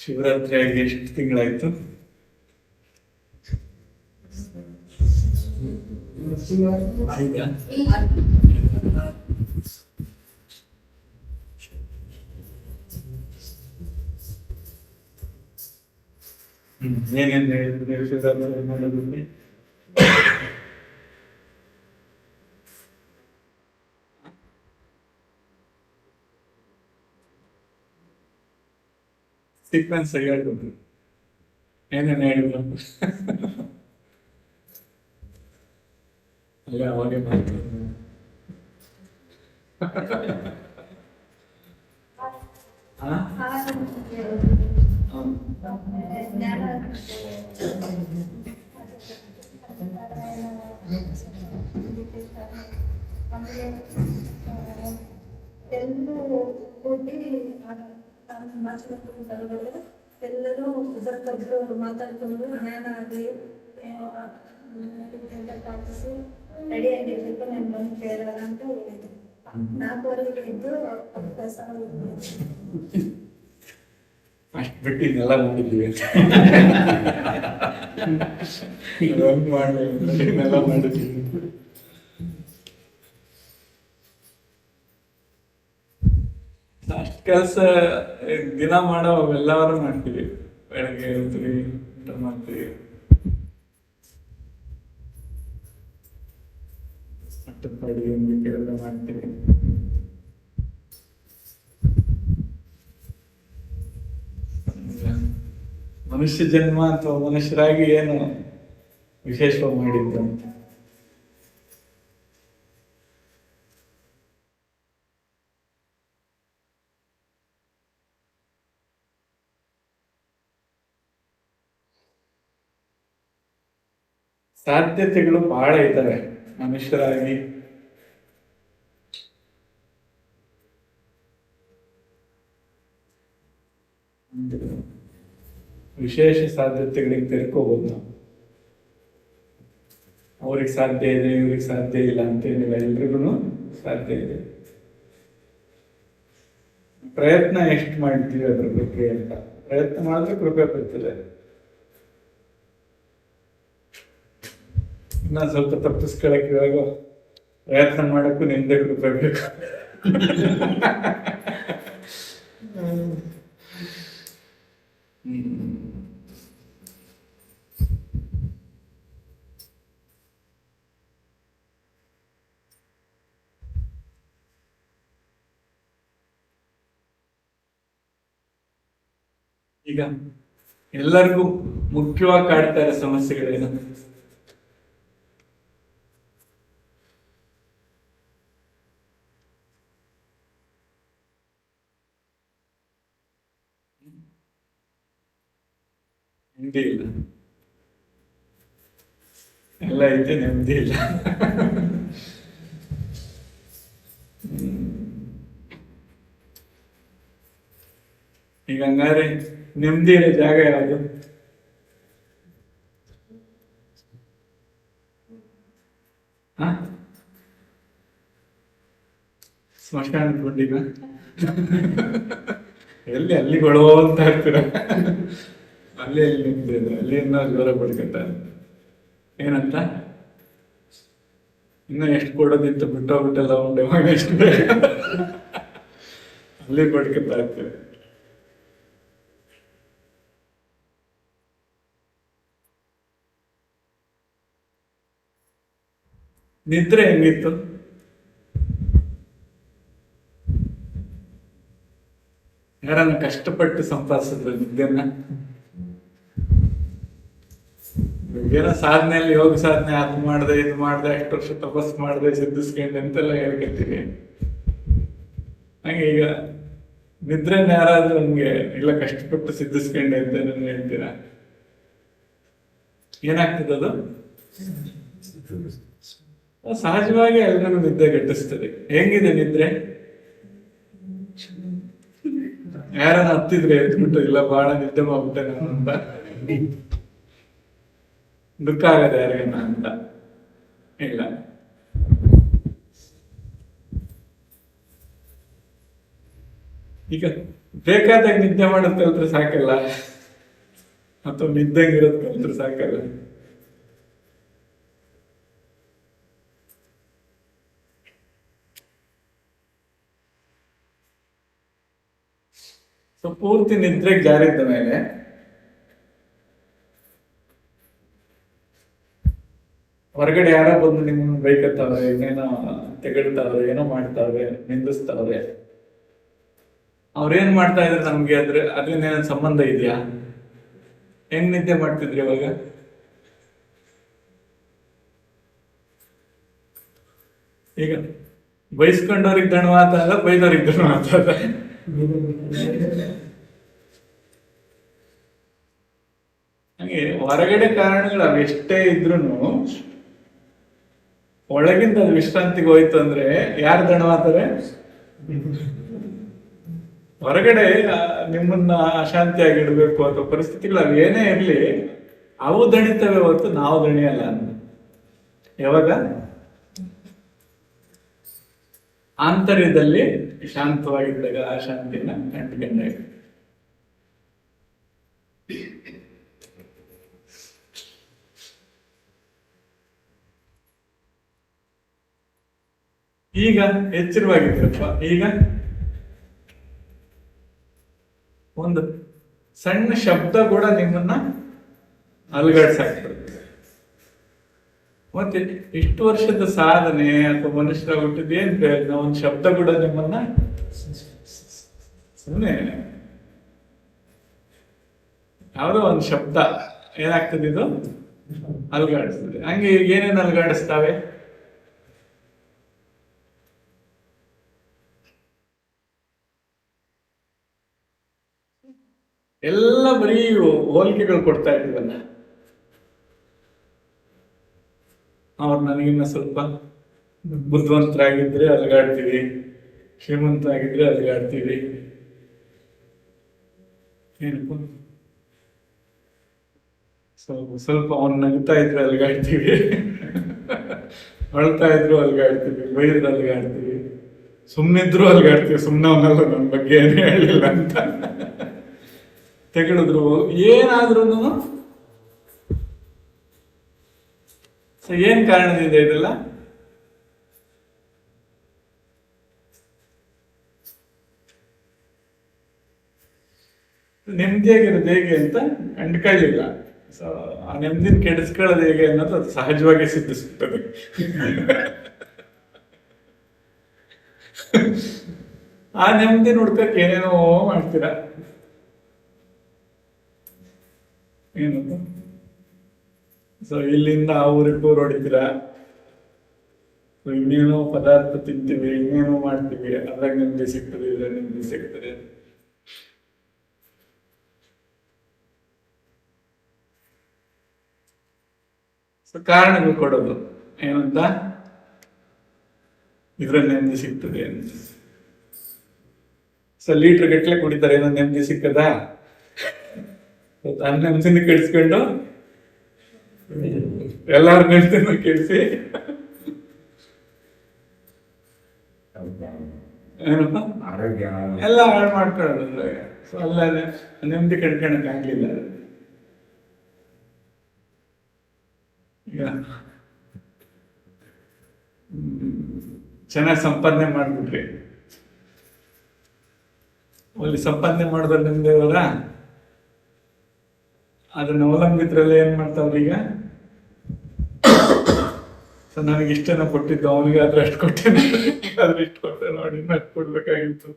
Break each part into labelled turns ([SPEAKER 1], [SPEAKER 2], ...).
[SPEAKER 1] ಶಿವರಾತ್ರಿ ಆಗಿ ಎಷ್ಟು ತಿಂಗಳಾಯ್ತು? ಏನೇನು ಹೇಳಿದ್ರೆ ಶಿವರಾತ್ರಿ ಮಾಡೋದಕ್ಕೆ ಸೀಕ್ವೆನ್ಸ್ ಹೇಳ್ಬೋದು. ಏನೇನು ಹೇಳಿದ್ರು ಅಲ್ಲ ಅವಾಗೆ ಮಾಡ್ತಾರೆ.
[SPEAKER 2] ಎಲ್ಲರೂ ಇಬ್ಬರು ಮಾತಾಡ್ಕೊಂಡು ಜ್ಞಾನ ಆಗಲಿ ಪಾಲಿಸಿ ರೆಡಿ ಆಗಿರ್ಬೇಕು, ನಾನು ಬಂದು ಕೇಳೋಣ ಅಂತ ಹೇಳಿದ್ರು. 4:30 ಇದ್ದು ಅಭ್ಯಾಸ
[SPEAKER 1] ಅಷ್ಟು ಬಿಟ್ಟು ಇದೆಲ್ಲ ಮಾಡಿದ್ವಿ ಇದನ್ನೆಲ್ಲ ಮಾಡಿದ್ವಿ. ಅಷ್ಟು ಕೆಲಸ ದಿನ ಮಾಡೋ ಎಲ್ಲರೂ ಮಾಡ್ತೀವಿ. ಬೆಳಗ್ಗೆ ಹೇಳ್ತೀವಿ, ಊಟ ಮಾಡ್ತೀವಿ, ಮಟ್ಟದ ಅಡುಗೆ ಎಲ್ಲ ಮಾಡ್ತೀವಿ. ಮನುಷ್ಯ ಜನ್ಮ ಅಥವಾ ಮನುಷ್ಯರಾಗಿ ಏನು ವಿಶೇಷವಾಗಿ ಮಾಡಿದ್ದು ಅಂತ ಸಾಧ್ಯತೆಗಳು ಬಹಳ ಇದ್ದಾವೆ ಮನುಷ್ಯರಾಗಿ. ವಿಶೇಷ ಸಾಧ್ಯತೆಗಳಿಗೆ ತೆರ್ಕೋಬಹುದು ನಾವು. ಅವ್ರಿಗೆ ಸಾಧ್ಯ ಇದೆ, ಇವ್ರಿಗೆ ಸಾಧ್ಯ ಇಲ್ಲ ಅಂತೇನಿಲ್ಲ, ಎಲ್ರಿಗೂ ಸಾಧ್ಯ ಇದೆ. ಪ್ರಯತ್ನ ಎಷ್ಟು ಮಾಡ್ತೀವಿ ಅದ್ರ ಬಗ್ಗೆ ಅಂತ. ಪ್ರಯತ್ನ ಮಾಡಿದ್ರೆ ಕೃಪೆ ಬರ್ತದೆ. ಇನ್ನ ಸ್ವಲ್ಪ ತಪ್ಪಿಸ್ಕೊಳಕ್ ಇವಾಗ ಪ್ರಯತ್ನ ಮಾಡಕ್ಕೂ ನಿಂದೆ ಕೃಪೆ ಬೇಕು. ಈಗ ಎಲ್ಲರಿಗೂ ಮುಖ್ಯವಾಗಿ ಕಾಡ್ತಾ ಇರೋ ಸಮಸ್ಯೆಗಳೇನು? ನೆಮ್ಮದಿ ಇಲ್ಲ, ಎಲ್ಲ ಐತೆ, ನೆಮ್ಮದಿ ಇಲ್ಲ. ಈಗ ಹಂಗಾರೆ ನೆಮ್ಮದಿ ಇರೋ ಜಾಗ ಯಾವುದು? ಹ ಸ್ಮಶಾನದ ಗುಂಡಿಗ ಎಲ್ಲಿ ಅಲ್ಲಿ ಗೊಳೋ ಅಂತ ಇರ್ತೀರ, ಅಲ್ಲಿ ಎಲ್ಲಿ ನಿಂತಿದ್ರು ಅಲ್ಲಿ ಇನ್ನೂ ಜೋರ ಬಡ್ಕಂತಾರೆ. ಏನಂತ ಇನ್ನು ಎಷ್ಟು ಕೊಡೋದಿತ್ತು ಬಿಟ್ಟೋಗ್ಬಿಟ್ಟೆಲ್ಲ ಉಂಡೆ ಮಗ ಎಷ್ಟು ಬೇಗ ಅಲ್ಲಿ ಬಡ್ಕಂತಾ ಇರ್ತೀವಿ. ನಿದ್ರೆ ಹೆಂಗಿತ್ತು? ಯಾರನ್ನ ಕಷ್ಟಪಟ್ಟು ಸಂಪಾದಿಸಿದ್ರು ನಿದ್ದೆನ್ನ? ಏನೋ ಸಾಧನೆಯಲ್ಲಿ ಯೋಗ ಸಾಧನೆ ಅದು ಮಾಡ್ದೆ ಇದು ಮಾಡ್ದೆ ಅಷ್ಟು ವರ್ಷ ತಪಸ್ ಮಾಡ್ದೆ ಸಿದ್ಧಿಸ್ಕೊಂಡೆ ಅಂತೆಲ್ಲ ಹೇಳ್ಕೊತೀವಿ. ಹಂಗೆ ಈಗ ನಿದ್ರೆನ ಯಾರಾದ್ರೂ ಹಂಗೆ ಇಲ್ಲ ಕಷ್ಟಪಟ್ಟು ಸಿದ್ಧಿಸ್ಕೊಂಡೆ ಅಂತ ನಾನು ಹೇಳ್ತೀರಾ? ಏನಾಗ್ತದದು? ಸಹಜವಾಗಿ ಎಲ್ಲರಿಗೂ ನಿದ್ದೆ ಗಟ್ಟಿಸ್ತದೆ. ಹೆಂಗಿದೆ ನಿದ್ರೆ? ಯಾರನ್ನ ಹತ್ತಿದ್ರೆ ಎದ್ಬಿಟ್ಟು ಇಲ್ಲ ಬಹಳ ನಿದ್ದೆ ಮಾಡ್ಬಿಟ್ಟೆ ನಾನು ಅಂತ ದುಃಖ ಆಗದೆ ಯಾರಿಗನ್ನ ಅಂತ? ಇಲ್ಲ. ಈಗ ಬೇಕಾದಾಗ ನಿದ್ದೆ ಮಾಡೋದ್ ಕಲ್ತ್ರೆ ಸಾಕಲ್ಲ, ಅಥವಾ ನಿದ್ದಂಗಿರೋದ್ ಕಲ್ತ್ರೆ ಸಾಕಲ್ಲ. ಸೊ ಪೂರ್ತಿ ನಿದ್ರೆಗೆ ಜಾರಿದ್ದ ಮೇಲೆ ಹೊರಗಡೆ ಯಾರೋ ಬಂದು ನಿಮ್ಮನ್ನ ಬೈಕತ್ತಾವ್ರೆ, ಇನ್ನೇನೋ ತೆಗಳ್ತಾವ್ರೆ, ಏನೋ ಮಾಡ್ತಾವ್ರೆ, ನಿಂದಿಸ್ತಾವ್ರೆ, ಅವ್ರೇನ್ ಮಾಡ್ತಾ ಇದ್ರೆ ನಮ್ಗೆ ಅದ್ರಿಂದ ಸಂಬಂಧ ಇದೆಯಾ? ಹೆಂಗ್ ನಿದ್ದೆ ಮಾಡ್ತಿದ್ರಿ ಇವಾಗ? ಈಗ ಬೈಸ್ಕೊಂಡವ್ರಿಗೆ ದಣ ಮಾತಾಡ, ಬೈದವ್ರಿಗೆ ದಣ ಮಾತಾಡ. ಹಂಗೆ ಹೊರಗಡೆ ಕಾರಣಗಳು ಅವೆಷ್ಟೇ ಇದ್ರುನು ಒಳಗಿಂದ ಅದು ವಿಶ್ರಾಂತಿಗೆ ಹೋಯ್ತು ಅಂದ್ರೆ ಯಾರು ದಣ ಮಾತಾರೆ? ಹೊರಗಡೆ ನಿಮ್ಮನ್ನ ಅಶಾಂತಿಯಾಗಿಡ್ಬೇಕು ಅಥವಾ ಪರಿಸ್ಥಿತಿಗಳು ಅವು ಏನೇ ಇರ್ಲಿ, ಅವು ದಣಿತವೆ ಹೊತ್ತು ನಾವು ದಣಿಯಲ್ಲ. ಯಾವಾಗ ಆಂತರ್ಯದಲ್ಲಿ ಶಾಂತವಾಗಿದ್ದಾಗ ಆ ಶಾಂತಿನ ಕಂಡುಕೊಂಡಾಗ. ಈಗ ಎಚ್ಚರವಾಗಿದ್ರಪ್ಪ, ಈಗ ಒಂದು ಸಣ್ಣ ಶಬ್ದ ಕೂಡ ನಿಮ್ಮನ್ನ ಅಲುಗಾಡ್ಸಾಕ್ತದೆ. ಮತ್ತೆ ಇಷ್ಟು ವರ್ಷದ ಸಾಧನೆ ಅಥವಾ ಮನುಷ್ಯರ ಹುಟ್ಟಿದ ಏನ್ ಪ್ರಯೋಜನ? ಒಂದು ಶಬ್ದ ಕೂಡ ನಿಮ್ಮನ್ನ ಸುಮ್ಮನೆ ಯಾವುದೋ ಒಂದು ಶಬ್ದ ಏನಾಗ್ತದೆ, ಇದು ಅಲುಗಾಡಿಸ್ತದೆ. ಹಂಗೆ ಏನೇನು ಅಲುಗಾಡಿಸ್ತಾವೆ? ಎಲ್ಲ ಬರೀ ಹೋಲಿಕೆಗಳು ಕೊಡ್ತಾ ಇದ್ದೀವಲ್ಲ. ಅವ್ರು ನನಗಿನ್ನ ಸ್ವಲ್ಪ ಬುದ್ಧಿವಂತರಾಗಿದ್ರೆ ಅಲುಗಾಡ್ತೀವಿ, ಶ್ರೀಮಂತರಾಗಿದ್ರೆ ಅಲುಗಾಡ್ತೀವಿ, ಏನಪ್ಪ ಸ್ವಲ್ಪ ಅವ್ನು ನಗ್ತಾ ಇದ್ರೆ ಅಲುಗಾಡ್ತೀವಿ, ಅಳ್ತಾ ಇದ್ರು ಅಲುಗಾಡ್ತೀವಿ, ಬೈದ್ರೆ ಅಲುಗಾಡ್ತೀವಿ, ಸುಮ್ಮನಿದ್ರು ಅಲುಗಾಡ್ತೀವಿ. ಸುಮ್ಮನೆ ಅವನಲ್ಲ ನನ್ನ ಬಗ್ಗೆ ಏನು ಹೇಳಿಲ್ಲ ಅಂತ ತೆಗಳಿದ್ರು ಏನಾದ್ರೂ ಏನ್ ಕಾರಣದಿಂದ ಇದೆಲ್ಲ? ನೆಮ್ಮದಿಯಾಗಿರೋದು ಹೇಗೆ ಅಂತ ಕಂಡುಕೊಳ್ಳಿಲ್ಲ. ಸೊ ಆ ನೆಮ್ಮದಿನ ಕೆಡಿಸ್ಕೊಳ್ಳೋದು ಹೇಗೆ ಅನ್ನೋದು ಅದು ಸಹಜವಾಗಿ ಸಿದ್ಧಿಸುತ್ತದೆ. ಆ ನೆಮ್ಮದಿ ಹುಡ್ಕಕ್ಕೆ ಏನೇನೋ ಮಾಡ್ತೀರಾ. ಏನಂತ ಸೊ ಇಲ್ಲಿಂದ ಆ ಊರಿಗೆ ಟೂರ್ ಹೊಡಿತೀರಾ, ಇನ್ನೇನೋ ಪದಾರ್ಥ ತಿಂತೀವಿ, ಇನ್ನೇನೋ ಮಾಡ್ತೀವಿ, ಅದ್ರಾಗ ನೆಮ್ಮದಿ ಸಿಗ್ತದೆ, ಇದ್ರಾಗ ನೆಮ್ಮದಿ ಸಿಗ್ತದೆ. ಸೊ ಕಾರಣಗಳು ಕೊಡೋದು ಏನಂತ, ಇದ್ರಲ್ಲಿ ನೆಮ್ಮದಿ ಸಿಗ್ತದೆ ಅಂತ. ಸೊ ಲೀಟರ್ ಗಟ್ಲೆ ಕುಡಿತಾರೆ, ಏನೋ ನೆಮ್ಮದಿ ಸಿಕ್ಕದ. ತನ್ನ ನೆಮ್ಮದಿನ ಕೆಡಿಸ್ಕೊಂಡು ಎಲ್ಲಾರ ನೆಮ್ಮದಿನ ಕೆಡಿಸಿ ಏನಪ್ಪ
[SPEAKER 3] ಆರೋಗ್ಯ
[SPEAKER 1] ಎಲ್ಲ ಹಾಳು ಮಾಡ್ಕೊಳ್ಳೋದು. ಸೊ ಅಲ್ಲ ನೆಮ್ಮದಿ ಕಡ್ಕೊಳಕ್ ಆಗ್ಲಿಲ್ಲ. ಈಗ ಚೆನ್ನಾಗಿ ಸಂಪಾದನೆ ಮಾಡ್ಬಿಟ್ರಿ, ಅಲ್ಲಿ ಸಂಪಾದನೆ ಮಾಡಿದ್ರೆ ನಿಮ್ದೇ ಅವರ ಅದನ್ನ ಅವಲಂಬಿತರೆಲ್ಲ ಏನ್ ಮಾಡ್ತಾವ್ರಿ ಈಗ. ಸೊ ನನಗೆ ಇಷ್ಟನ ಕೊಟ್ಟಿದ್ದು, ಅವನಿಗೆ ಆದ್ರೆ ಅಷ್ಟು ಕೊಟ್ಟೇನೆ, ಆದ್ರೆ ಇಷ್ಟು ಕೊಟ್ಟೆ ನೋಡಿ, ಅಷ್ಟು ಕೊಡ್ಬೇಕಾಗಿತ್ತು.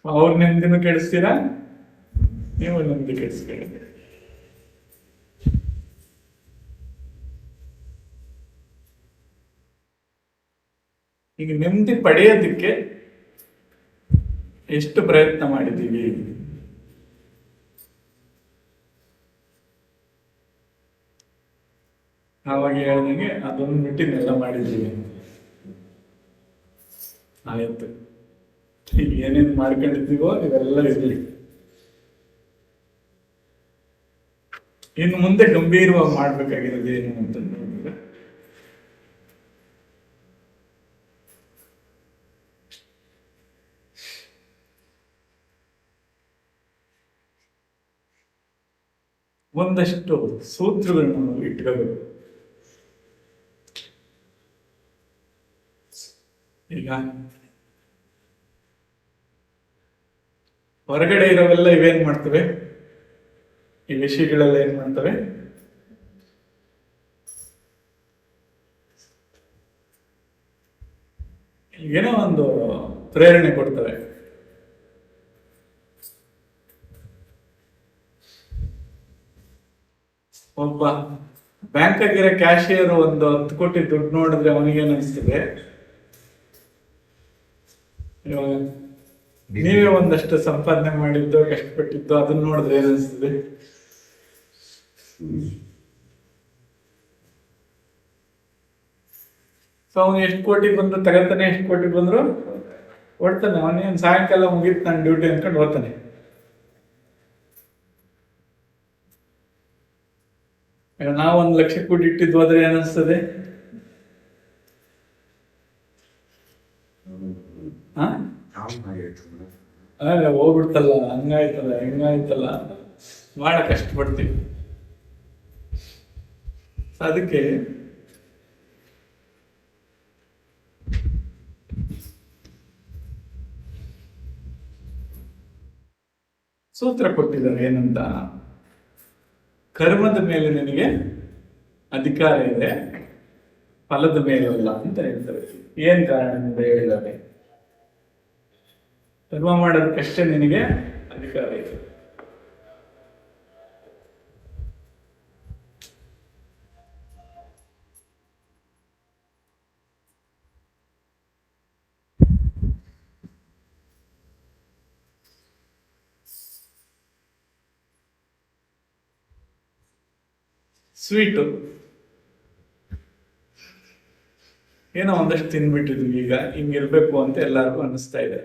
[SPEAKER 1] ಅವ್ರ ನೆಮ್ಮದಿನೂ ಕೆಡಿಸ್ತೀರಾ, ನೀವು ನೆಮ್ಮದಿ ಕೆಡಿಸ್ಕೊಳ್ಳಿ. ಈಗ ನೆಮ್ಮದಿ ಪಡೆಯೋದಕ್ಕೆ ಎಷ್ಟು ಪ್ರಯತ್ನ ಮಾಡಿದ್ದೀವಿ. ಆವಾಗ ಹೇಳ್ದಂಗೆ ಅದೊಂದು ಮಿಟ್ಟಿನೆಲ್ಲ ಮಾಡಿದ್ದೀವಿ. ಆಯ್ತು, ಈಗ ಏನೇನ್ ಮಾಡ್ಕೊಂಡಿದ್ದೀವೋ ಇವೆಲ್ಲ ಇರ್ಲಿ. ಇನ್ನು ಮುಂದೆ ಗಂಭೀರವಾಗಿ ಮಾಡ್ಬೇಕಾಗಿರೋದು ಏನು ಅಂತಂದ್ರೆ, ಒಂದಷ್ಟು ಸೂತ್ರಗಳನ್ನು ನಾವು ಇಟ್ಕೋಬೇಕು. ಈಗ ಹೊರಗಡೆ ಇರೋವೆಲ್ಲ ಇವೇನ್ ಮಾಡ್ತವೆ, ಈ ವಿಷಯಗಳೆಲ್ಲ ಏನ್ ಮಾಡ್ತವೆ, ಏನೋ ಒಂದು ಪ್ರೇರಣೆ ಕೊಡ್ತವೆ. ಒಬ್ಬ ಬ್ಯಾಂಕ್ ಆಗಿರೋ ಕ್ಯಾಶಿಯರ್ ಒಂದು 10 ಕೋಟಿ ದುಡ್ಡು ನೋಡಿದ್ರೆ ಅವನಿಗೇನ್ ಅನಿಸ್ತದೆ, ಇವಾಗ ನೀವೇ ಒಂದಷ್ಟು ಸಂಪಾದನೆ ಮಾಡಿದ್ದು, ಕಷ್ಟಪಟ್ಟಿದ್ದು, ಅದನ್ನ ನೋಡಿದ್ರೆ ಏನ್ ಅನಿಸ್ತದೆ? ಸೊ ಅವನು ಎಷ್ಟು ಕೋಟಿ ಬಂದ್ರು ತಗತಾನೆ, ಎಷ್ಟು ಕೋಟಿ ಬಂದ್ರು ಓಡ್ತಾನೆ. ಅವನೇನ್ ಸಾಯಂಕಾಲ ಮುಗೀತು ನನ್ನ ಡ್ಯೂಟಿ ಅನ್ಕೊಂಡು ಹೋಗ್ತಾನೆ. ನಾವು 1 ಲಕ್ಷ ಕೋಟಿ ಇಟ್ಟಿದ್ದು ಹೋದ್ರೆ ಏನಿಸ್ತದೆ? ಹೋಗ್ಬಿಡ್ತಲ್ಲ, ಹಂಗಾಯ್ತಲ್ಲ, ಹೆಂಗಾಯ್ತಲ್ಲ, ಬಹಳ ಕಷ್ಟಪಡ್ತೀವಿ. ಅದಕ್ಕೆ ಸೂತ್ರ ಕೊಟ್ಟಿದ್ದಾರೆ ಏನಂತ, ಕರ್ಮದ ಮೇಲೆ ನಿನಗೆ ಅಧಿಕಾರ ಇದೆ, ಫಲದ ಮೇಲಲ್ಲ ಅಂತ ಹೇಳ್ತಾರೆ. ಏನ್ ಕಾರಣದಿಂದ ಹೇಳಿದ್ದಾರೆ? ಕರ್ಮ ಮಾಡೋದಕ್ಕಷ್ಟೇ ನಿನಗೆ ಅಧಿಕಾರ ಇದೆ. ಸ್ವೀಟು ಏನೋ ಒಂದಷ್ಟು ತಿನ್ಬಿಟ್ಟಿದ್ವಿ, ಈಗ ಹಿಂಗಿರ್ಬೇಕು ಅಂತ ಎಲ್ಲರಿಗೂ ಅನ್ನಿಸ್ತಾ ಇದೆ.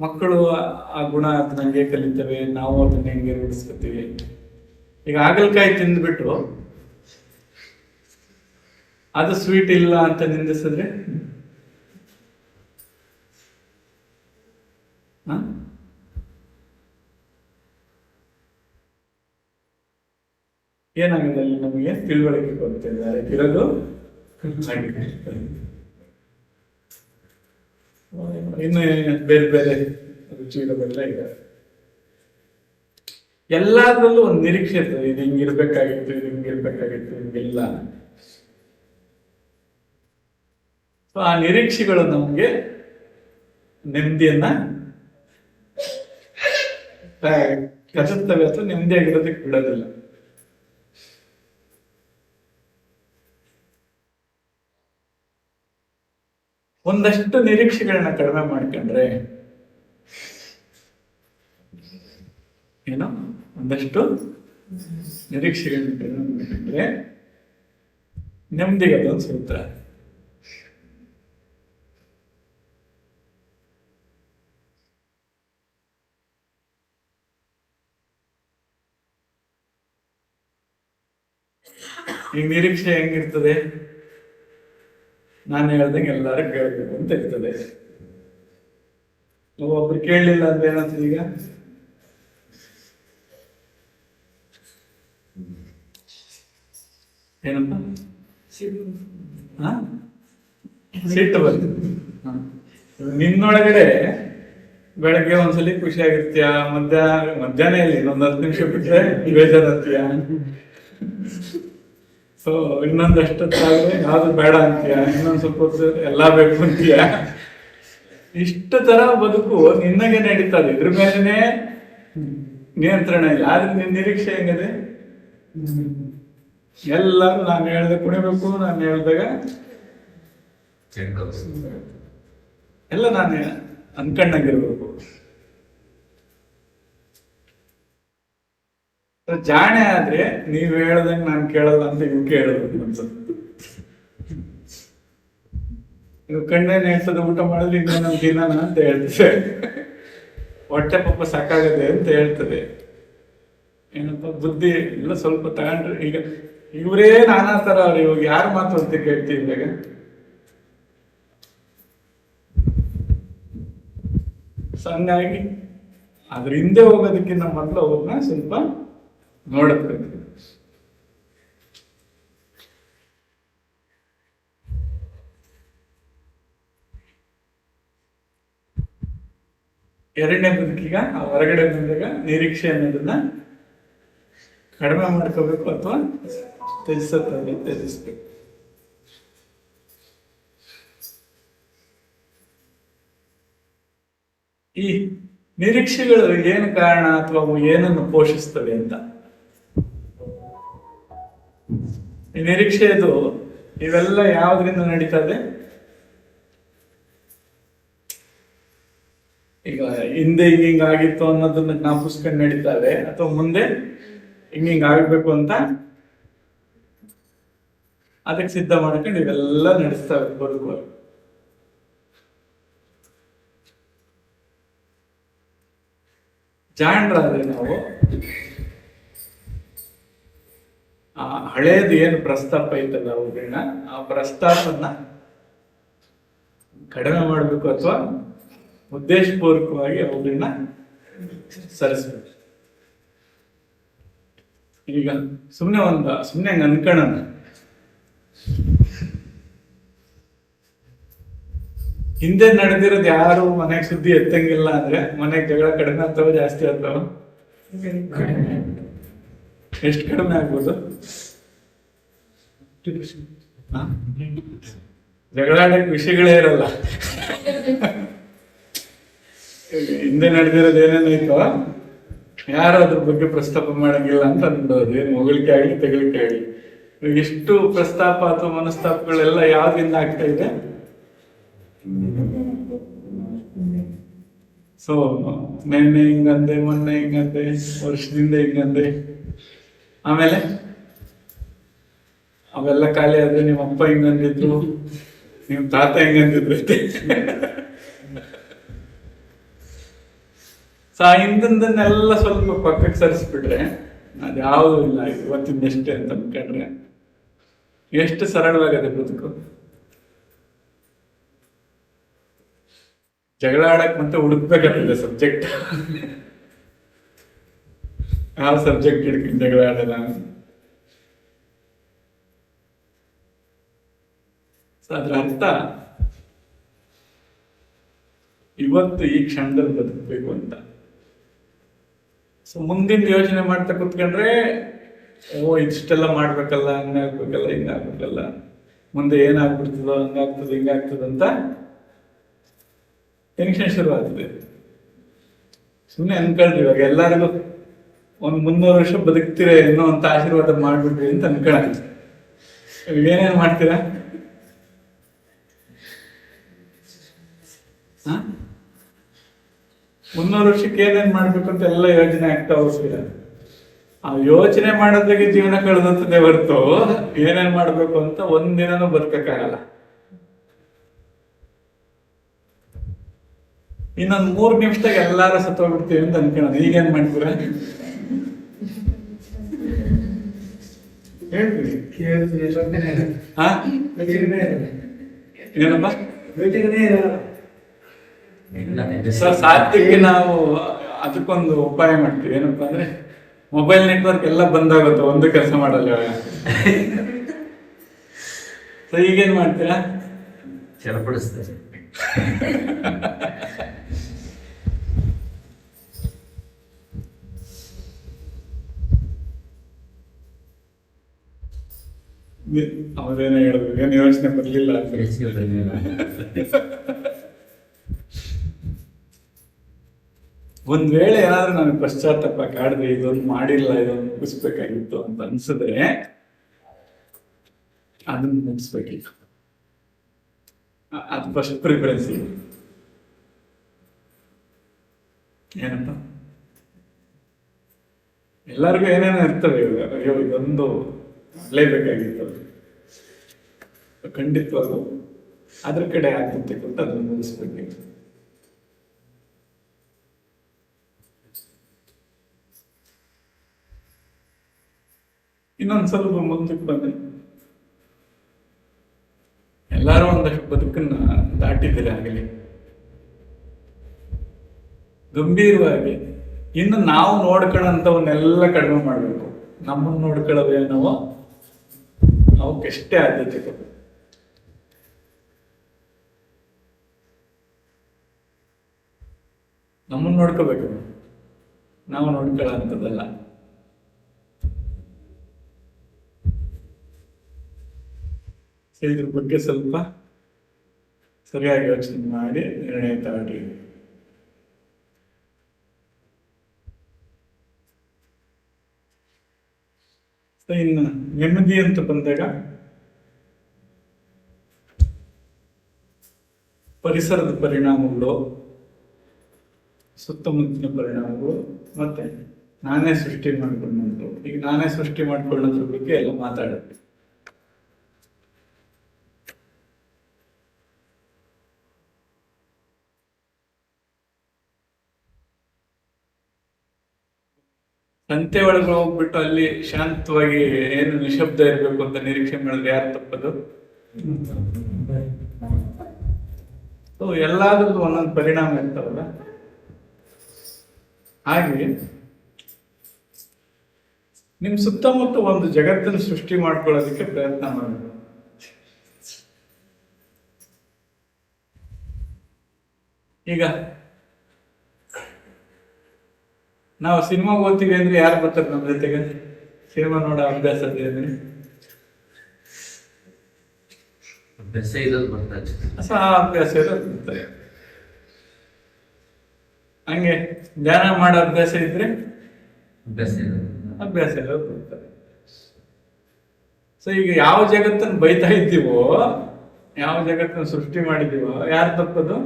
[SPEAKER 1] ಮಕ್ಕಳು ಆ ಗುಣ ನಂಗೆ ಕಲಿತವೆ, ನಾವು ಅದನ್ನ ಹೆಂಗೆ ರೂಢಿಸ್ಕೊತೀವಿ. ಈಗ ಹಾಗಲಕಾಯಿ ತಿಂದ್ಬಿಟ್ಟು ಅದು ಸ್ವೀಟ್ ಇಲ್ಲ ಅಂತ ನಿಂದಿಸಿದ್ರೆ ಏನಾಗಿದೆ? ಅಲ್ಲಿ ನಮಗೆ ತಿಳುವಳಿಕೆ ಕೊಡ್ತಿದ್ದಾರೆ, ಇರೋದು ಇನ್ನು ಬೇರೆ ಬೇರೆ ರುಚಿಗಳೆಲ್ಲ ಇದೆ. ಎಲ್ಲಾದ್ರಲ್ಲೂ ಒಂದು ನಿರೀಕ್ಷೆ ಇರ್ತದೆ, ಇದು ಹಿಂಗಿರ್ಬೇಕಾಗಿತ್ತು, ಇದು ಹಿಂಗಿರ್ಬೇಕಾಗಿತ್ತು, ಹಿಂಗಿಲ್ಲ. ಸೊ ಆ ನಿರೀಕ್ಷೆಗಳು ನಮ್ಗೆ ನೆಮ್ಮದಿಯನ್ನ ಕಚುತ್ತವೆ ಅಥವಾ ನೆಮ್ಮದಿಯಾಗಿರೋದಕ್ಕೆ ಬಿಡೋದಿಲ್ಲ. ಒಂದಷ್ಟು ನಿರೀಕ್ಷೆಗಳನ್ನ ಕಡಿಮೆ ಮಾಡ್ಕೊಂಡ್ರೆ, ಏನೋ ಒಂದಷ್ಟು ನಿರೀಕ್ಷೆಗಳನ್ನ ಕಡಿಮೆ ಮಾಡ್ಕೊಂಡ್ರೆ ನೆಮ್ಮದಿಗೆ ಅದೊಂದು ಸೂತ್ರ. ಈಗ ನಿರೀಕ್ಷೆ ಹೆಂಗಿರ್ತದೆ? ನಾನು ಹೇಳ್ದಂಗೆ ಎಲ್ಲರೂ ಕೇಳ್ಬೇಕು ಅಂತ ಇರ್ತದೆ. ಒಬ್ರು ಕೇಳಲಿಲ್ಲ ಅಂದ್ರೆ ಏನಾಗ್ತದೆ? ಈಗ ಏನಪ್ಪ ಸಿಟ್ಟು ಬಂತು. ನಿನ್ನೊಳಗಡೆ ಬೆಳಗ್ಗೆ ಒಂದ್ಸಲಿ ಖುಷಿಯಾಗಿರ್ತೀಯ, ಮಧ್ಯಾಹ್ನ ಇಲ್ಲಿ ಇನ್ನೊಂದು 10 ನಿಮಿಷ ಬಿಟ್ರೆ ಬೇಜಾರಾಗ್ತೀಯ. ಸೊ ಇನ್ನೊಂದಷ್ಟೊತ್ತಾದ್ರೆ ಯಾವ್ದು ಬೇಡ ಅಂತೀಯ, ಇನ್ನೊಂದ್ ಸ್ವಲ್ಪ ಹೊತ್ತು ಎಲ್ಲಾ ಬೇಕು ಅಂತೀಯ. ಇಷ್ಟು ತರ ಬದುಕು ನಿನ್ನಗೆ ನಡೀತದೆ, ಇದ್ರ ಮೇಲೆನೆ ನಿಯಂತ್ರಣ ಇಲ್ಲ. ಆದ್ರೆ ನಿನ್ ನಿರೀಕ್ಷೆ ಹೆಂಗದೆ? ಎಲ್ಲರೂ ನಾನು ಹೇಳ್ದೆ ಕುಣಿಬೇಕು, ನಾನು ಹೇಳ್ದಾಗ ಎಲ್ಲ ನಾನು ಅನ್ಕಂಡಂಗಿರ್ಬೇಕು. ಜಾಣೆ ಆದ್ರೆ ನೀವ್ ಹೇಳ್ದಂಗೆ ನಾನು ಕೇಳಲ್ಲ ಅಂತ ಇವ್ ಕೇಳಬೇಕು ಅನ್ಸುತ್ತೆ. ಇವ್ ಕಣ್ಣೇನ್ ಹೇಳ್ತದೆ, ಊಟ ಮಾಡಿದ್ರೆ ಇನ್ನೇನೊಂದು ತಿನ್ನೋಣ ಅಂತ ಹೇಳ್ತದೆ, ಹೊಟ್ಟೆ ಪಾಪ ಸಾಕಾಗದೆ ಅಂತ ಹೇಳ್ತದೆ. ಏನಪ್ಪ ಬುದ್ಧಿ ಎಲ್ಲ ಸ್ವಲ್ಪ ತಗೊಂಡ್ರೆ. ಈಗ ಇವರೇ ನಾನಾ ತರ ಅವ್ರು, ಇವಾಗ ಯಾರು ಮಾತು ಅಂತ ಕೇಳ್ತಿದ್ದಾಗ ಹಂಗಾಗಿ ಅದ್ರ ಹಿಂದೆ ಹೋಗೋದಕ್ಕಿಂತ ಮೊದಲು ಅವ್ರನ್ನ ಸ್ವಲ್ಪ ನೋಡಬೇಕು. ಎರಡನೇ ಬದುಕೀಗ ಆ ಹೊರಗಡೆ ಬಂದಾಗ ನಿರೀಕ್ಷೆ ಅನ್ನೋದನ್ನ ಕಡಿಮೆ ಮಾಡ್ಕೋಬೇಕು ಅಥವಾ ತ್ಯಜಿಸ್ಬೇಕು. ಈ ನಿರೀಕ್ಷೆಗಳು ಏನು ಕಾರಣ ಅಥವಾ ಅವು ಏನನ್ನು ಪೋಷಿಸ್ತವೆ ಅಂತ. ಈ ನಿರೀಕ್ಷೆದು ಇವೆಲ್ಲ ಯಾವ್ದ್ರಿಂದ ನಡೀತದೆ? ಈಗ ಹಿಂದೆ ಹಿಂಗಾಗಿತ್ತು ಅನ್ನೋದನ್ನ ಜ್ಞಾಪಿಸ್ಕೊಂಡು ನಡೀತದೆ, ಅಥವಾ ಮುಂದೆ ಹಿಂಗ ಆಗ್ಬೇಕು ಅಂತ ಅದಕ್ಕೆ ಸಿದ್ಧ ಮಾಡ್ಕೊಂಡು ಇವೆಲ್ಲ ನಡೆಸ್ತವೆ ಬದುಕು. ಜಾಣರಾದ್ರೆ ನಾವು ಆ ಹಳೇದು ಏನು ಪ್ರಸ್ತಾಪ ಐತಲ್ಲ ಅವುಗಳನ್ನ, ಆ ಪ್ರಸ್ತಾಪನ ಕಡಿಮೆ ಮಾಡ್ಬೇಕು ಅಥವಾ ಉದ್ದೇಶಪೂರ್ವಕವಾಗಿ ಅವುಗಳನ್ನ ಸರಿಸ್ಬೇಕು. ಈಗ ಸುಮ್ನೆ ಹಂಗ ಅನ್ಕೊಳ್ಳೋಣ, ಹಿಂದೆ ನಡೆದಿರೋದು ಯಾರು ಮನೆಗೆ ಸುದ್ದಿ ಎತ್ತಂಗಿಲ್ಲ ಅಂದ್ರೆ ಮನೆಗೆ ಜಗಳ ಕಡಿಮೆ ಆಗ್ತಾವ ಜಾಸ್ತಿ ಆಗ್ತಾವ? ಎಷ್ಟು ಕಡಿಮೆ ಆಗ್ಬೋದು? ಜಗಳಾಡಕ್ ವಿಷಯಗಳೇ ಇರಲ್ಲ. ಹಿಂದೆ ನಡೆದಿರೋದು ಏನೇನೈತೋ ಯಾರು ಅದ್ರ ಬಗ್ಗೆ ಪ್ರಸ್ತಾಪ ಮಾಡಂಗಿಲ್ಲ ಅಂತ ಅನ್ಬೋದು. ಏನು ಹೊಗಳಿಕೆ ಆಗ್ಲಿ ತೆಗಳಿಕೆ ಆಗ್ಲಿ, ಎಷ್ಟು ಪ್ರಸ್ತಾಪ ಅಥವಾ ಮನಸ್ತಾಪಗಳೆಲ್ಲ ಯಾವ್ದಿಂದ ಆಗ್ತಾ ಇದೆ? ಸೊ ನೆನ್ನೆ ಹಿಂಗಂದೆ, ಮೊನ್ನೆ ಹಿಂಗಂದೆ, ವರ್ಷದಿಂದ ಹಿಂಗಂದೆ, ಆಮೇಲೆ ಅವೆಲ್ಲ ಖಾಲಿ ಆದ್ರೆ ನಿಮ್ಮ ಅಪ್ಪ ಹಿಂಗಂದಿದ್ರು, ನಿಮ್ ತಾತ ಹಿಂಗಂದಿದ್ರು. ಸೊ ಹಿಂದನ್ನೆಲ್ಲ ಸ್ವಲ್ಪ ಪಕ್ಕಕ್ಕೆ ಸರಿಸ್ಬಿಟ್ರೆ ಅದ್ಯಾವುದು ಇಲ್ಲ, ಇವತ್ತಿಂದಷ್ಟೇ ಅಂತ ಅನ್ಕೊಂಡ್ರೆ ಎಷ್ಟು ಸರಳವಾಗದೆ ಬದುಕು. ಜಗಳ ಆಡಕ್ ಮತ್ತೆ ಹುಡುಕ್ಬೇಕಾಗ್ತದೆ ಸಬ್ಜೆಕ್ಟ್. ಯಾವ ಸಬ್ಜೆಕ್ಟ್ ಹಿಡ್ಕೊಂಡು ಜಗಳ ಆಡಲ್ಲ. ಅದ್ರ ಅರ್ಥ ಇವತ್ತು ಈ ಕ್ಷಣದಲ್ಲಿ ಬದುಕಬೇಕು ಅಂತ. ಸೊ ಮುಂದಿನ ಯೋಚನೆ ಮಾಡ್ತಾ ಕುತ್ಕೊಂಡ್ರೆ ಇಷ್ಟೆಲ್ಲ ಮಾಡ್ಬೇಕಲ್ಲ, ಹಂಗಾಗ್ಬೇಕಲ್ಲ, ಹಿಂಗಾಗ್ಬೇಕಲ್ಲ, ಮುಂದೆ ಏನಾಗ್ಬಿಡ್ತದೋ, ಹಂಗಾಗ್ತದೆ, ಹಿಂಗಾಗ್ತದಂತ ಟೆನ್ಷನ್ ಶುರು ಆಗ್ತದೆ. ಸುಮ್ಮನೆ ಅನ್ಕೊಳ್ರಿ, ಇವಾಗ ಎಲ್ಲರಿಗೂ 300 ವರ್ಷ ಬದುಕ್ತೀರ ಏನೋ ಅಂತ ಆಶೀರ್ವಾದ ಮಾಡ್ಬಿಡ್ರಿ ಅಂತ ಅನ್ಕೊಳ. ಏನೇನ್ ಮಾಡ್ತೀರಾ? 300 ವರ್ಷಕ್ಕೆ ಏನೇನ್ ಮಾಡ್ಬೇಕು ಅಂತ ಎಲ್ಲ ಯೋಜನೆ ಆಗ್ತಾ ಹೋಗ್ತೀರ. ಆ ಯೋಚನೆ ಮಾಡೋದ್ರಿಗೆ ಜೀವನ ಕಳೆದತ್ತದೆ ಹೊರತು ಏನೇನ್ ಮಾಡ್ಬೇಕು ಅಂತ ಒಂದಿನನೂ ಬದುಕಕ್ಕಾಗಲ್ಲ. ಇನ್ನೊಂದ್ 3 ನಿಮಿಷದಾಗ ಎಲ್ಲಾರು ಸತ್ತೋಗ್ಬಿಡ್ತೀವಿ ಅಂತ ಅನ್ಕೊಳ್ಳೋದು. ಈಗೇನ್ ಮಾಡ್ತೀರ ಹೇಳ್ತೀವಿ? ಹಾ ಏನಪ್ಪ ಸರ್, ಸಾಧ್ಯಕ್ಕೆ ನಾವು ಅದಕ್ಕೊಂದು ಉಪಾಯ ಮಾಡ್ತೀವಿ. ಏನಪ್ಪಾ ಅಂದ್ರೆ ಮೊಬೈಲ್ ನೆಟ್ವರ್ಕ್ ಎಲ್ಲ ಬಂದಾಗುತ್ತೆ, ಒಂದು ಕೆಲಸ ಮಾಡಲ್ಲ ಇವಾಗ. ಸೊ ಈಗೇನ್ ಮಾಡ್ತೀರಾ?
[SPEAKER 3] ಚಲಪಡಿಸ್ತಾರೆ.
[SPEAKER 1] ಅವ್ರೇನೋ ಹೇಳಿದ್ರು, ಏನು ಯೋಚನೆ ಬರ್ಲಿಲ್ಲ ಅಂತ. ಒಂದ್ ವೇಳೆ ಏನಾದ್ರೂ ನನಗೆ ಪಶ್ಚಾತ್ತಾಪ ಕಾಡಿದ್ರೆ, ಇದೊಂದು ಮಾಡಿಲ್ಲ, ಇದೊಂದು ಮುಗಿಸ್ಬೇಕಾಗಿತ್ತು ಅಂತ ಅನ್ಸಿದ್ರೆ ಅದನ್ನ ಮುಗಿಸ್ಬೇಕಿತ್ತು. ಅದು ಫಸ್ಟ್ ಪ್ರಿಫರೆನ್ಸ್. ಏನಪ್ಪ, ಎಲ್ಲರಿಗೂ ಏನೇನೋ ಇರ್ತವೆ ಇವಾಗ. ಅಯ್ಯೋ ಇದೊಂದು ಮಾಡಲೇಬೇಕಾಗಿತ್ತು, ಖಂಡಿತವಾಗೂ ಅದ್ರ ಕಡೆ ಆದ್ಯತೆ ಕೊಟ್ಟು ಅದನ್ನು ಮುಗಿಸ್ಬೇಕಿತ್ತು. ಇನ್ನೊಂದು ಸ್ವಲ್ಪ ಮುಂದಕ್ಕೆ ಬಂದ್ರೆ, ಎಲ್ಲರೂ ಒಂದಷ್ಟು ಬದುಕನ್ನ ದಾಟಿದ್ದೀರಿ ಆಗಲಿ ಗಂಭೀರವಾಗಿ. ಇನ್ನು ನಾವು ನೋಡ್ಕೊಳ್ಳೋಂಥವನ್ನೆಲ್ಲ ಕಡಿಮೆ ಮಾಡಬೇಕು. ನಮ್ಮನ್ನು ನೋಡ್ಕೊಳ್ಳೋದೇನೋ ಅವಕ್ಕೆಷ್ಟೇ ಆದ್ಯತೆ ಕೊಡು. ನಮ್ಮನ್ನು ನೋಡ್ಕೋಬೇಕು, ನಾವು ನೋಡ್ಕೊಳ್ಳೋ ಅಂಥದ್ದಲ್ಲ. ಇದ್ರ ಬಗ್ಗೆ ಸ್ವಲ್ಪ ಸರಿಯಾಗಿ ಯೋಚನೆ ಮಾಡಿ ನಿರ್ಣಯ ತಗೊಳ್ಳಿ. ಇನ್ನು ನೆಮ್ಮದಿ ಅಂತ ಬಂದಾಗ ಪರಿಸರದ ಪರಿಣಾಮಗಳು, ಸುತ್ತಮುತ್ತಲಿನ ಪರಿಣಾಮಗಳು, ಮತ್ತೆ ನಾನೇ ಸೃಷ್ಟಿ ಮಾಡ್ಕೊಂಡಂತು. ಈಗ ನಾನೇ ಸೃಷ್ಟಿ ಮಾಡ್ಕೊಳ್ಳೋದ್ರ ಬಗ್ಗೆ ಎಲ್ಲ ಮಾತಾಡುತ್ತೆ. ಸಂತೆ ಒಳಗೆ ಹೋಗ್ಬಿಟ್ಟು ಅಲ್ಲಿ ಶಾಂತವಾಗಿ ಏನು ನಿಶಬ್ದ ಇರಬೇಕು ಅಂತ ನಿರೀಕ್ಷೆ ಮಾಡಿದ್ರೆ ಯಾರು ತಪ್ಪದು? ಎಲ್ಲಾದ್ರದ್ದು ಒಂದೊಂದು ಪರಿಣಾಮ ಇರ್ತಾವಲ್ಲ. ಹಾಗೆ ನಿಮ್ ಸುತ್ತಮುತ್ತ ಒಂದು ಜಗತ್ತನ್ನು ಸೃಷ್ಟಿ ಮಾಡ್ಕೊಳ್ಳೋದಕ್ಕೆ ಪ್ರಯತ್ನ ಮಾಡಬೇಕು. ಈಗ ನಾವು ಸಿನಿಮಾ ಓದ್ತೀವಿ ಅಂದ್ರೆ ಯಾರು ಬರ್ತಾರೆ ನಮ್ಮ ಜೊತೆಗೆ? ಸಿನಿಮಾ ನೋಡೋ ಅಭ್ಯಾಸ ಅಂದ್ರೆ
[SPEAKER 3] ಅಭ್ಯಾಸ ಇರೋದು ಬರ್ತಾರೆ,
[SPEAKER 1] ಅಭ್ಯಾಸ ಇರೋದು ಬರ್ತಾರೆ. ಹಂಗೆ ಧ್ಯಾನ ಮಾಡೋ ಅಭ್ಯಾಸ ಇದ್ರೆ ಅಭ್ಯಾಸ ಇರೋದು ಬರ್ತಾರೆ. ಸೊ ಈಗ ಯಾವ ಜಗತ್ತನ್ನು ಬೈತಾ ಇದ್ದೀವೋ, ಯಾವ ಜಗತ್ತನ್ನು ಸೃಷ್ಟಿ ಮಾಡಿದೀವೋ, ಯಾರು ತಪ್ಪದು?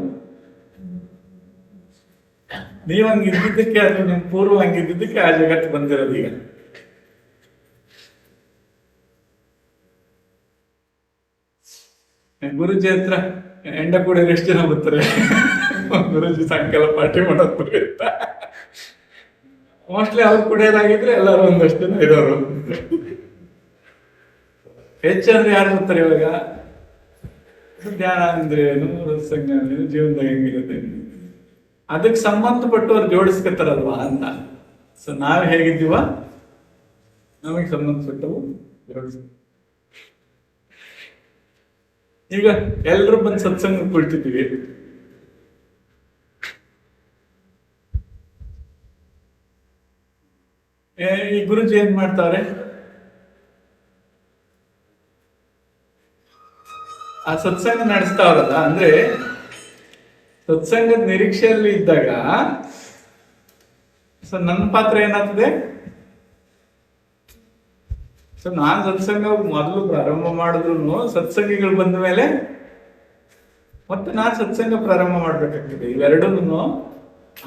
[SPEAKER 1] ನೀವ್ ಹಂಗಿದ್ದಕ್ಕೆ, ಅದು ನಿಮ್ ಪೂರ್ವ ಹಂಗಿದ್ದಕ್ಕೆ ಆ ಜಗತ್ತು ಬಂದಿರೋದು. ಈಗ ಗುರುಜಿ ಹತ್ರ ಎಂಡ ಕುಡಿಯೋರು ಎಷ್ಟು ಜನ ಬರ್ತಾರೆ? ಗುರುಜಿ ಸಾಯಂಕಾಲ ಪಾರ್ಟಿ ಮಾಡೋದು ಬರುತ್ತ. ಮೋಸ್ಟ್ಲಿ ಅವ್ರು ಕುಡಿಯೋದಾಗಿದ್ರೆ ಎಲ್ಲರೂ ಒಂದಷ್ಟು ಜನ ಇರೋರು. ಹೆಚ್ಚಂದ್ರೆ ಯಾರು ಬರ್ತಾರೆ ಇವಾಗ? ಧ್ಯಾನ ಅಂದ್ರೆ ಏನು, ಸತ್ಸಂಗ ಅಂದ್ರೆ ಜೀವನದಾಗ ಹೆಂಗಿರುತ್ತೆ, ಅದಕ್ಕೆ ಸಂಬಂಧಪಟ್ಟವ್ರು ಜೋಡಿಸ್ಕೊತಾರಲ್ವಾ ಅಂತ. ಸೊ ನಾವ್ ಹೇಗಿದ್ದೀವ, ನಮಗೆ ಸಂಬಂಧಪಟ್ಟವು ಜೋಡಿಸ್. ಈಗ ಎಲ್ರು ಬಂದು ಸತ್ಸಂಗ ಕುಳಿತಿದ್ದೀವಿ. ಈ ಗುರುಜಿ ಏನ್ ಮಾಡ್ತಾರೆ? ಆ ಸತ್ಸಂಗ ನಡೆಸ್ತಾವ್ರಲ್ಲ, ಅಂದ್ರೆ ಸತ್ಸಂಗದ ನಿರೀಕ್ಷೆಯಲ್ಲಿ ಇದ್ದಾಗ ಸೊ ನನ್ನ ಪಾತ್ರ ಏನಾಗ್ತದೆ? ಸೊ ನಾನ್ ಸತ್ಸಂಗ ಮೊದಲು ಪ್ರಾರಂಭ ಮಾಡಿದ್ರು, ಸತ್ಸಂಗಿಗಳು ಬಂದ ಮೇಲೆ ಮತ್ತೆ ನಾನ್ ಸತ್ಸಂಗ ಪ್ರಾರಂಭ ಮಾಡ್ಬೇಕಾಗ್ತದೆ. ಇವೆರಡೂ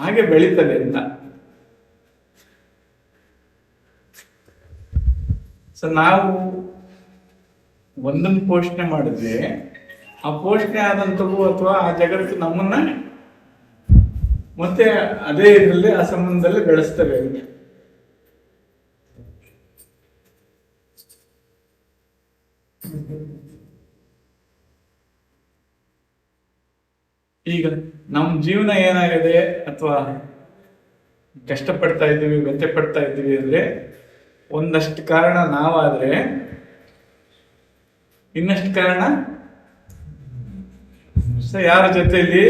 [SPEAKER 1] ಹಾಗೆ ಬೆಳೀತದೆ ಅಂತ. ಸೊ ನಾವು ಒಂದನ್ನು ಪೋಷಣೆ ಮಾಡಿದ್ರೆ ಆ ಪೋಷಣೆ ಆದಂಥವು ಅಥವಾ ಆ ಜಗತ್ತು ನಮ್ಮನ್ನ ಮತ್ತೆ ಅದೇ ಇದರಲ್ಲಿ ಆ ಸಂಬಂಧದಲ್ಲಿ ಬೆಳೆಸ್ತವೆ. ಈಗ ನಮ್ಮ ಜೀವನ ಏನಾಗಿದೆ ಅಥವಾ ಕಷ್ಟಪಡ್ತಾ ಇದ್ದೀವಿ, ವ್ಯಥೆ ಪಡ್ತಾ ಇದ್ದೀವಿ ಅಂದ್ರೆ ಒಂದಷ್ಟು ಕಾರಣ ನಾವಾದ್ರೆ ಇನ್ನಷ್ಟು ಕಾರಣ ಯಾರ ಜೊತೆಲಿ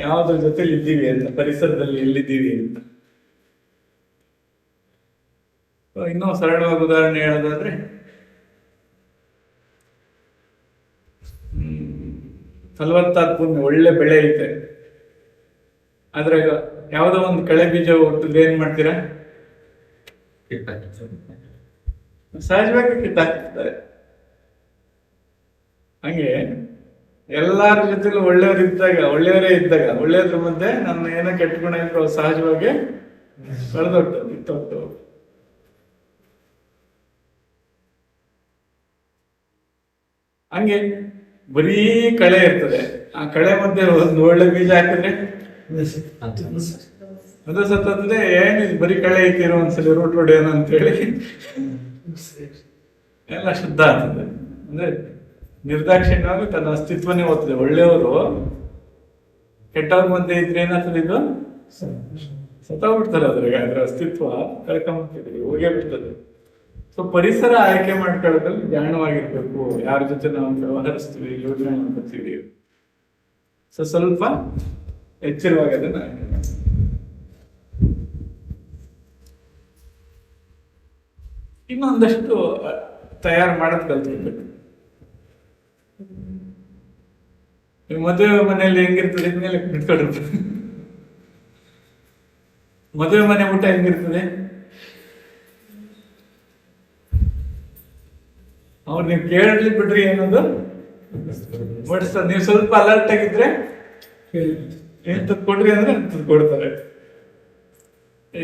[SPEAKER 1] ಯಾವ್ದ್ರ ಜೊತೆಲಿ ಇದ್ದೀವಿ ಅಂತ, ಪರಿಸರದಲ್ಲಿ ಎಲ್ಲಿದ್ದೀವಿ ಅಂತ. ಇನ್ನೂ ಸರಳವಾದ ಉದಾಹರಣೆ ಹೇಳೋದಾದ್ರೆ ಫಲವತ್ತಾದ ಭೂಮಿ, ಒಳ್ಳೆ ಬೆಳೆ ಐತೆ, ಆದ್ರೆ ಯಾವುದೋ ಒಂದು ಕಳೆ ಬೀಜ ಹುಟ್ಟಿದ್ರೆ ಏನ್ ಮಾಡ್ತೀರಾ? ಸಹಜವಾಗಿ ಕಿತ್ತಾಕ್ತಾರೆ. ಹಂಗೆ ಎಲ್ಲಾರ ಜೊತೆಲೂ ಒಳ್ಳೆಯವರೇ ಇದ್ದಾಗ ಒಳ್ಳೆಯದ್ರ ಮಧ್ಯೆ ನನ್ನ ಏನೋ ಕೆಟ್ಟುಕೊಂಡಿದ್ರು ಸಹಜವಾಗಿ ಕಿತ್ತೋಗ್ತವೆ. ಹಂಗೆ ಬರೀ ಕಳೆ ಇರ್ತದೆ, ಆ ಕಳೆ ಮಧ್ಯೆ ಒಂದು ಒಳ್ಳೆ ಬೀಜ ಹಾಕಿದ್ರೆ ಅದು ಸತ್ತಂದ್ರೆ ಏನಿದೆ ಬರೀ ಕಳೆ ಐತಿರೋ ಒಂದ್ಸಲಿ ರೂಟ್ ಹೊಡೆಯೋಣ ಅಂತ ಹೇಳಿ ಎಲ್ಲ ಶುದ್ಧ ಆಗ್ತದೆ. ಅಂದ್ರೆ ನಿರ್ದಾಕ್ಷಿಣ್ಯವಾಗಿ ತನ್ನ ಅಸ್ತಿತ್ವನೇ ಓದ್ತದೆ. ಒಳ್ಳೆಯವರು ಕೆಟ್ಟವ್ರ ಮಧ್ಯೆ ಇದ್ರೆ ಏನಾಗ್ತದೆ, ಇದು ಸತ್ತೋಗ್ಬಿಡ್ತಾರೆ, ಅದ್ರ ಅಸ್ತಿತ್ವ ಕಳ್ಕೊಂಡ್ಬಿಡ್ತಿದ್ವಿ, ಹೋಗೇ ಬಿಡ್ತದೆ. ಸೊ ಪರಿಸರ ಆಯ್ಕೆ ಮಾಡ್ಕೊಳ್ಳೋದ್ರಲ್ಲಿ ಜಾಣವಾಗಿರ್ಬೇಕು, ಯಾರ ಜೊತೆ ನಾವು ವ್ಯವಹರಿಸ್ತೀವಿ, ಯೋಜನೆ ಮಾಡ್ಕೊತೀವಿ. ಸೊ ಸ್ವಲ್ಪ ಎಚ್ಚರವಾಗಿ ಅದನ್ನ ಇನ್ನೊಂದಷ್ಟು ತಯಾರು ಮಾಡೋದು ಕಲ್ತ್ಕೊಳ್ಬೇಕು. ಮದುವೆ ಮನೆಯಲ್ಲಿ ಹೆಂಗಿರ್ತದೆ ಮೇಲೆ ಬಿಟ್ಕೊಂಡಿರ್ತಾರೆ. ಮದುವೆ ಮನೆ ಊಟ ಹೆಂಗಿರ್ತದೆ? ಅವ್ರು ನೀವು ಕೇಳಲಿ ಬಿಡ್ರಿ ಏನದು ಬಡಿಸ್ತಾರೆ. ನೀವು ಸ್ವಲ್ಪ ಅಲರ್ಟ್ ಆಗಿದ್ರೆ ಎಂತದ್ ಕೊಡ್ರಿ ಅಂದ್ರೆ ಅಂತದ್ ಕೊಡ್ತಾರೆ.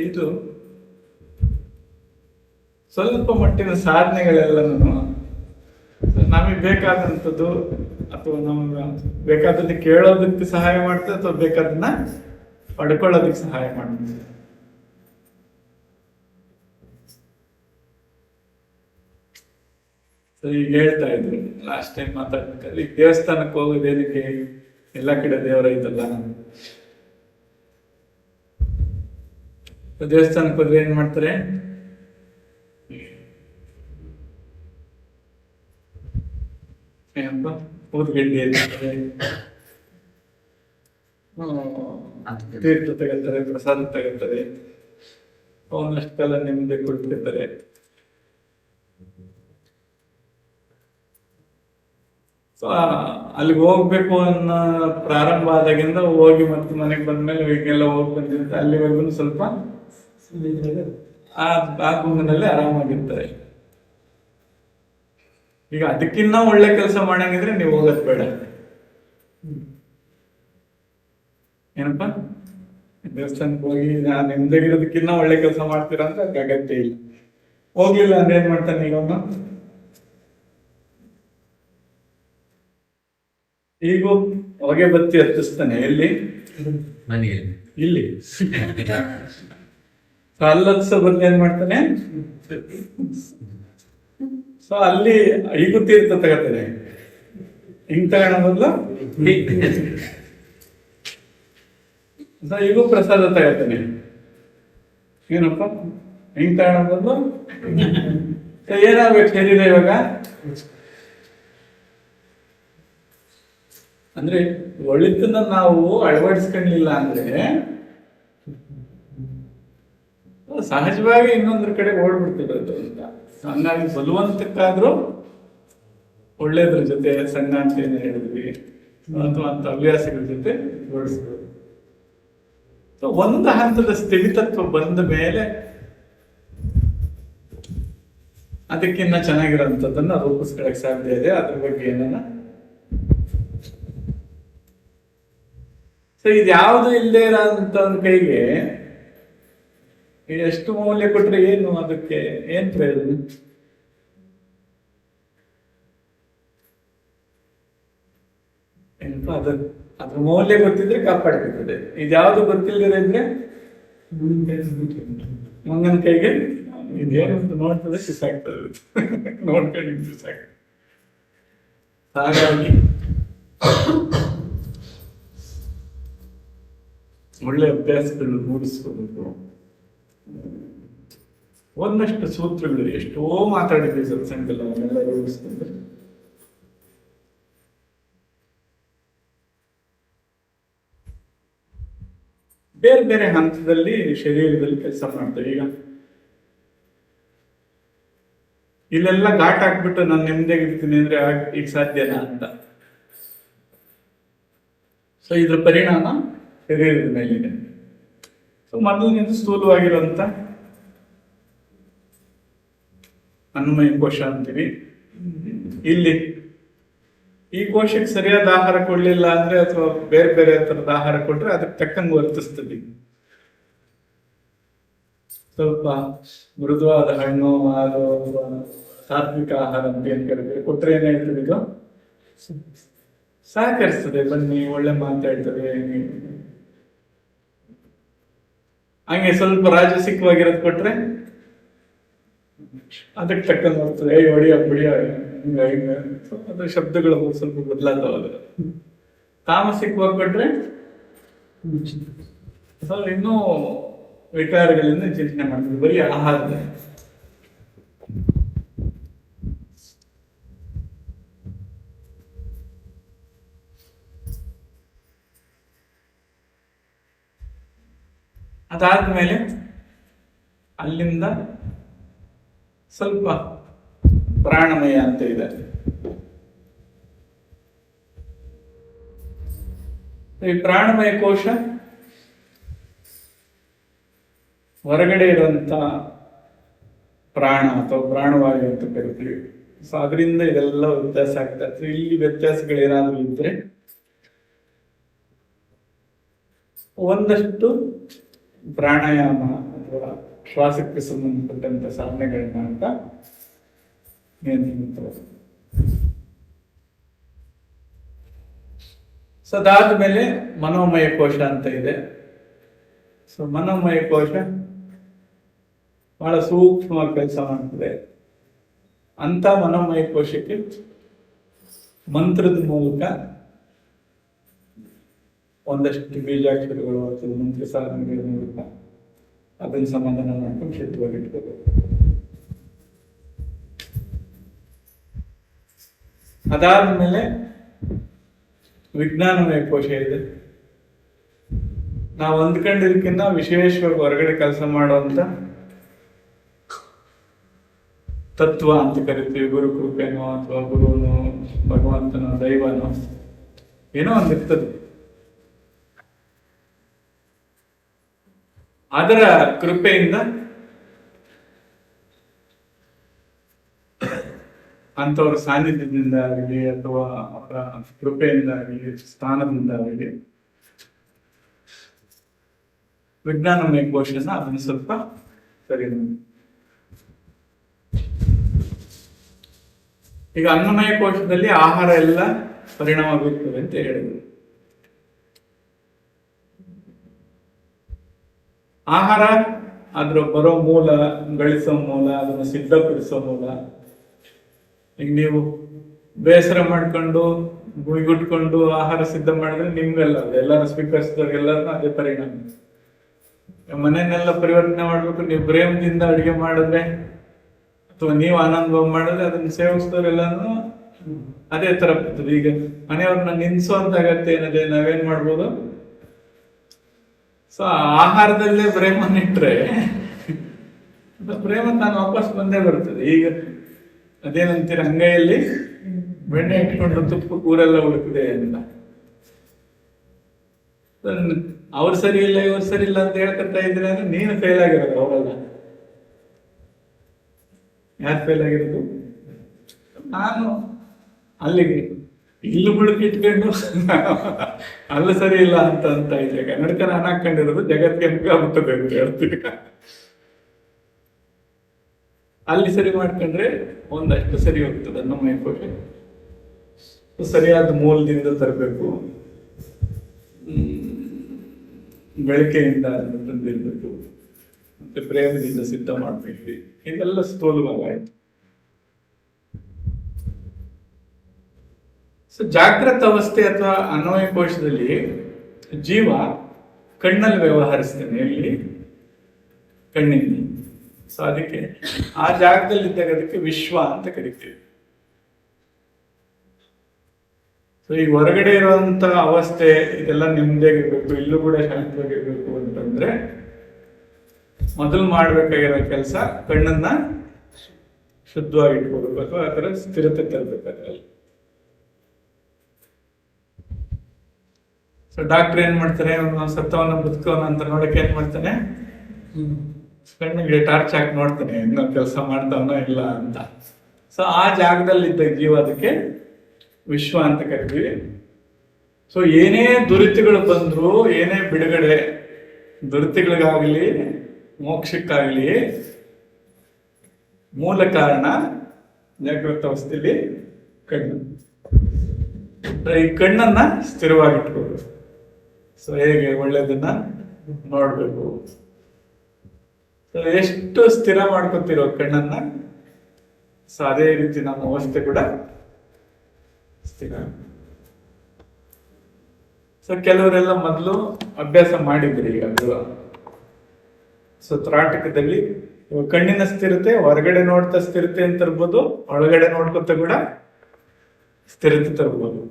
[SPEAKER 1] ಇದು ಸ್ವಲ್ಪ ಮಟ್ಟಿನ ಸಾಧನೆಗಳೆಲ್ಲನೂ ನಮಗೆ ಬೇಕಾದಂಥದ್ದು ಅಥವಾ ನಮ್ಗೆ ಬೇಕಾದನ್ನ ಕೇಳೋದಕ್ಕೆ ಸಹಾಯ ಮಾಡ್ತದೆ ಅಥವಾ ಬೇಕಾದನ್ನ ಪಡ್ಕೊಳ್ಳೋದಕ್ಕೆ ಸಹಾಯ ಮಾಡ್ತದೆ. ಸೊ ಈಗ ಹೇಳ್ತಾ ಇದ್ರು ಲಾಸ್ಟ್ ಟೈಮ್ ಮಾತಾಡ್ಬೇಕಾದ್ರೆ, ಈಗ ದೇವಸ್ಥಾನಕ್ಕೆ ಹೋಗೋದೇನಕ್ಕೆ? ಎಲ್ಲ ಕಡೆ ದೇವರ ಐತಲ್ಲ. ದೇವಸ್ಥಾನಕ್ಕೆ ಹೋದ್ರೆ ಏನ್ ಮಾಡ್ತಾರೆ? ಏನಪ್ಪ ಊದ್ಗಡ್ಡಿ ಎಲ್ಲಿರ್ತಾರೆ, ತೀರ್ಥ ತಗೊಳ್ತಾರೆ, ಪ್ರಸಾದ ತಗೊಳ್ತಾರೆ, ಒಂದಷ್ಟು ಕಾಲ ನಿಮ್ದೆ ಕೊಡ್ತಿರ್ತಾರೆ. ಸೊ ಅಲ್ಲಿಗೆ ಹೋಗ್ಬೇಕು ಅನ್ನೋ ಪ್ರಾರಂಭ ಆದಾಗಿಂದ ಹೋಗಿ ಮತ್ತೆ ಮನೆಗೆ ಬಂದ್ಮೇಲೆ ಈಗೆಲ್ಲ ಹೋಗಿ ಬಂದಿರುತ್ತೆ, ಅಲ್ಲಿವರೆಗೂ ಸ್ವಲ್ಪ ಆ ಗುಂಪಿನಲ್ಲಿ ಆರಾಮಾಗಿರ್ತಾರೆ. ಈಗ ಅದಕ್ಕಿನ್ನ ಒಳ್ಳೆ ಕೆಲಸ ಮಾಡಂಗಿದ್ರೆ ನೀವು ಹೋಗೋದ್ ಬೇಡ. ಏನಪ್ಪ ದೇವಸ್ಥಾನಕ್ಕೆ ಹೋಗಿ ನಾನು ನಿಮ್ದಾಗಿರೋದಕ್ಕಿನ್ನ ಒಳ್ಳೆ ಕೆಲಸ ಮಾಡ್ತೀರಾ ಅಂತ ಅದಕ್ಕೆ ಅಗತ್ಯ ಇಲ್ಲ. ಹೋಗ್ಲಿಲ್ಲ ಅಂದ್ರೆ ಏನ್ ಮಾಡ್ತಾನೆ ಈಗ ಅವನು? ಈಗ ಹೊಗೆ ಬತ್ತಿ ಹತ್ತಿಸ್ತಾನೆ. ಎಲ್ಲಿ?
[SPEAKER 3] ಮನೆಯಲ್ಲಿ.
[SPEAKER 1] ಇಲ್ಲಿ ಅಲ್ಲತ್ಸ ಬದಲು ಏನ್ ಮಾಡ್ತಾನೆ? ಸೊ ಅಲ್ಲಿ ಈಗೂ ತೀರ್ಥ ತಗೋತಾನೆ, ಹಿಂಗ್ ತಗೋಣ ಬದಲು ಈಗೂ ಪ್ರಸಾದ ತಗೋತಾನೆ. ಏನಪ್ಪ ಹಿಂಗ್ ತಗೋಣ ಬದಲು ಏನಾಗ್ಬೇಕು ಶರೀರ ಇವಾಗ? ಅಂದ್ರೆ ಒಳಿತನ್ನ ನಾವು ಅಳವಡಿಸ್ಕೊಂಡಿಲ್ಲ ಅಂದ್ರೆ ಸಹಜವಾಗಿ ಇನ್ನೊಂದ್ರ ಕಡೆ ಓಡ್ಬಿಡ್ತಿರೋದು ಅಂತ. ಹಂಗಾಗಿ ಬಲವಂತಕ್ಕಾದ್ರೂ ಒಳ್ಳೇದ್ರ ಜೊತೆ ಸಂಘ ಅಂತ ಏನ್ ಹೇಳಿದ್ವಿ ಅಥವಾ ಅಂತ ಹವ್ಯಾಸಗಳ ಜೊತೆ ಓಡಿಸ್ಬೋದು. ಸೊ ಒಂದು ಹಂತದ ಸ್ಥಿಮಿತತ್ವ ಬಂದ ಮೇಲೆ ಅದಕ್ಕಿನ್ನ ಚೆನ್ನಾಗಿರೋಂಥದ್ದನ್ನ ರೂಪಿಸ್ಕೊಳಕ್ ಸಾಧ್ಯ ಇದೆ. ಅದ್ರ ಬಗ್ಗೆ ಏನನ್ನ ಸೊ ಇದ್ಯಾವುದು ಇಲ್ಲದೆ ಇರೋಂಥ ಒಂದು ಕೈಗೆ ಎಷ್ಟು ಮೌಲ್ಯ ಕೊಟ್ರೆ ಏನು, ಅದಕ್ಕೆ ಏನ್ ಪ್ರಯೋಜನ? ಏನಪ್ಪ ಅದ್ರ ಮೌಲ್ಯ ಗೊತ್ತಿದ್ರೆ ಕಾಪಾಡ್ಕೊಳ್ತದೆ. ಇದ್ಯಾವುದು ಗೊತ್ತಿಲ್ಲದೆ ಇದ್ರೆ ಮಂಗನ ಕೈಗೆ ಇದೇನು ಅಂತ ನೋಡ್ತದೆ ಶಿಸಾಗ್ತದೆ. ನೋಡ್ಕೊಂಡು ಶಿಸಾಗ್ತದೆ. ಹಾಗಾಗಿ ಒಳ್ಳೆ ಅಭ್ಯಾಸಗಳು ಮೂಡಿಸ್ಕೋಬೇಕು. ಒಂದಷ್ಟು ಸೂತ್ರಗಳು ಎಷ್ಟೋ ಮಾತಾಡಿದ್ವಿ ಸತ್ಸಂಗದಲ್ಲಿ, ಅವನ್ನೆಲ್ಲ ರೂಢಿಸ್ಕೊಂಡು ಬೇರೆ ಬೇರೆ ಹಂತದಲ್ಲಿ ಶರೀರದಲ್ಲಿ ಕೆಲಸ ಮಾಡ್ತೇವೆ. ಇಲ್ಲೆಲ್ಲ ಘಾಟ್ ಹಾಕ್ಬಿಟ್ಟು ನಾನು ನೆಮ್ಮದಿಯಾಗಿರ್ತೀನಿ ಅಂದ್ರೆ ಈಗ ಸಾಧ್ಯನಾ ಅಂತ. ಸೊ ಇದ್ರ ಪರಿಣಾಮ ಶರೀರದ ಮೇಲಿದೆ. ಸೊ ಮೊದಲನೇದು ಸ್ಥೂಲವಾಗಿರುವಂತ ಅನ್ನಮಯ ಕೋಶ ಅಂತೀವಿ. ಇಲ್ಲಿ ಈ ಕೋಶಕ್ಕೆ ಸರಿಯಾದ ಆಹಾರ ಕೊಡ್ಲಿಲ್ಲ ಅಂದ್ರೆ ಅಥವಾ ಬೇರೆ ಬೇರೆ ತರದ ಆಹಾರ ಕೊಟ್ರೆ ಅದಕ್ಕೆ ತಕ್ಕಂಗೆ ವರ್ತಿಸ್ತದೆ. ಸ್ವಲ್ಪ ಮೃದುವಾದ ಹಣ್ಣು ಹಾಲು ಸಾತ್ವಿಕ ಆಹಾರ ಅಂತ ಏನ್ ಕರೀತೀವಿ ಕೊಟ್ರೆ ಏನ್ ಹೇಳ್ತೀವಿ, ಇದು ಸಹಕರಿಸ್ತದೆ. ಬನ್ನಿ ಒಳ್ಳೆ ಮಾತಾಡ್ತದೆ. ಹಂಗೆ ಸ್ವಲ್ಪ ರಾಜಸಿಕವಾಗಿರೋದು ಕೊಟ್ರೆ ಅದಕ್ಕೆ ತಕ್ಕಂಗೆ ಬರ್ತದೆ. ಹೊಡಿಯ ಬಿಡಿಯ ಹಿಂಗ ಹಿಂಗ ಅದ್ರ ಶಬ್ದಗಳು ಸ್ವಲ್ಪ ಬದಲಾದವಾಗ. ತಾಮಸಿಕವಾಗಿ ಕೊಟ್ರೆ ಸ್ವಲ್ಪ ಇನ್ನೂ ವಿಕಾರಗಳಿಂದ ಚಿಂತನೆ ಮಾಡ್ತೀವಿ. ಬರೀ ಆಹಾರದ ಅದಾದ್ಮೇಲೆ ಅಲ್ಲಿಂದ ಸ್ವಲ್ಪ ಪ್ರಾಣಮಯ ಅಂತ ಇದೆ. ಈ ಪ್ರಾಣಮಯ ಕೋಶ ಹೊರಗಡೆ ಇರುವಂತ ಪ್ರಾಣ ಅಥವಾ ಪ್ರಾಣವಾಯು ಅಂತ ಕರಿತೀವಿ. ಸೊ ಅದರಿಂದ ಇದೆಲ್ಲ ವ್ಯತ್ಯಾಸ ಆಗ್ತಾ ಇರ್ತದೆ. ಇಲ್ಲಿ ವ್ಯತ್ಯಾಸಗಳೇನಾದ್ರೂ ಇದ್ರೆ ಒಂದಷ್ಟು ಪ್ರಾಣಾಯಾಮ ಅಥವಾ ಶ್ವಾಸಕ್ಕೆ ಸಂಬಂಧಪಟ್ಟಂತ ಸಾಧನೆಗಳನ್ನ ಅಂತ ನಿಯಂತ್ರಿಸುತ್ತದೆ. ಸೊ ಅದಾದ್ಮೇಲೆ ಮನೋಮಯ ಕೋಶ ಅಂತ ಇದೆ. ಸೊ ಮನೋಮಯ ಕೋಶ ಬಹಳ ಸೂಕ್ಷ್ಮವಾಗಿ ಕೆಲಸ ಮಾಡ್ತದೆ. ಅಂತ ಮನೋಮಯ ಕೋಶಕ್ಕೆ ಮಂತ್ರದ ಮೂಲಕ ಒಂದಷ್ಟು ಬೀಜಾಕ್ಷರಗಳು ಅಥವಾ ಮಂತ್ರ ಸಾಧನೆಗಳ ಮೂಲಕ ಅದನ್ನು ಸಮಾಧಾನ ಮಾಡ್ಕೊಂಡು ಶುದ್ಧವಾಗಿ ಇಟ್ಕೋಬೇಕು. ಅದಾದ್ಮೇಲೆ ವಿಜ್ಞಾನಮಯ ಕೋಶ ಇದೆ. ನಾವು ಅಂದ್ಕೊಂಡಿದ್ದಕ್ಕಿಂತ ವಿಶೇಷವಾಗಿ ಹೊರಗಡೆ ಕೆಲಸ ಮಾಡುವಂತ ತತ್ವ ಅಂತ ಕರಿತೀವಿ. ಗುರು ಕೃಪೆನೋ ಅಥವಾ ಗುರುನೋ ಭಗವಂತನೋ ದೈವನೋ ಏನೋ ಒಂದಿರ್ತದೆ. ಅದರ ಕೃಪೆಯಿಂದ ಅಂತವರ ಸಾನ್ನಿಧ್ಯದಿಂದ ಆಗಲಿ ಅಥವಾ ಅವರ ಕೃಪೆಯಿಂದ ಆಗಲಿ ಸ್ಥಾನದಿಂದ ಆಗಲಿ ವಿಜ್ಞಾನಮಯ ಕೋಶನ ಅದನ್ನು ಸ್ವಲ್ಪ ಸರಿ. ಈಗ ಅನ್ನಮಯ ಕೋಶದಲ್ಲಿ ಆಹಾರ ಎಲ್ಲ ಪರಿಣಾಮ ಬೀರ್ತದೆ ಅಂತ ಹೇಳಿದ್ರು. ಆಹಾರ ಅದ್ರ ಬರೋ ಮೂಲ, ಗಳಿಸೋ ಮೂಲ, ಅದನ್ನು ಸಿದ್ಧಪಡಿಸೋ ಮೂಲ. ಈಗ ನೀವು ಬೇಸರ ಮಾಡ್ಕೊಂಡು ಗುಯ್ಗುಟ್ಕೊಂಡು ಆಹಾರ ಸಿದ್ಧ ಮಾಡಿದ್ರೆ ನಿಮ್ಗೆಲ್ಲ ಎಲ್ಲಾರು ಸ್ವೀಕರಿಸಿದವ್ರಿಗೆಲ್ಲರೂ ಅದೇ ಪರಿಣಾಮ. ಮನೆಯನ್ನೆಲ್ಲ ಪರಿವರ್ತನೆ ಮಾಡ್ಬೇಕು. ನೀವು ಪ್ರೇಮದಿಂದ ಅಡುಗೆ ಮಾಡಿದ್ರೆ ಅಥವಾ ನೀವು ಆನಂದ ಮಾಡಿದ್ರೆ ಅದನ್ನ ಸೇವಿಸಿದವರೆಲ್ಲಾನು ಅದೇ ತರ ಬರ್ತದೆ. ಈಗ ಮನೆಯವ್ರನ್ನ ನಿನ್ಸುವಂತ ಅಗತ್ಯ ಏನಿದೆ, ನಾವೇನ್ ಮಾಡ್ಬೋದು, ಸೊ ಆಹಾರದಲ್ಲೇ ಪ್ರೇಮನ್ನಿಟ್ರೆ ಪ್ರೇಮ ತಾನು ವಾಪಸ್ ಬಂದೇ ಬರ್ತದೆ. ಈಗ ಅದೇನಂತೀರ, ಅಂಗೈಯಲ್ಲಿ ಬೆಣ್ಣೆ ಇಟ್ಕೊಂಡು ತುಪ್ಪ ಕೂರೆಲ್ಲ ಉಳುಕಿದೆ ಅಂತ. ಅವ್ರು ಸರಿ ಇಲ್ಲ ಇವ್ರು ಸರಿ ಇಲ್ಲ ಅಂತ ಹೇಳ್ಕೊತಾ ಇದ್ರೆ ಅಂದ್ರೆ ನೀನು ಫೇಲ್ ಆಗಿರೋದು, ಅವರಲ್ಲ. ಯಾರು ಫೇಲ್ ಆಗಿರೋದು? ನಾನು ಅಲ್ಲಿಗೆ ಇಲ್ಲು ಬುಡಕ್ಕೆ ಇಟ್ಕೊಂಡು ಅಲ್ಲ ಸರಿ ಇಲ್ಲ ಅಂತ ಇದ್ರೆ ಕನ್ನಡಕ ನಾನು ಹಾಕೊಂಡಿರೋದು ಜಗತ್ತಿಗೆ ಮುಗ್ಗಾಗ್ಬಿಟ್ಟದೆ ಅಂತ ಹೇಳ್ತೀವಿ. ಅಲ್ಲಿ ಸರಿ ಮಾಡ್ಕೊಂಡ್ರೆ ಒಂದಷ್ಟು ಸರಿ ಹೋಗ್ತದೆ ಅನ್ನಮಯ ಕೋಶ. ಸರಿಯಾದ ಮೂಲದಿಂದ ತರಬೇಕು, ಬೆಳಕೆಯಿಂದ ಅದನ್ನು ತಂದಿರಬೇಕು, ಮತ್ತೆ ಪ್ರೇಮದಿಂದ ಸಿದ್ಧ ಮಾಡಬೇಕು. ಇದೆಲ್ಲ ಸ್ಥೂಲವಾಗಾಯಿತು. ಸೊ ಜಾಗೃತ ಅವಸ್ಥೆ ಅಥವಾ ಅನ್ವಯ ಕೋಶದಲ್ಲಿ ಜೀವ ಕಣ್ಣಲ್ಲಿ ವ್ಯವಹರಿಸ್ತೇನೆ, ಎಲ್ಲಿ? ಕಣ್ಣಿನಲ್ಲಿ. ಸೊ ಅದಕ್ಕೆ ಆ ಜಾಗದಲ್ಲಿ ಇದ್ದಾಗ ಅದಕ್ಕೆ ವಿಶ್ವ ಅಂತ ಕರಿತೀವಿ. ಸೊ ಈ ಹೊರಗಡೆ ಇರುವಂತ ಅವಸ್ಥೆ ಇದೆಲ್ಲ ನೆಮ್ಮದಿಯಾಗಿರ್ಬೇಕು, ಇಲ್ಲೂ ಕೂಡ ಶಾಂತವಾಗಿರ್ಬೇಕು ಅಂತಂದ್ರೆ ಮೊದಲು ಮಾಡ್ಬೇಕಾಗಿರೋ ಕೆಲಸ ಕಣ್ಣನ್ನ ಶುದ್ಧವಾಗಿ ಇಟ್ಕೋಬೇಕು, ಅಥವಾ ಅದರ ಸ್ಥಿರತೆ ತರಬೇಕಾದ್ರೆ. ಸೊ ಡಾಕ್ಟರ್ ಏನ್ ಮಾಡ್ತಾರೆ, ಸತ್ತವನ್ನ ಬದುಕವನ ಅಂತ ನೋಡಕ್ಕೆ ಏನ್ ಮಾಡ್ತಾನೆ, ಕಣ್ಣಿಗೆ ಟಾರ್ಚ್ ಹಾಕಿ ನೋಡ್ತಾನೆ ಇನ್ನೂ ಕೆಲಸ ಮಾಡ್ತಾವನೋ ಇಲ್ಲ ಅಂತ. ಸೊ ಆ ಜಾಗದಲ್ಲಿದ್ದ ಜೀವ ಅದಕ್ಕೆ ವಿಶ್ವ ಅಂತ ಕರಿತೀವಿ. ಸೊ ಏನೇ ದುರಿತಗಳು ಬಂದ್ರು, ಏನೇ ಬಿಡುಗಡೆ, ದುರಿತಗಳಿಗಾಗಲಿ ಮೋಕ್ಷಕ್ಕಾಗಲಿ ಮೂಲ ಕಾರಣ ಜಾಗೃತ ಅವಸ್ಥೆಯಲ್ಲಿ ಕಣ್ಣು. ಈ ಕಣ್ಣನ್ನ ಸ್ಥಿರವಾಗಿಟ್ಕೋಬೇಕು. ಸೊ ಹೇಗೆ ಒಳ್ಳೆಯದನ್ನ ನೋಡ್ಬೇಕು. ಸೊ ಎಷ್ಟು ಸ್ಥಿರ ಮಾಡ್ಕೊತಿರೋ ಕಣ್ಣನ್ನ, ಸೊ ಅದೇ ರೀತಿ ನಮ್ಮ ಅವಸ್ಥೆ ಕೂಡ ಸ್ಥಿರ. ಸೊ ಕೆಲವರೆಲ್ಲ ಮೊದಲು ಅಭ್ಯಾಸ ಮಾಡಿದ್ರಿ ಈಗ ಅದು. ಸೊ ತ್ರಾಟಕದಲ್ಲಿ ಕಣ್ಣಿನ ಸ್ಥಿರತೆ, ಹೊರಗಡೆ ನೋಡ್ತಾ ಸ್ಥಿರತೆ ಅಂತ ತರ್ಬೋದು, ಒಳಗಡೆ ನೋಡ್ಕೊತ ಕೂಡ ಸ್ಥಿರತೆ ತರ್ಬೋದು.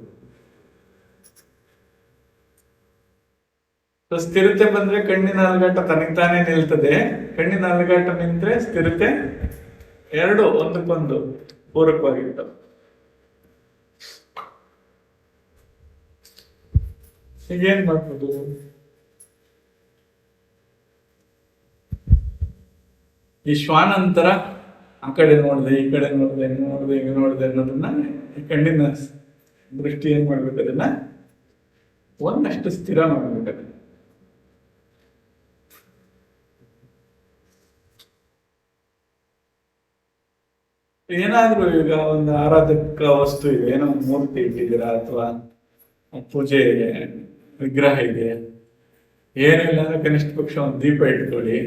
[SPEAKER 1] ಸೊ ಸ್ಥಿರತೆ ಬಂದ್ರೆ ಕಣ್ಣಿನ ಅಲಗಾಟ ತನಗೆ ತಾನೇ ನಿಲ್ತದೆ, ಕಣ್ಣಿನ ಅಲಗಾಟ ನಿಂತ್ರೆ ಸ್ಥಿರತೆ, ಎರಡು ಒಂದಕ್ಕೊಂದು ಪೂರಕವಾಗಿರ್ತವೆ. ಈಗೇನ್ ಮಾಡ್ಬೋದು, ಈ ಶ್ವಾನಂತರ ಆ ಕಡೆ ನೋಡಿದೆ, ಈ ಕಡೆ ನೋಡಿದೆ, ನೋಡಿದೆ, ಹಿಂಗೆ ನೋಡಿದೆ ಅನ್ನೋದನ್ನ ಈ ಕಣ್ಣಿನ ದೃಷ್ಟಿ ಏನ್ ಮಾಡ್ಬೇಕು, ಅದನ್ನ ಒಂದಷ್ಟು ಸ್ಥಿರ ಮಾಡ್ಬೇಕು. ಏನಾದ್ರೂ ಈಗ ಒಂದು ಆರಾಧಕ ವಸ್ತು ಇದೆ, ಏನೋ ಒಂದು ಮೂರ್ತಿ ಇಟ್ಟಿದ್ದೀರಾ ಅಥವಾ ಪೂಜೆ ವಿಗ್ರಹ ಇದೆ, ಏನಿಲ್ಲ ಅಂದ್ರೆ ಕನಿಷ್ಠ ಪಕ್ಷ ಒಂದು ದೀಪ ಇಟ್ಕೊಳ್ಳಿ.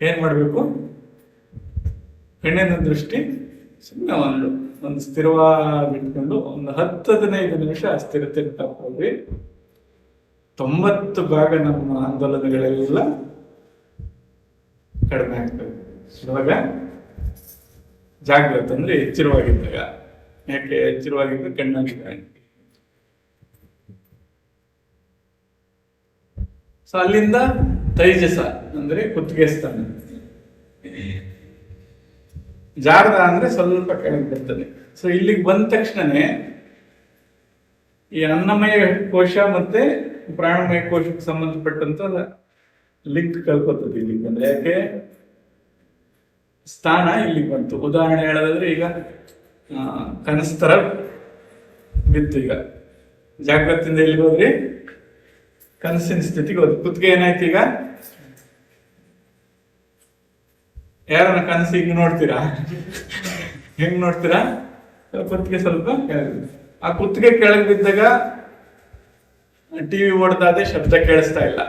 [SPEAKER 1] ಏನ್ ಮಾಡ್ಬೇಕು, ಕಣ್ಣಿನ ದೃಷ್ಟಿ ಸುಮ್ಮನೆ ಒಂದು ಸ್ಥಿರವಾಗಿಟ್ಕೊಂಡು ಒಂದು 10-15 ನಿಮಿಷ ಸ್ಥಿರತೆ ತಪ್ಪಿ 90% ನಮ್ಮ ಆಂದೋಲನಗಳೆಲ್ಲ ಕಡಿಮೆ ಆಗ್ತದೆ. ಇವಾಗ ಜಾಗೃತ ಅಂದ್ರೆ ಎಚ್ಚರವಾಗಿದ್ದಾಗ. ಯಾಕೆ ಎಚ್ಚರವಾಗಿದ್ದ ಕಣ್ಣಲ್ಲಿ ಕಾಣಿ. ಸೊ ಅಲ್ಲಿಂದ ತೈಜಸ ಅಂದ್ರೆ ಕುತ್ತಿಗೆ ಸ್ಥಾನ, ಜಾರದ ಅಂದ್ರೆ ಸ್ವಲ್ಪ ಕೆಳಗೆ ಬರ್ತದೆ. ಸೊ ಇಲ್ಲಿಗೆ ಬಂದ ತಕ್ಷಣನೇ ಈ ಅನ್ನಮಯ ಕೋಶ ಮತ್ತೆ ಪ್ರಾಣಮಯ ಕೋಶಕ್ಕೆ ಸಂಬಂಧಪಟ್ಟಂತ ಲಿಂಕ್ ಕಲ್ಕೋತದೆ ಇಲ್ಲಿಗೆ ಬಂದ್ರೆ. ಯಾಕೆ ಸ್ಥಾನ ಇಲ್ಲಿಗೆ ಬಂತು. ಉದಾಹರಣೆ ಹೇಳೋದಾದ್ರೆ ಈಗ ಕನಸು ತರ ಬಿತ್ತು, ಈಗ ಜಾಗೃತಿಯಿಂದ ಎಲ್ಲಿಗೆ ಹೋದ್ರಿ, ಕನಸಿನ ಸ್ಥಿತಿಗೆ ಹೋದ್ರಿ. ಕುತ್ತಿಗೆ ಏನಾಯ್ತು, ಈಗ ಯಾರನ್ನ ಕನಸು ಹಿಂಗ್ ನೋಡ್ತೀರಾ, ಹೆಂಗ್ ನೋಡ್ತೀರಾ, ಕುತ್ತಿಗೆ ಸ್ವಲ್ಪ ಕೆಳಗೆ. ಆ ಕುತ್ತಿಗೆ ಕೆಳಗೆ ಬಿದ್ದಾಗ ಟಿವಿ ಓಡ್ದಾದೆ ಶಬ್ದ ಕೇಳಿಸ್ತಾ ಇಲ್ಲ,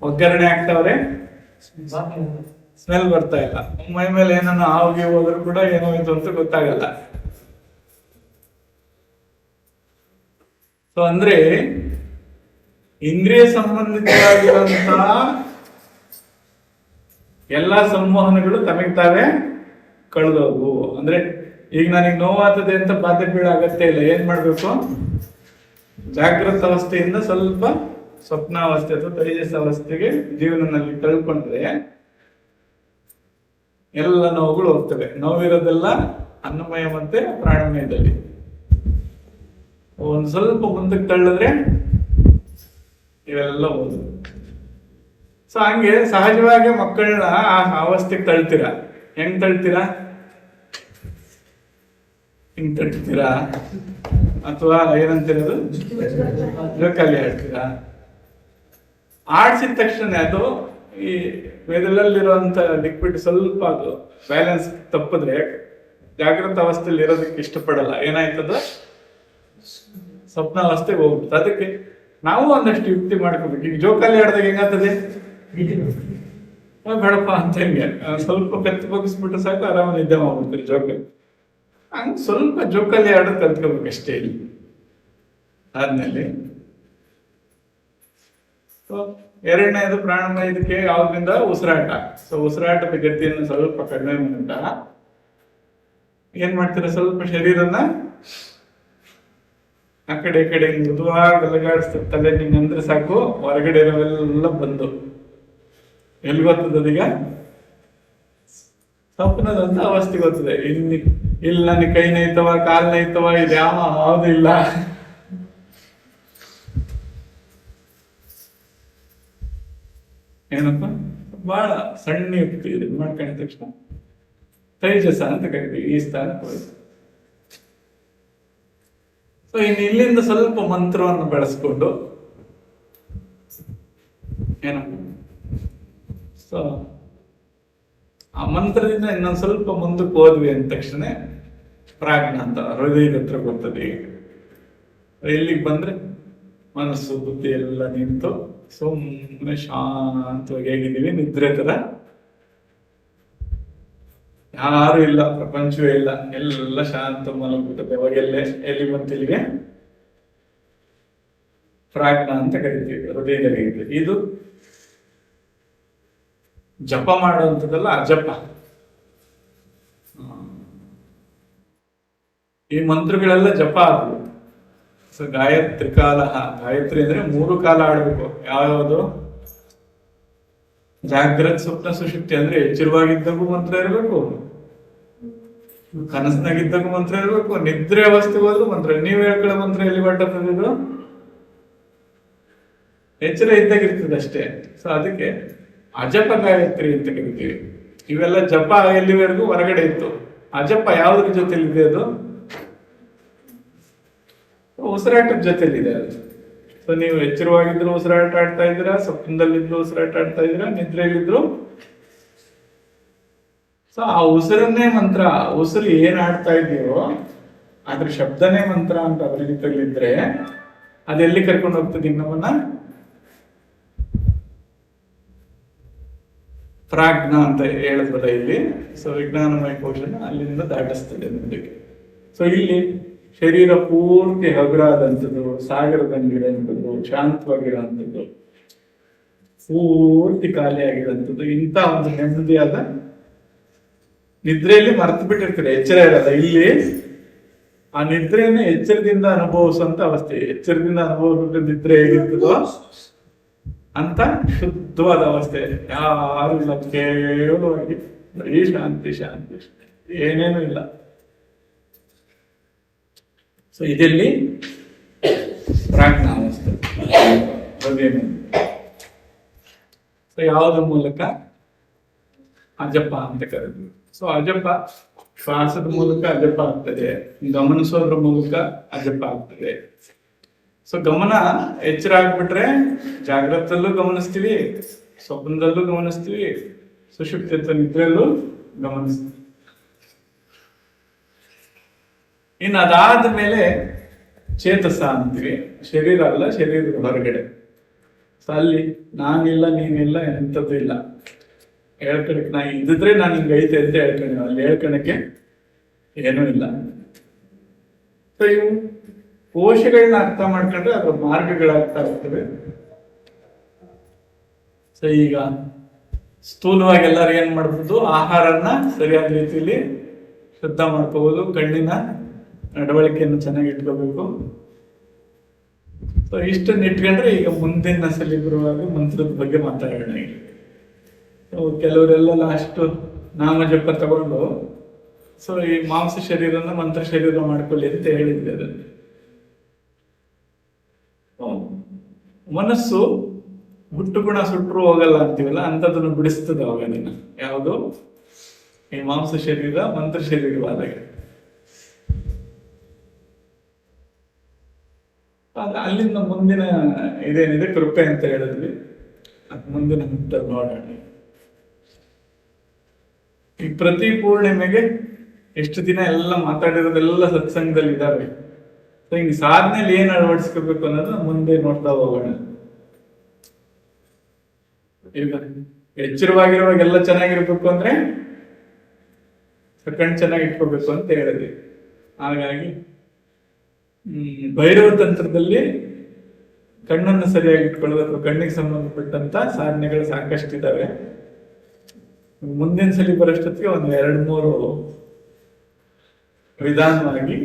[SPEAKER 1] ಒಗ್ಗರಣೆ ಆಗ್ತಾವ್ರೆ, ಸ್ಮೆಲ್ ಬರ್ತಾ ಇಲ್ಲ, ಮೈ ಮೇಲೆ ಏನನ್ನ ಹಾವಿಗೆ ಹೋದ್ರು ಕೂಡ ಏನೋ ಇದು ಅಂತ ಗೊತ್ತಾಗಲ್ಲ. ಸೊ ಅಂದ್ರೆ ಇಂದ್ರಿಯ ಸಂಬಂಧಿತವಾಗಿರುವಂತಹ ಎಲ್ಲಾ ಸಂವಹನಗಳು ತಮಗೆ ತಾವೇ ಕಳೆದೋಗು. ಅಂದ್ರೆ ಈಗ ನನಗೆ ನೋವಾಗ್ತದೆ ಅಂತ ಬಾಧೆ ಬೀಳ ಅಗತ್ಯ ಇಲ್ಲ. ಏನ್ ಮಾಡ್ಬೇಕು, ಜಾಗೃತ ಅವಸ್ಥೆಯಿಂದ ಸ್ವಲ್ಪ ಸ್ವಪ್ನಾವಸ್ಥೆ ಅಥವಾ ತೈಜಸ್ ಅವಸ್ಥೆಗೆ ಜೀವನದಲ್ಲಿ ಕಳ್ಕೊಂಡ್ರೆ ಎಲ್ಲ ನೋವುಗಳು ಹೋಗ್ತವೆ. ನೋವಿರೋದೆಲ್ಲ ಅನ್ನಮಯ ಮತ್ತೆ ಪ್ರಾಣಮಯದಲ್ಲಿ. ಒಂದ್ ಸ್ವಲ್ಪ ಮುಂದಕ್ಕೆ ತಳ್ಳಿದ್ರೆ ಇವೆಲ್ಲ ಹೋದ. ಸೊ ಹಂಗೆ ಸಹಜವಾಗಿ ಮಕ್ಕಳನ್ನ ಆ ಅವಸ್ಥೆಗೆ ತಳ್ತೀರಾ. ಹೆಂಗ್ ತಳ್ತೀರಾ, ಹಿಂಗ್ ತಳ್ತೀರಾ ಅಥವಾ ಏನಂತಿರೋದು ಜೋಕಾಲಿ ಆಡ್ತೀರಾ. ಆಡ್ಸಿದ ತಕ್ಷಣ ಅದು ಈ ವೇದಲ್ಲಿರುವಂತ ಲಿಕ್ವಿಡ್ ಸ್ವಲ್ಪ ಅದು ಬ್ಯಾಲೆನ್ಸ್ ತಪ್ಪಿದ್ರೆ ಜಾಗೃತ ಅವಸ್ಥೆಯಲ್ಲಿ ಇರೋದಕ್ಕೆ ಇಷ್ಟಪಡಲ್ಲ. ಏನಾಯ್ತದ ಸ್ವಪ್ನಾವಸ್ಥೆಗೆ ಹೋಗ್ಬಿಡುತ್ತೆ. ಅದಕ್ಕೆ ನಾವು ಒಂದಷ್ಟು ಯುಕ್ತಿ ಮಾಡ್ಕೋಬೇಕು. ಈಗ ಜೋಕಾಲಿ ಆಡಿದಾಗ ಹೆಂಗಾಗ್ತದೆ, ಬೇಡಪ್ಪ ಅಂತ ಹೆಂಗೆ ಸ್ವಲ್ಪ ಕತ್ತು ಬಗ್ಗಿಸ್ಬಿಟ್ರೆ ಸಾಕು, ಆರಾಮ ನಿದ್ದೆ ಮಾಡ್ಬಿಡ್ತೀರಿ ಜೋಕಾಲಿ. ಹಂಗೆ ಸ್ವಲ್ಪ ಜೋಕಾಲಿ ಆಡೋದು ಕಲ್ತ್ಕೋಬೇಕು ಅಷ್ಟೇ. ಇಲ್ಲಿ ಆದ್ಮೇಲೆ ಎರಡನೇದು ಪ್ರಾಣಾಯಾಮ. ಇದಕ್ಕೆ ಯಾವ್ದ್ರಿಂದ ಉಸಿರಾಟ. ಸೊ ಉಸಿರಾಟದ ಗತಿಯನ್ನು ಸ್ವಲ್ಪ ಕಡಿಮೆ ಮಾಡ್ತಾ ಏನ್ ಮಾಡ್ತೀರ, ಸ್ವಲ್ಪ ಶರೀರನ ಆ ಕಡೆ ಈ ಕಡೆ ಮೃದುವಾಗಿ ಅಲಗಾಡಿಸ್ತಾರೆ. ತಲೆ ನಿಂಗಂದ್ರೆ ಸಾಕು, ಹೊರಗಡೆ ಇರೋವೆಲ್ಲ ಬಂದು ಎಲ್ಲಿ ಗೊತ್ತದ ಅದೀಗ, ಸ್ವಪ್ನದಂತ ಅವಸ್ಥೆ ಗೊತ್ತದೆ. ಇಲ್ಲಿ ನನಗೆ ಕೈ ನೈತವ, ಕಾಲ್ ನೈತವ, ಇದು ಯಾವ್ದು ಇಲ್ಲ. ಏನಪ್ಪ, ಬಹಳ ಸಣ್ಣ ಯುಕ್ತಿ ಇದೆ. ಮಾಡ್ಕೊಂಡಿದ ತಕ್ಷಣ ತೈಜಸ ಅಂತ ಕರಿತೀವಿ, ಈ ಸ್ಥಾನಕ್ಕೆ ಹೋಯ್ತು. ಸೊ ಇನ್ನು ಇಲ್ಲಿಂದ ಸ್ವಲ್ಪ ಮಂತ್ರವನ್ನು ಬೆಳೆಸ್ಕೊಂಡು ಏನಪ್ಪ, ಸೊ ಆ ಮಂತ್ರದಿಂದ ಇನ್ನೊಂದು ಸ್ವಲ್ಪ ಮುಂದಕ್ಕೆ ಹೋದ್ವಿ ಅಂದ ತಕ್ಷಣ ಪ್ರಾಜ್ಞ ಅಂತ ಹೃದಯದ ಹತ್ರ ಬರ್ತದೆ. ಇಲ್ಲಿಗೆ ಬಂದ್ರೆ ಮನಸ್ಸು ಬುದ್ಧಿ ಎಲ್ಲ ನಿಂತು ಸುಮ್ಮನೆ ಶಾಂತವಾಗಿ ಹೇಗಿದ್ದೀವಿ, ನಿದ್ರೆ ತರ. ಯಾರು ಇಲ್ಲ, ಪ್ರಪಂಚವೇ ಇಲ್ಲ, ಎಲ್ಲ ಶಾಂತ ಮಲಗ್ಬಿಟ್ಟದೆ. ಅವಾಗೆಲ್ಲೇ ಎಲ್ಲಿ ಬಂತಿಲ್ಲಿಗೆ ಪ್ರಾಜ್ಞ ಅಂತ ಕರಿತೀವಿ, ಹೃದಯದಲ್ಲಿ. ಇದು ಜಪ ಮಾಡುವಂಥದ್ದಲ್ಲ, ಅಜಪ. ಈ ಮಂತ್ರಗಳೆಲ್ಲ ಜಪ ಆಗ್ಬೋದು. ಸೊ ಗಾಯತ್ರಿ ಕಾಲ, ಗಾಯತ್ರಿ ಅಂದ್ರೆ 3 ಕಾಲ ಆಡ್ಬೇಕು. ಯಾವ್ಯಾವುದು, ಜಾಗ್ರತ್, ಸ್ವಪ್ನ, ಸುಷುಪ್ತಿ. ಅಂದ್ರೆ ಎಚ್ಚರವಾಗಿದ್ದಾಗೂ ಮಂತ್ರ ಇರಬೇಕು, ಕನಸಿನಾಗಿದ್ದಾಗೂ ಮಂತ್ರ ಇರಬೇಕು, ನಿದ್ರೆ ಅವಸ್ಥೆಗೆ ಹೋದ್ರು ಮಂತ್ರ. ನೀವು ಹೇಳ್ಕೊಳ್ಳೋ ಮಂತ್ರ ಎಲ್ಲಿ ಬರ್ತದಿದ್ರು, ಎಚ್ಚರ ಇದ್ದಾಗ ಇರ್ತದೆ ಅಷ್ಟೇ. ಸೊ ಅದಕ್ಕೆ ಅಜಪ ಗಾಯತ್ರಿ ಅಂತ ಕರಿತೀವಿ. ಇವೆಲ್ಲ ಜಪ ಎಲ್ಲಿವರೆಗೂ ಹೊರಗಡೆ ಇತ್ತು. ಅಜಪ ಯಾವ್ದ್ರ ಜೊತೆಲಿದೆ, ಅದು ಉಸಿರಾಟದ ಜೊತೆಲಿದೆ ಅದು. ಸೊ ನೀವು ಎಚ್ಚರವಾಗಿದ್ರು ಉಸಿರಾಟ ಆಡ್ತಾ ಇದ್ದೀರಾ, ಸ್ವಪ್ನದಲ್ಲಿದ್ರು ಉಸಿರಾಟ ಆಡ್ತಾ ಇದ್ದೀರಾ, ನಿದ್ರೆಯಲ್ಲಿದ್ರು. ಸೊ ಆ ಉಸಿರನ್ನೇ ಮಂತ್ರ. ಉಸಿರು ಏನ್ ಆಡ್ತಾ ಇದೆಯೋ ಅದ್ರ ಶಬ್ದನೇ ಮಂತ್ರ ಅಂತ ಅಭಿವೃದ್ಧಿಗಳಿದ್ರೆ ಅದೆಲ್ಲಿ ಕರ್ಕೊಂಡು ಹೋಗ್ತದೆ ನಮ್ಮನ್ನ, ಪ್ರಾಜ್ಞ ಅಂತ ಹೇಳಿದ್ವಲ್ಲ ಇಲ್ಲಿ. ಸೊ ವಿಜ್ಞಾನಮಯ ಕೋಶನ ಅಲ್ಲಿಂದ ದಾಟಿಸ್ತದೆ ಮುಂದಕ್ಕೆ. ಸೊ ಇಲ್ಲಿ ಶರೀರ ಪೂರ್ತಿ ಹಗುರಾದಂಥದ್ದು, ಸಾಗರದಂಗಿರೋಂಥದ್ದು, ಶಾಂತವಾಗಿರೋಂಥದ್ದು, ಪೂರ್ತಿ ಖಾಲಿ ಆಗಿರೋಂಥದ್ದು, ಇಂಥ ಒಂದು ನೆಮ್ಮದಿಯಾದ ನಿದ್ರೆಯಲ್ಲಿ ಮರ್ತು ಬಿಟ್ಟಿರ್ತೀರಿ, ಎಚ್ಚರ ಇರಲ್ಲ. ಇಲ್ಲಿ ಆ ನಿದ್ರೆಯನ್ನ ಎಚ್ಚರದಿಂದ ಅನುಭವಿಸುವಂತ ಅವಸ್ಥೆ. ಎಚ್ಚರದಿಂದ ಅನುಭವಿಸುವಂತ ನಿದ್ರೆ ಹೇಗಿರ್ತದೋ ಅಂತ ಶುದ್ಧವಾದ ಅವಸ್ಥೆ. ಯಾರು ಇಲ್ಲ, ಕೇವಲವಾಗಿ ಬರೀ ಶಾಂತಿ ಶಾಂತಿ, ಏನೇನು ಇಲ್ಲ. ಸೊ ಇದರಲ್ಲಿ ಪ್ರಾಜ್ಞ ಅವಸ್ಥೆ. ಸೊ ಯಾವುದ್ರ ಮೂಲಕ, ಅಜಪ ಅಂತ ಕರೆದ್ರು. ಸೊ ಅಜಪ ಶ್ವಾಸದ ಮೂಲಕ ಅಜಪ ಆಗ್ತದೆ, ಗಮನಿಸೋದ್ರ ಮೂಲಕ ಅಜಪ ಆಗ್ತದೆ. ಸೊ ಗಮನ ಎಚ್ಚರ ಆಗ್ಬಿಟ್ರೆ ಜಾಗ್ರತಲ್ಲೂ ಗಮನಿಸ್ತೀವಿ, ಸ್ವಪ್ನದಲ್ಲೂ ಗಮನಿಸ್ತೀವಿ, ಸುಷುಪ್ತಿ ಅಥವಾ ನಿದ್ರೆಯಲ್ಲೂ ಗಮನಿಸ್ತೀವಿ. ಇನ್ನು ಅದಾದ ಮೇಲೆ ಚೇತಸ ಅಂತೀವಿ. ಶರೀರ ಅಲ್ಲ, ಶರೀರದ ಹೊರಗಡೆ. ಸೊ ಅಲ್ಲಿ ನಾನಿಲ್ಲ, ನೀನಿಲ್ಲ, ಎಂಥದ್ದು ಇಲ್ಲ. ಹೇಳ್ಕೊಳಕ್ ನಾ ಇದ್ದಿದ್ರೆ ನಾನು ಹಿಂಗೆ ಐತೆ ಅಂತ ಹೇಳ್ಕೊಂಡೆ, ಅಲ್ಲಿ ಹೇಳ್ಕೊಳಕ್ಕೆ ಏನೂ ಇಲ್ಲ. ಸೊ ಇವು ಕೋಶಗಳನ್ನ ಅರ್ಥ ಮಾಡ್ಕೊಂಡ್ರೆ ಅದ್ರ ಮಾರ್ಗಗಳಾಗ್ತಾ ಇರ್ತವೆ. ಸೊ ಈಗ ಸ್ಥೂಲವಾಗಿ ಎಲ್ಲರೂ ಏನ್ ಮಾಡ್ಬೋದು, ಆಹಾರನ ಸರಿಯಾದ ರೀತಿಯಲ್ಲಿ ಶುದ್ಧ ಮಾಡ್ಕೋಬಹುದು, ಕಣ್ಣಿನ ನಡವಳಿಕೆಯನ್ನು ಚೆನ್ನಾಗಿ ಇಟ್ಕೋಬೇಕು. ಸೊ ಇಷ್ಟನ್ನು ಇಟ್ಕೊಂಡ್ರೆ ಈಗ ಮುಂದಿನ ಸಲ ಬರುವಾಗ ಮಂತ್ರದ ಬಗ್ಗೆ ಮಾತಾಡೋಣ. ಈಗ ಕೆಲವರೆಲ್ಲ ಲಾಸ್ಟ್ ನಾಮ ಜಪ ತಗೊಂಡು ಸೊ ಈ ಮಾಂಸ ಶರೀರನ ಮಂತ್ರ ಶರೀರ ಮಾಡ್ಕೊಳ್ಳಿ ಅಂತ ಹೇಳಿದ್ದೆ. ಅದನ್ನು ಮನಸ್ಸು ಹುಟ್ಟು ಗುಣ ಸುಟ್ಟರು ಹೋಗಲ್ಲ ಅಂತೀವಲ್ಲ, ಅಂಥದ್ದನ್ನು ಬಿಡಿಸ್ತದೆ ಅವಾಗ ನೀನು. ಯಾವುದು ಈ ಮಾಂಸ ಶರೀರ ಮಂತ್ರ ಶರೀರವಾದಾಗ ಅಲ್ಲಿಂದ ಮುಂದಿನ ಇದೇನಿದೆ ಕೃಪೆ ಅಂತ ಹೇಳಿದ್ವಿ, ಅದು ಮುಂದಿನ ಹಂತ ನೋಡೋಣ. ಈ ಪ್ರತಿ ಪೂರ್ಣಿಮೆಗೆ ಎಷ್ಟು ದಿನ ಎಲ್ಲ ಮಾತಾಡಿರೋದೆಲ್ಲ ಸತ್ಸಂಗದಲ್ಲಿ ಇದಾವೆ. ಸೊ ಹಿಂಗೆ ಸಾಧನೆಯಲ್ಲಿ ಏನ್ ಅಳವಡಿಸ್ಕೋಬೇಕು ಅನ್ನೋದು ಮುಂದೆ ನೋಡ್ತಾ ಹೋಗೋಣ. ಈಗ ಎಚ್ಚರವಾಗಿರುವಾಗ ಎಲ್ಲ ಚೆನ್ನಾಗಿರ್ಬೇಕು ಅಂದ್ರೆ ಕಣ್ಣು ಚೆನ್ನಾಗಿ ಇಟ್ಕೋಬೇಕು ಅಂತ ಹೇಳಿದ್ವಿ. ಹಾಗಾಗಿ ಭೈರವ ತಂತ್ರದಲ್ಲಿ ಕಣ್ಣನ್ನು ಸರಿಯಾಗಿ ಇಟ್ಕೊಳ್ಳೋದು ಅಥವಾ ಕಣ್ಣಿಗೆ ಸಂಬಂಧಪಟ್ಟಂತ ಸಾಧನೆಗಳು ಸಾಕಷ್ಟಿದ್ದಾವೆ. ಮುಂದಿನ ಸಲ ಬರೋಷ್ಟೊತ್ತಿಗೆ ಒಂದು 2-3 ವಿಧಾನವಾಗಿ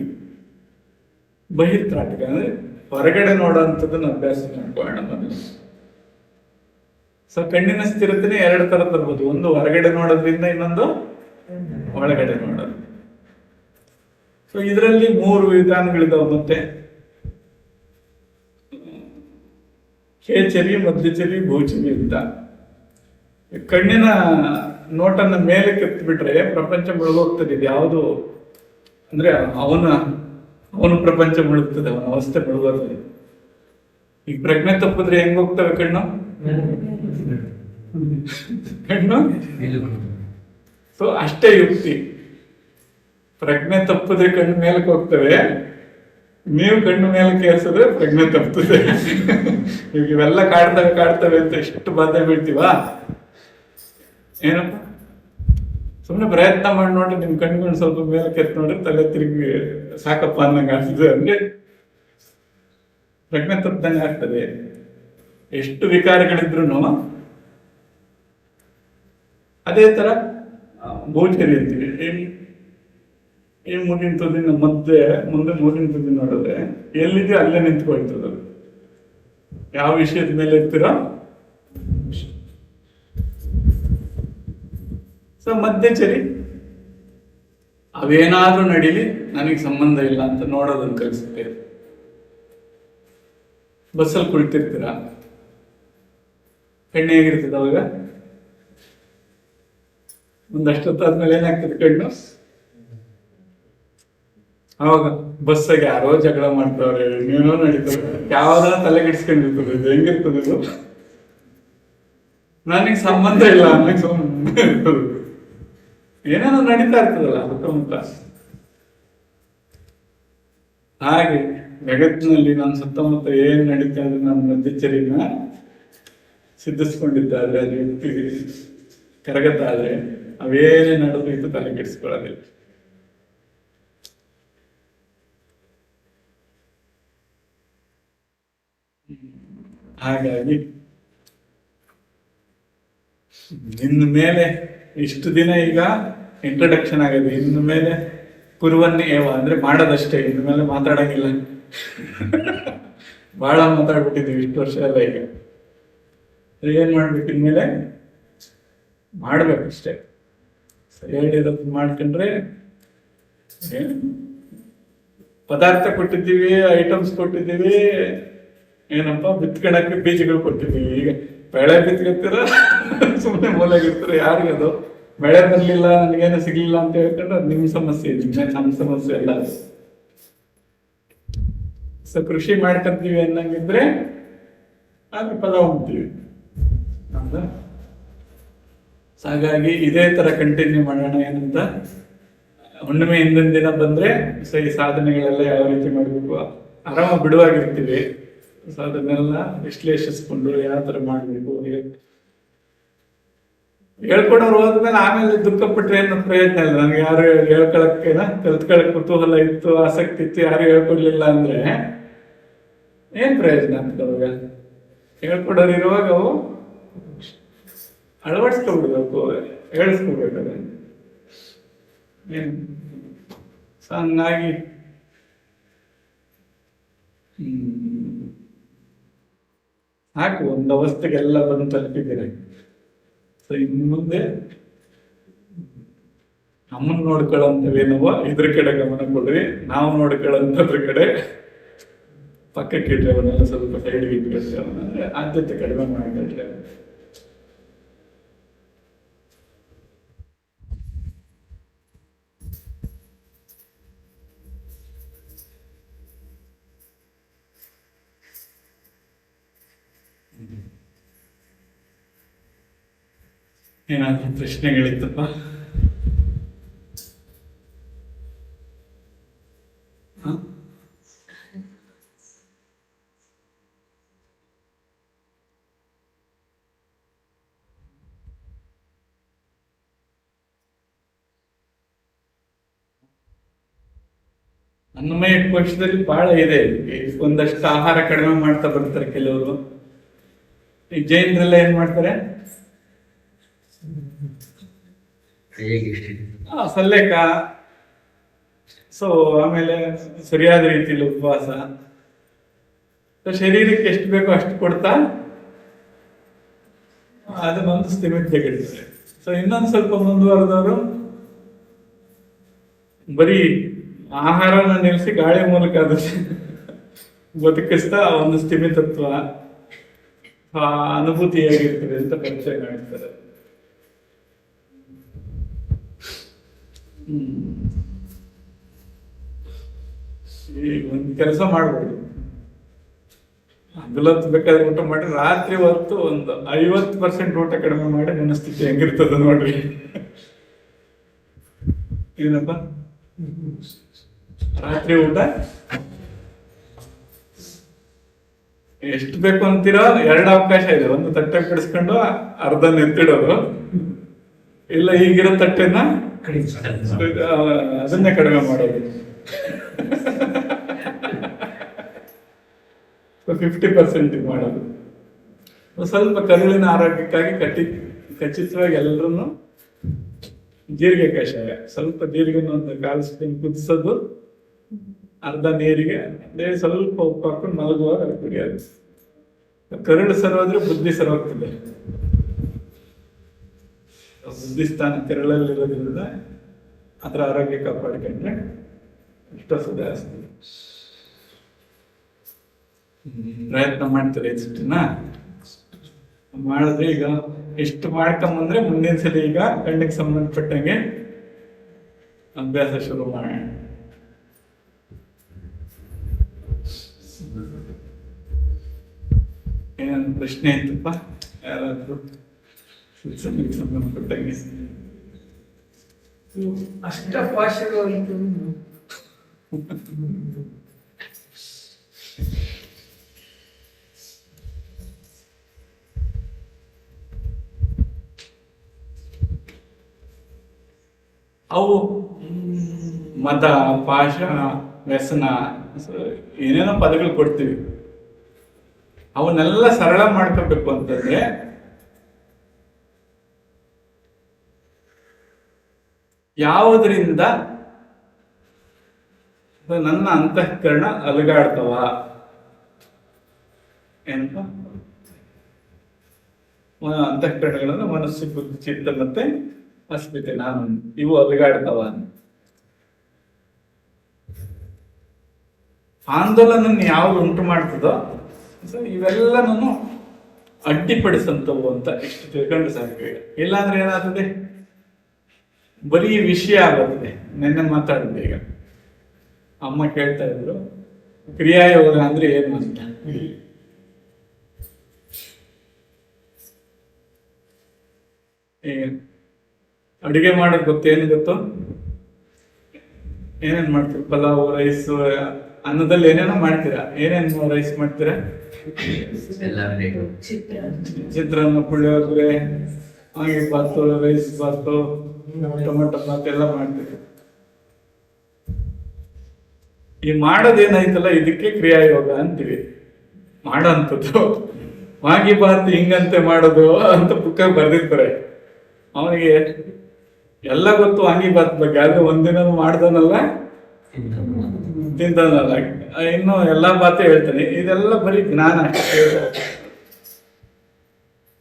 [SPEAKER 1] ಬಹಿರ್ತ್ರಾಟಕ ಅಂದ್ರೆ ಹೊರಗಡೆ ನೋಡುವಂಥದ್ದನ್ನ ಅಭ್ಯಾಸ ಮಾಡ್ಕೊಳ್ಳೋಣ ಮೊದಲು. ಸೊ ಕಣ್ಣಿನ ಸ್ಥಿರತೆನೇ 2 ತರ ತರ್ಬೋದು. ಒಂದು ಹೊರಗಡೆ ನೋಡೋದ್ರಿಂದ, ಇನ್ನೊಂದು ಒಳಗಡೆ ನೋಡೋದು. ಸೊ ಇದರಲ್ಲಿ 3 ವಿಧಾನಗಳಿದಾವೆ. ಮತ್ತೆ ಕೇಚರಿ, ಮಧ್ಯಚರಿ, ಭೂಚರಿ ಅಂತ. ಕಣ್ಣಿನ ನೋಟನ್ನ ಮೇಲೆ ಕೆತ್ತಿಬಿಟ್ರೆ ಪ್ರಪಂಚ ಮುಳುಗೋಗ್ತದೆ. ಇದು ಯಾವುದು ಅಂದ್ರೆ ಅವನ ಪ್ರಪಂಚ ಮುಳುಗ್ತದೆ, ಅವನ ಅವಸ್ಥೆ ಮುಳುಗೋಗ್ತದೆ. ಈಗ ಪ್ರಜ್ಞೆ ತಪ್ಪಿದ್ರೆ ಹೆಂಗ್ ಹೋಗ್ತವೆ ಕಣ್ಣು? ಸೊ ಅಷ್ಟೇ ಯುಕ್ತಿ. ಪ್ರಜ್ಞೆ ತಪ್ಪಿದ್ರೆ ಕಣ್ಣು ಮೇಲಕ್ಕೆ ಹೋಗ್ತವೆ, ನೀವು ಕಣ್ಣು ಮೇಲೆ ಕೇರಿಸಿದ್ರೆ ಪ್ರಜ್ಞೆ ತಪ್ಪುತ್ತದೆ. ಈಗ ಇವೆಲ್ಲ ಕಾಡ್ತವೆ ಅಂತ ಎಷ್ಟು ಬಾಧೆ ಬೀಳ್ತೀವ? ಏನಪ್ಪ, ಸುಮ್ಮನೆ ಪ್ರಯತ್ನ ಮಾಡಿ ನೋಡ್ರಿ, ನಿಮ್ ಕಣ್ಕೊಂಡು ಸ್ವಲ್ಪ ಮೇಲೆ ಕೆತ್ತ ನೋಡ್ರಿ, ತಲೆ ತಿರುಗಿ ಸಾಕಪ್ಪ ಅನ್ನಂಗೆ ಆಗ್ತದೆ. ಅಂದ್ರೆ ಪ್ರಜ್ಞೆ ತಪ್ಪದಂಗೆ ಆಗ್ತದೆ. ಎಷ್ಟು ವಿಕಾರಗಳಿದ್ರು ಅದೇ ತರ ಭೂಚರಿ ಅಂತೀವಿ. ಈ ಮೂಗಿನ ತುದಿನ ಮುಂದೆ ಮೂಗಿನ ತುದಿ ನೋಡಿದ್ರೆ ಎಲ್ಲಿದೆಯೋ ಅಲ್ಲೇ ನಿಂತ್ಕೊಳ್ತದ. ಯಾವ ವಿಷಯದ ಮೇಲೆ ಇರ್ತೀರೋ. ಸೊ ಮಧ್ಯಚರಿ, ಅವೇನಾದ್ರೂ ನಡೀಲಿ ನನಗೆ ಸಂಬಂಧ ಇಲ್ಲ ಅಂತ ನೋಡೋದನ್ನ ಕಲಿಸುತ್ತೆ. ಬಸ್ಸಲ್ಲಿ ಕುಳಿತಿರ್ತೀರ, ಕಣ್ಣು ಹೇಗಿರ್ತದೆ ಅವಾಗ? ಒಂದಷ್ಟೊತ್ತಾದ್ಮೇಲೆ ಏನಾಗ್ತದೆ ಕಣ್ಣು? ಅವಾಗ ಬಸ್ಸಾಗ ಯಾರೋ ಜಗಳ ಮಾಡ್ತಾವ್ರೆ, ಏನೋ ನಡೀತದೆ, ಯಾವ್ದಾರ ತಲೆ ಕೆಡಿಸ್ಕೊಂಡಿರ್ತದೆ. ಇದು ಹೆಂಗಿರ್ತದೆ? ಇದು ನನಗೆ ಸಂಬಂಧ ಇಲ್ಲ ಅನ್ನಕ್ಕೆ ಸುಮ್ಮನೆ ಇರ್ತದೆ. ಏನೇನೋ ನಡೀತಾ ಇರ್ತದಲ್ಲ ಸುತ್ತಮುತ್ತ. ಹಾಗೆ ಜಗತ್ತಿನಲ್ಲಿ ನನ್ನ ಸುತ್ತಮುತ್ತ ಏನ್ ನಡೀತಾ ಇದ್ರೆ ನನ್ನ ಮಧ್ಯಚರಿನ ಸಿದ್ಧಿಸ್ಕೊಂಡಿದ್ದಾದ್ರೆ, ಅದು ಯುಕ್ತಿ ಕರಗತ್ತಾದ್ರೆ, ಅವೇನೇ ನಡೆದು ಇದು ತಲೆ ಕೆಡಿಸ್ಕೊಳ್ಳೋದಿಲ್ಲ. ಹಾಗಾಗಿ ಇನ್ನು ಮೇಲೆ ಇಷ್ಟು ದಿನ ಈಗ ಇಂಟ್ರಡಕ್ಷನ್ ಆಗಿದೆ. ಇನ್ನು ಮೇಲೆ ಕುರುವನ್ನೇ ಅಂದ್ರೆ ಮಾಡೋದಷ್ಟೇ, ಇನ್ನು ಮೇಲೆ ಮಾತಾಡಂಗಿಲ್ಲ. ಬಹಳ ಮಾತಾಡ್ಬಿಟ್ಟಿದೀವಿ ಇಷ್ಟು ವರ್ಷ ಎಲ್ಲ. ಈಗ ಏನ್ ಮಾಡ್ಬೇಕು? ಇನ್ಮೇಲೆ ಮಾಡ್ಬೇಕಷ್ಟೇ. ಹೇಳಿರೋದು ಮಾಡ್ಕೊಂಡ್ರೆ, ಪದಾರ್ಥ ಕೊಟ್ಟಿದ್ದೀವಿ, ಐಟಮ್ಸ್ ಕೊಟ್ಟಿದ್ದೀವಿ, ಏನಪ್ಪ ಬಿತ್ಕೊಳಕ್ಕೆ ಬೀಜಗಳು ಕೊಟ್ಟಿದ್ದೀವಿ. ಈಗ ಬೆಳೆ ಬಿತ್ಕೊತೀರ, ಸುಮ್ಮನೆ ಮೂಲೆಗಿರ್ತೀರ. ಯಾರಿಗದು ಬೆಳೆ ಬರ್ಲಿಲ್ಲ, ನನಗೇನು ಸಿಗ್ಲಿಲ್ಲ ಅಂತ ಹೇಳ್ಕೊಂಡ್ರೆ ಅದು ನಿಮ್ ಸಮಸ್ಯೆ, ನಮ್ಮ ಸಮಸ್ಯೆ ಅಲ್ಲ. ಸೊ ಕೃಷಿ ಮಾಡ್ಕೊಂತೀವಿ ಅನ್ನಂಗಿದ್ರೆ ಆಗ ಫಲ ಹೋಗ್ತೀವಿ. ಹಾಗಾಗಿ ಇದೇ ತರ ಕಂಟಿನ್ಯೂ ಮಾಡೋಣ. ಏನಂತ, ಹುಣ್ಣಿಮೆ ಹಿಂದಿನ ದಿನ ಬಂದ್ರೆ ಈ ಸಾಧನೆಗಳೆಲ್ಲ ಯಾವ ರೀತಿ ಮಾಡ್ಬೇಕು, ಆರಾಮ ಬಿಡುವಾಗಿರ್ತೀವಿ. ಸೊ ಅದನ್ನೆಲ್ಲ ವಿಶ್ಲೇಷಿಸ್ಕೊಂಡು ಯಾವ ತರ ಮಾಡ್ಬೇಕು ಹೇಳ್ಕೊಡೋರು ಹೋದ್ಮೇಲೆ ಆಮೇಲೆ ದುಃಖ ಪಟ್ರೆ ಏನು ಪ್ರಯೋಜನ ಇಲ್ಲ. ನನಗೆ ಯಾರು ಹೇಳ್ಕೊಳಕ್ಕೇನ ಕಲ್ತ್ಕೊಳಕ್ ಕುತೂಹಲ ಇತ್ತು, ಆಸಕ್ತಿ ಇತ್ತು, ಯಾರು ಹೇಳ್ಕೊಡ್ಲಿಲ್ಲ ಅಂದ್ರೆ ಏನ್ ಪ್ರಯೋಜನ ಅಂತ. ಅವಾಗ ಹೇಳ್ಕೊಡೋರು ಇರುವಾಗ ಅವು ಅಳವಡಿಸ್ಕೊಬಿಡ್ಬೇಕು, ಹೇಳಿಸ್ಕೊಡ್ಬೇಕಾದ್ರೆ ಏನು. ಸೊ ಹಂಗಾಗಿ ಸಾಕು, ಒಂದು ಅವಸ್ಥೆಗೆಲ್ಲ ಬಂದು ತಲುಪಿದ್ದೀರಿ. ಸೊ ಇನ್ನು ಮುಂದೆ ನಮ್ಮನ್ನು ನೋಡ್ಕೊಳ್ಳೋಂಥವೇನವ ಇದ್ರ ಕಡೆ ಗಮನ ಕೊಡ್ರಿ, ನಾವು ನೋಡ್ಕೊಳ್ಳೋಂಥದ್ರ ಕಡೆ ಪಕ್ಕಕ್ಕೆ ಇಟ್ರೆ, ಅವನ್ನೆಲ್ಲ ಸ್ವಲ್ಪ ಸೈಡ್ಗೆ ಇಟ್ಕೊಳ್ತೇವೆ. ಅವನಂದ್ರೆ ಆದ್ಯತೆ ಕಡಿಮೆ ಮಾಡಿಕೊಳ್ತೇವೆ. ಏನಾದ್ರು ಪ್ರಶ್ನೆಗಳಿತ್ತಪ್ಪ? ಅನ್ನಮಯ ಕೋಶದಲ್ಲಿ ಬಹಳ ಇದೆ. ಈ ಒಂದಷ್ಟು ಆಹಾರ ಕಡಿಮೆ ಮಾಡ್ತಾ ಬರ್ತಾರೆ ಕೆಲವರು. ಈ ಜೈನರೆಲ್ಲ ಏನ್ ಮಾಡ್ತಾರೆ, ಸಲ್ಲೇಕ, ಸೊ ಆಮೇಲೆ ಸರಿಯಾದ ರೀತಿಯಲ್ಲಿ ಉಪವಾಸ, ಶರೀರಕ್ಕೆ ಎಷ್ಟು ಬೇಕೋ ಅಷ್ಟು ಕೊಡ್ತಾ ಅದನ್ನೊಂದು ಸ್ಥಿಮಿತ ತೆಗೆದಿದ್ದಾರೆ. ಸೊ ಇನ್ನೊಂದು ಸ್ವಲ್ಪ ಮುಂದುವರೆದವರು ಬರೀ ಆಹಾರನ ನಿಲ್ಲಿಸಿ ಗಾಳಿ ಮೂಲಕ ಅದು ಬದುಕಿಸ್ತಾ ಒಂದು ಸ್ಥಿಮಿತತ್ವ ಅನುಭೂತಿ ಹೇಗಿರ್ತದೆ ಅಂತ ಪರಿಚಯ ಮಾಡ್ತಾರೆ. ಈಗ ಒಂದು ಕೆಲಸ ಮಾಡ್ಬೋದು, ಹಗಲೊತ್ತು ಬೇಕಾದ್ರೆ ಊಟ ಮಾಡಿ, ರಾತ್ರಿ ಹೊತ್ತು ಒಂದು 50% ಊಟ ಕಡಿಮೆ ಮಾಡಿ ಮನಸ್ಥಿತಿ ಹೆಂಗಿರ್ತದ ನೋಡ್ರಿ. ಏನಪ್ಪ, ರಾತ್ರಿ ಊಟ ಎಷ್ಟು ಬೇಕು ಅಂತೀರೋ 2 ಅವಕಾಶ ಇದೆ. ಒಂದು ತಟ್ಟೆ ಬಿಡಿಸ್ಕೊಂಡು ಅರ್ಧ ನೆತ್ತಿಡೋದು, ಇಲ್ಲ ಈಗಿರೋ ತಟ್ಟೆನ ಅದನ್ನೇ ಕಡಿಮೆ ಮಾಡೋದು. 50% ಮಾಡೋದು. ಸ್ವಲ್ಪ ಕರುಳಿನ ಆರೋಗ್ಯಕ್ಕಾಗಿ ಖಚಿತವಾಗಿ ಎಲ್ಲರನ್ನು ಜೀರಿಗೆ ಕಷಾಯ, ಸ್ವಲ್ಪ ಜೀರಿಗೆನ ಒಂದು 1/4 ಸ್ಪೂನ್ ಕುದಿಸೋದು, ಅರ್ಧ ನೀರಿಗೆ ಅದೇ ಸ್ವಲ್ಪ ಉಪ್ಪು ಹಾಕೊಂಡು ಮಲಗುವಾಗ ಅದು ಕುಡಿಯೋದು. ಕರುಳು ಸರೋದ್ರೆ ಬುದ್ಧಿ ಸರೋಗ್ತದೆ. ಬುದ್ಧಿ ಸ್ಥಾನ ಕರುಳಲ್ಲಿರೋದ್ರಿಂದ ಅದರ ಆರೋಗ್ಯ ಕಾಪಾಡಿಕೊಂಡ್ರೆ ಇಷ್ಟ ಸುಧಾರಿಸ್ತದೆ. ಪ್ರಯತ್ನ ಮಾಡ್ತಾರೆ ಇಷ್ಟನ್ನ ಮಾಡಿದ್ರೆ. ಈಗ ಇಷ್ಟು ಮಾಡ್ಕೊಂಬಂದ್ರೆ ಮುಂದಿನ ಸಲ ಈಗ ಕಣ್ಣಿಗೆ ಸಂಬಂಧಪಟ್ಟಂಗೆ ಅಭ್ಯಾಸ ಶುರು ಮಾಡೋಣ. ಏನಾದ್ರು ಪ್ರಶ್ನೆ ಇತ್ತಪ್ಪ ಯಾರಾದ್ರೂ ಸಂಬಂಧಪಟ್ಟಂಗೆ?
[SPEAKER 4] ಅಷ್ಟಪಾಶಗಳು ಇದು
[SPEAKER 1] ಅವು ಮದ, ಪಾಶ, ವ್ಯಸನ, ಏನೇನೋ ಪದಗಳು ಕೊಡ್ತೀವಿ. ಅವನ್ನೆಲ್ಲ ಸರಳ ಮಾಡ್ಕೋಬೇಕು ಅಂತಂದ್ರೆ ಯಾವುದರಿಂದ ನನ್ನ ಅಂತಃಕರಣ ಅಲುಗಾಡ್ತವ ಏನಪ್ಪ, ಅಂತಃಕರಣಗಳನ್ನ ಮನಸ್ಸು, ಬುದ್ಧಿ, ಚಿತ್ತ ಮತ್ತೆ ಅಸ್ಮಿತೆ, ನಾನು, ಇವು ಅಲುಗಾಡ್ತವ. ಆಂದೋಲನ ಯಾವ್ದು ಉಂಟು ಮಾಡ್ತದೋ ಇವೆಲ್ಲನೂ ಅಡ್ಡಿಪಡಿಸಂತವು ಅಂತ ಇಷ್ಟು ತಿಳ್ಕೊಂಡು ಸಾಕು. ಇಲ್ಲಾಂದ್ರೆ ಏನಾಗ್ತದೆ, ಬರೀ ವಿಷಯ ಆಗುತ್ತೆ. ನೆನ್ನೆ ಮಾತಾಡಿದ್ದೆ, ಈಗ ಅಮ್ಮ ಕೇಳ್ತಾ ಇದ್ರು ಕ್ರಿಯಾಯೋಗ ಅಂದ್ರೆ ಏನು ಅಂತ. ಅಡುಗೆ ಮಾಡೋದು ಗೊತ್ತೇನು ಗೊತ್ತು? ಏನೇನ್ ಮಾಡ್ತೀವಿ? ಪಲಾವ್, ರೈಸ್, ಅನ್ನದಲ್ಲಿ ಏನೇನೋ ಮಾಡ್ತೀರಾ. ಏನೇನು ರೈಸ್ ಮಾಡ್ತೀರಾ? ಚಿತ್ರಾನ್ನ, ಪುಳಿಯೋಗರೆ, ಹಾಗೆ ಬಾತು, ರೈಸ್ ಬಾತು, ಟೊಮೆಟೊ ಬಾತ್ ಎಲ್ಲ ಮಾಡ್ತೀವಿ. ಈ ಮಾಡೋದೇನಾಯ್ತಲ್ಲ ಇದಕ್ಕೆ ಕ್ರಿಯಾಯೋಗ ಅಂತೀವಿ. ಮಾಡೋಂಥದ್ದು ವಾಂಗಿ ಬಾತ್ ಹಿಂಗಂತೆ ಮಾಡೋದು ಅಂತ ಬುಕ್ಕ ಬರ್ದಿರ್ತಾರೆ. ಅವನಿಗೆ ಎಲ್ಲ ಗೊತ್ತು ವಾಂಗಿ ಬಾತ್ ಬಗ್ಗೆ, ಆದ್ರೆ ಒಂದಿನ ಮಾಡ್ದನಲ್ಲ ತಿಂತಾನಲ್ಲ, ಇನ್ನು ಎಲ್ಲಾ ಬಾತೆ ಹೇಳ್ತಾನೆ. ಇದೆಲ್ಲ ಬರೀ ಜ್ಞಾನ ಅಷ್ಟೇ.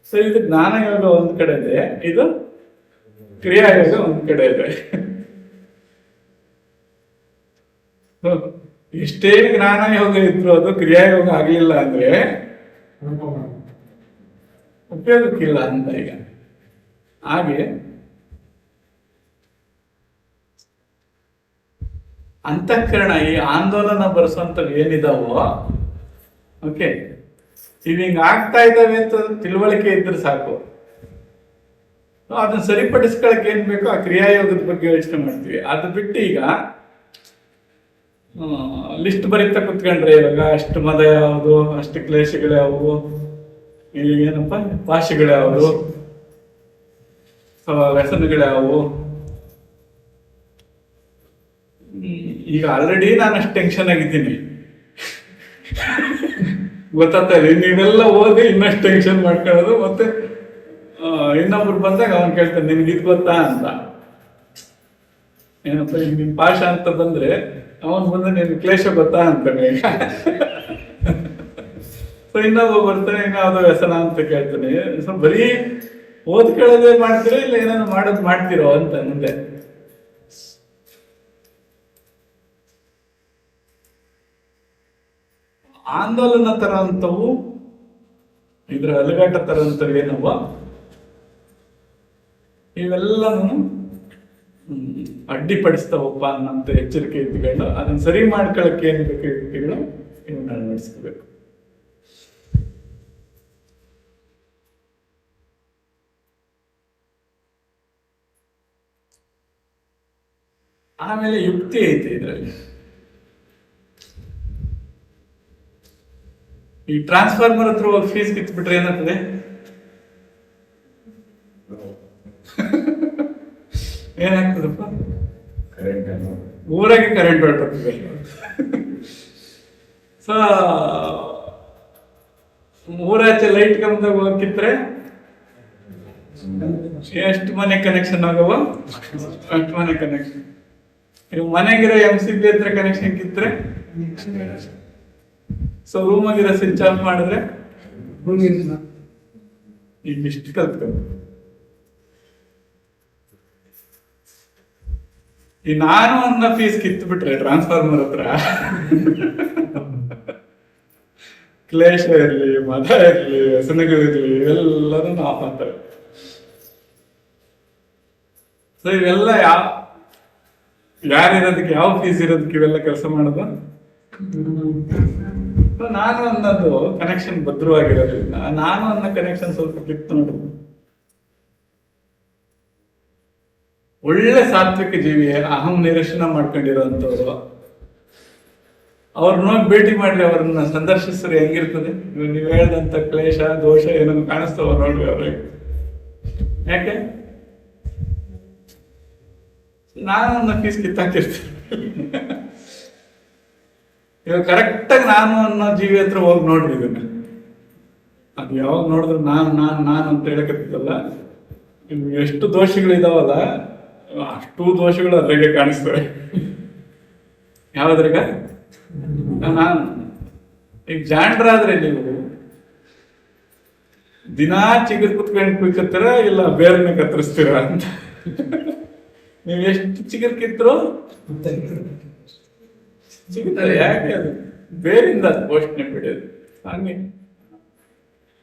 [SPEAKER 1] ಸೊ ಇದು ಜ್ಞಾನ ಯೋಗ ಒಂದ್ ಕಡೆ ಇದೆ, ಇದು ಕ್ರಿಯಾಯೋಗ ಒಂದ್ ಕಡೆ ಇದೆ. ಎಷ್ಟೇ ಜ್ಞಾನ ಯೋಗ ಇದ್ರು ಅದು ಕ್ರಿಯಾಯೋಗ ಆಗ್ಲಿಲ್ಲ ಅಂದ್ರೆ ಉಪಯೋಗಕ್ಕಿಲ್ಲ ಅಂತ. ಈಗ ಹಾಗೆ ಅಂತಃಕರಣ ಈ ಆಂದೋಲನ ಬರೆಸುವಂಥವು ಏನಿದಾವೋ, ಓಕೆ, ಇವ್ ಹಿಂಗ ಆಗ್ತಾ ಇದ್ದಾವೆ ಅಂತ ತಿಳುವಳಿಕೆ ಇದ್ರೆ ಸಾಕು. ಅದನ್ನ ಸರಿಪಡಿಸ್ಕೊಳಕ್ ಏನ್ ಬೇಕೋ ಆ ಕ್ರಿಯಾಯೋಗದ ಬಗ್ಗೆ ಯೋಚನೆ ಮಾಡ್ತೀವಿ. ಅದು ಬಿಟ್ಟು ಈಗ ಲಿಸ್ಟ್ ಬರೀತಾ ಕುತ್ಕೊಂಡ್ರೆ ಇವಾಗ ಅಷ್ಟು ಮದ ಯಾವುದು, ಅಷ್ಟು ಕ್ಲೇಶಗಳು ಯಾವುವು, ಏನಪ್ಪ ಭಾಷೆಗಳು ಯಾವುದು, ವ್ಯಸನಗಳು ಯಾವುವು, ಈಗ ಆಲ್ರೆಡಿ ನಾನು ಅಷ್ಟು ಟೆನ್ಷನ್ ಆಗಿದ್ದೀನಿ, ಗೊತ್ತಾಗ್ತಾ ಇದೆ. ನೀವೆಲ್ಲ ಓದಿ ಇನ್ನಷ್ಟು ಟೆನ್ಷನ್ ಮಾಡ್ಕೊಳ್ಳೋದು. ಮತ್ತೆ ಇನ್ನೊಬ್ರು ಬಂದಾಗ ಅವನ್ ಕೇಳ್ತಾನೆ ನಿನ್ಗೆ ಇದು ಗೊತ್ತಾ ಅಂತ. ಏನಪ್ಪ ಈಗ ನಿನ್ ಪಾಠ ಅಂತ ಬಂದ್ರೆ ಅವನ್ ಬಂದ್ರೆ ನಿನ್ ಕ್ಲೇಶ ಗೊತ್ತಾ ಅಂತಾನೆ. ಸೊ ಇನ್ನೊಬ್ಬ ಬರ್ತಾನೆ ಇನ್ನಾವ್ದೋ ವ್ಯಸನ ಅಂತ ಕೇಳ್ತಾನೆ. ಸೊ ಬರೀ ಓದ್ಕೊಳ್ಳೋದೇ ಮಾಡ್ತೀರೋ ಇಲ್ಲ ಏನಾದ್ರು ಮಾಡೋದು ಮಾಡ್ತಿರೋ ಅಂತ ಮುಂದೆ. ಆಂದೋಲನ ತರ ಅಂತವು, ಇದ್ರ ಅಲುಗಾಟ ತರ ಅಂತವು ಏನವ, ಇವೆಲ್ಲನೂ ಅಡ್ಡಿಪಡಿಸ್ತಾವಪ್ಪ ಅನ್ನೋಂಥ ಎಚ್ಚರಿಕೆ ಇದ್ಕೊಂಡು ಅದನ್ನ ಸರಿ ಮಾಡ್ಕೊಳಕ್ಕೆ ಏನ್ ಬೇಕು ಯುಕ್ತಿಗಳು ಇವನ್ನ ಅಳವಡಿಸ್ಕೋಬೇಕು. ಆಮೇಲೆ ಯುಕ್ತಿ ಐತೆ ಇದರಲ್ಲಿ. ಈ ಟ್ರಾನ್ಸ್ಫಾರ್ಮರ್ ಹತ್ರ ಹೋಗಿ ಫೀಸ್ ಕಿತ್ಬಿಟ್ರೆ ಏನಾಗ್ತದೆ? ಏನಾಗ್ತದಪ್ಪ? ಊರಾಗೆ ಕರೆಂಟ್ ಬರ್ತದೆ. ಸೊ ಊರಾಚೆ ಲೈಟ್ ಕಂಬದಾಗ ಹೋಗಿ ಕಿತ್ರೆ ಎಷ್ಟು ಮನೆ ಕನೆಕ್ಷನ್ ಆಗವ? ಅಷ್ಟು ಮನೆ ಕನೆಕ್ಷನ್. ಇವ್ ಮನೆಗಿರೋ MCB ಹತ್ರ connection Kitre, so ರೂಮಾಗಿರೋ switch off ಮಾಡಿದ್ರೆ ಈಗ ಇಷ್ಟು ಕಲ್ತ್ಕೊಂಡು ಈ ನಾನು ಅನ್ನೋ ಫೀಸ್ ಕಿತ್ತು ಬಿಟ್ರೆ ಟ್ರಾನ್ಸ್ಫಾರ್ಮರ್ ಹತ್ರ ಕ್ಲೇಶ ಇರ್ಲಿ, ಮದ ಇರ್ಲಿ, ವ್ಯಸನಗಳಿರ್ಲಿ, ಇವೆಲ್ಲರೂ ಆಫ್ ಅಂತಾರೆ. ಸೊ ಇವೆಲ್ಲ ಯಾರಿರೋದಕ್ಕೆ ಯಾವ ಫೀಸ್ ಇರೋದಕ್ಕೆ ಇವೆಲ್ಲ ಕೆಲಸ ಮಾಡೋದು. ನಾನು ಅನ್ನೋದು ಕನೆಕ್ಷನ್ ಭದ್ರವಾಗಿರೋದ್ರಿಂದ ನಾನು ಅನ್ನೋ ಕನೆಕ್ಷನ್ ಸ್ವಲ್ಪ ಕಿತ್ತು ನೋಡುದು. ಒಳ್ಳೆ ಸಾತ್ವಿಕ ಜೀವಿ, ಅಹಂ ನಿರಶನ ಮಾಡ್ಕೊಂಡಿರೋಂಥವ್ರು, ಅವ್ರನ್ನ ಭೇಟಿ ಮಾಡ್ರಿ, ಅವ್ರನ್ನ ಸಂದರ್ಶಿಸ್ರಿ, ಹೆಂಗಿರ್ತದೆ? ನೀವು ಹೇಳ್ದಂತ ಕ್ಲೇಶ ದೋಷ ಏನನ್ನು ಕಾಣಿಸ್ತಾವ ನೋಡ್ರಿ ಅವ್ರಿಗೆ. ಯಾಕೆ ನಾನು ನನ್ನ ಫೀಸ್ ಕಿತ್ತಾಕಿರ್ತೀನಿ. ಇವಾಗ ಕರೆಕ್ಟಾಗಿ ನಾನು ಅನ್ನೋ ಜೀವಿ ಹತ್ರ ಹೋಗಿ ನೋಡ್ರಿ ಇದನ್ನ. ಅದು ಯಾವಾಗ ನೋಡಿದ್ರು ನಾನು ಅಂತ ಹೇಳಕತ್ತಿದ್ದಲ್ಲ, ನಿಮ್ಗೆ ಎಷ್ಟು ದೋಷಗಳಿದಾವಲ್ಲ ಅಷ್ಟು ದೋಷಗಳು ಅದ್ರಾಗೆ ಕಾಣಿಸ್ತವೆ. ಯಾವ್ದ್ರಾಗ? ನಾನು ಈಗ ಜಾಂಡ್ರಾದ್ರೆ ನೀವು ದಿನಾ ಚಿಗುರು ಕುತ್ಕೊಂಡು ಕುಯ್ಕತ್ತೀರ ಇಲ್ಲ ಬೇರನ್ನ ಕತ್ತರಿಸ್ತೀರ ಅಂತ. ನೀವು ಎಷ್ಟು ಚಿಗುರು ಕಿತ್ತರು ಸಿಗುತ್ತದೆ. ಯಾಕೆ? ಅದು ಬೇರಿಂದ ಪೋಷಣೆ ಬಿಡೋದು. ಹಂಗೆ